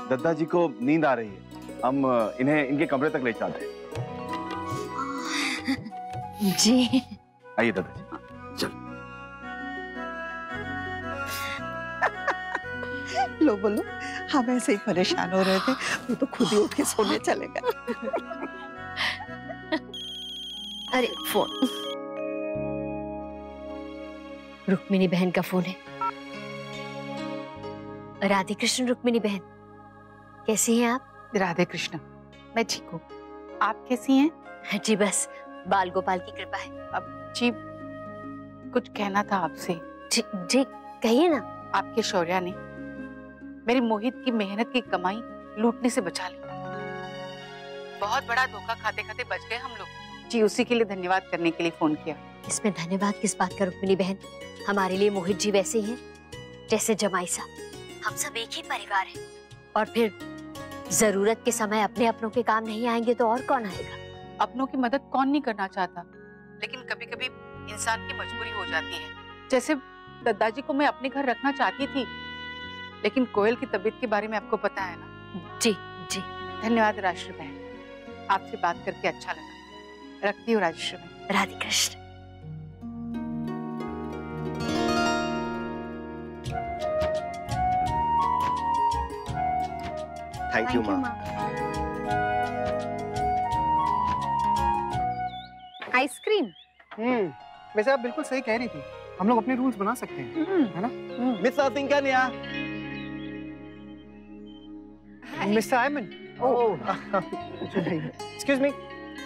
दद्दा जी को नींद आ रही है, हम इन्हें इनके कमरे तक ले चलते हैं। जी आइए दद्दा जी, चल। लो बोलो, हम ऐसे ही परेशान हो रहे थे, वो तो खुद ही उठ के सोने चले गए। अरे फोन, रुक्मिणी बहन का फोन है। राधे कृष्ण रुक्मिणी बहन, कैसी हैं आप? राधे कृष्ण, मैं ठीक हूँ, आप कैसी हैं? जी बस बाल गोपाल की कृपा है। अब जी कुछ कहना था आपसे। जी जी कहिए ना। आपके शौर्या ने मेरी मोहित की मेहनत की कमाई लूटने से बचा ली। बहुत बड़ा धोखा खाते खाते बच गए हम लोग। जी उसी के लिए धन्यवाद करने के लिए फोन किया। इसमें धन्यवाद किस बात का रुक्मिणी बहन, हमारे लिए मोहित जी वैसे हैं जैसे जमाई साहब। हम सब एक ही परिवार है, और फिर जरूरत के समय अपने अपनों के काम नहीं आएंगे तो और कौन आएगा? अपनों की मदद कौन नहीं करना चाहता, लेकिन कभी कभी इंसान की मजबूरी हो जाती है। जैसे दद्दाजी को मैं अपने घर रखना चाहती थी, लेकिन कोयल की तबीयत के बारे में आपको पता है ना। जी जी धन्यवाद राजश्री बहन, आपसे बात करके अच्छा लगा। रखती हूँ राजश्री बहन। राधे कृष्ण। थैंक यू माँ। आइसक्रीम। वैसे आप बिल्कुल सही कह रही थी, हम लोग अपने रूल्स बना सकते हैं, है ना? मिस्टर सिंकन या मिस्टर आयमन, excuse me,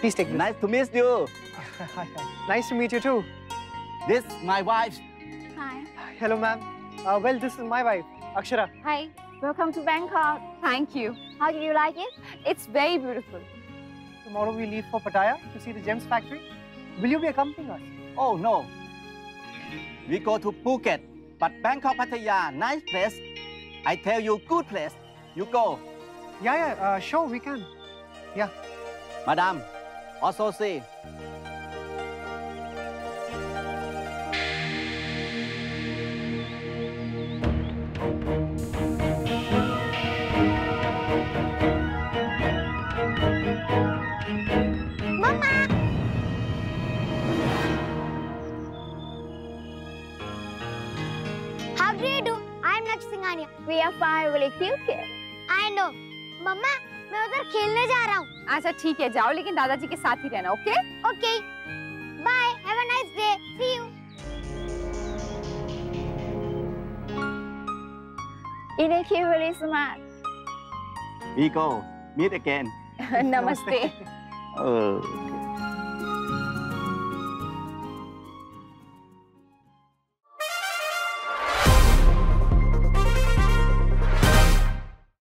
please take this. Nice to meet you. Nice to meet you too. This my wife. Hi. Hello ma'am. Well, this is my wife, Akshara. Hi. Welcome to Bangkok. Thank you. How did you like it? It's very beautiful. Tomorrow we leave for Pattaya to see the gems factory. Will you be accompanying us? Oh no. We go to Phuket, but Bangkok Pattaya, nice place. I tell you, good place. You go. Yeah, sure, we can. Yeah. Madam, also see. How do you do? I'm Lakshmi Singhania. We are fine, really cute. I know. मम्मा, मैं उधर खेलने जा रहा हूँ। अच्छा ठीक है, जाओ, लेकिन दादाजी के साथ ही रहना, okay? Okay. Bye, have a nice day. See you. ये देखिए बड़ी स्मार्ट। Nico, meet again. नमस्ते। Oh.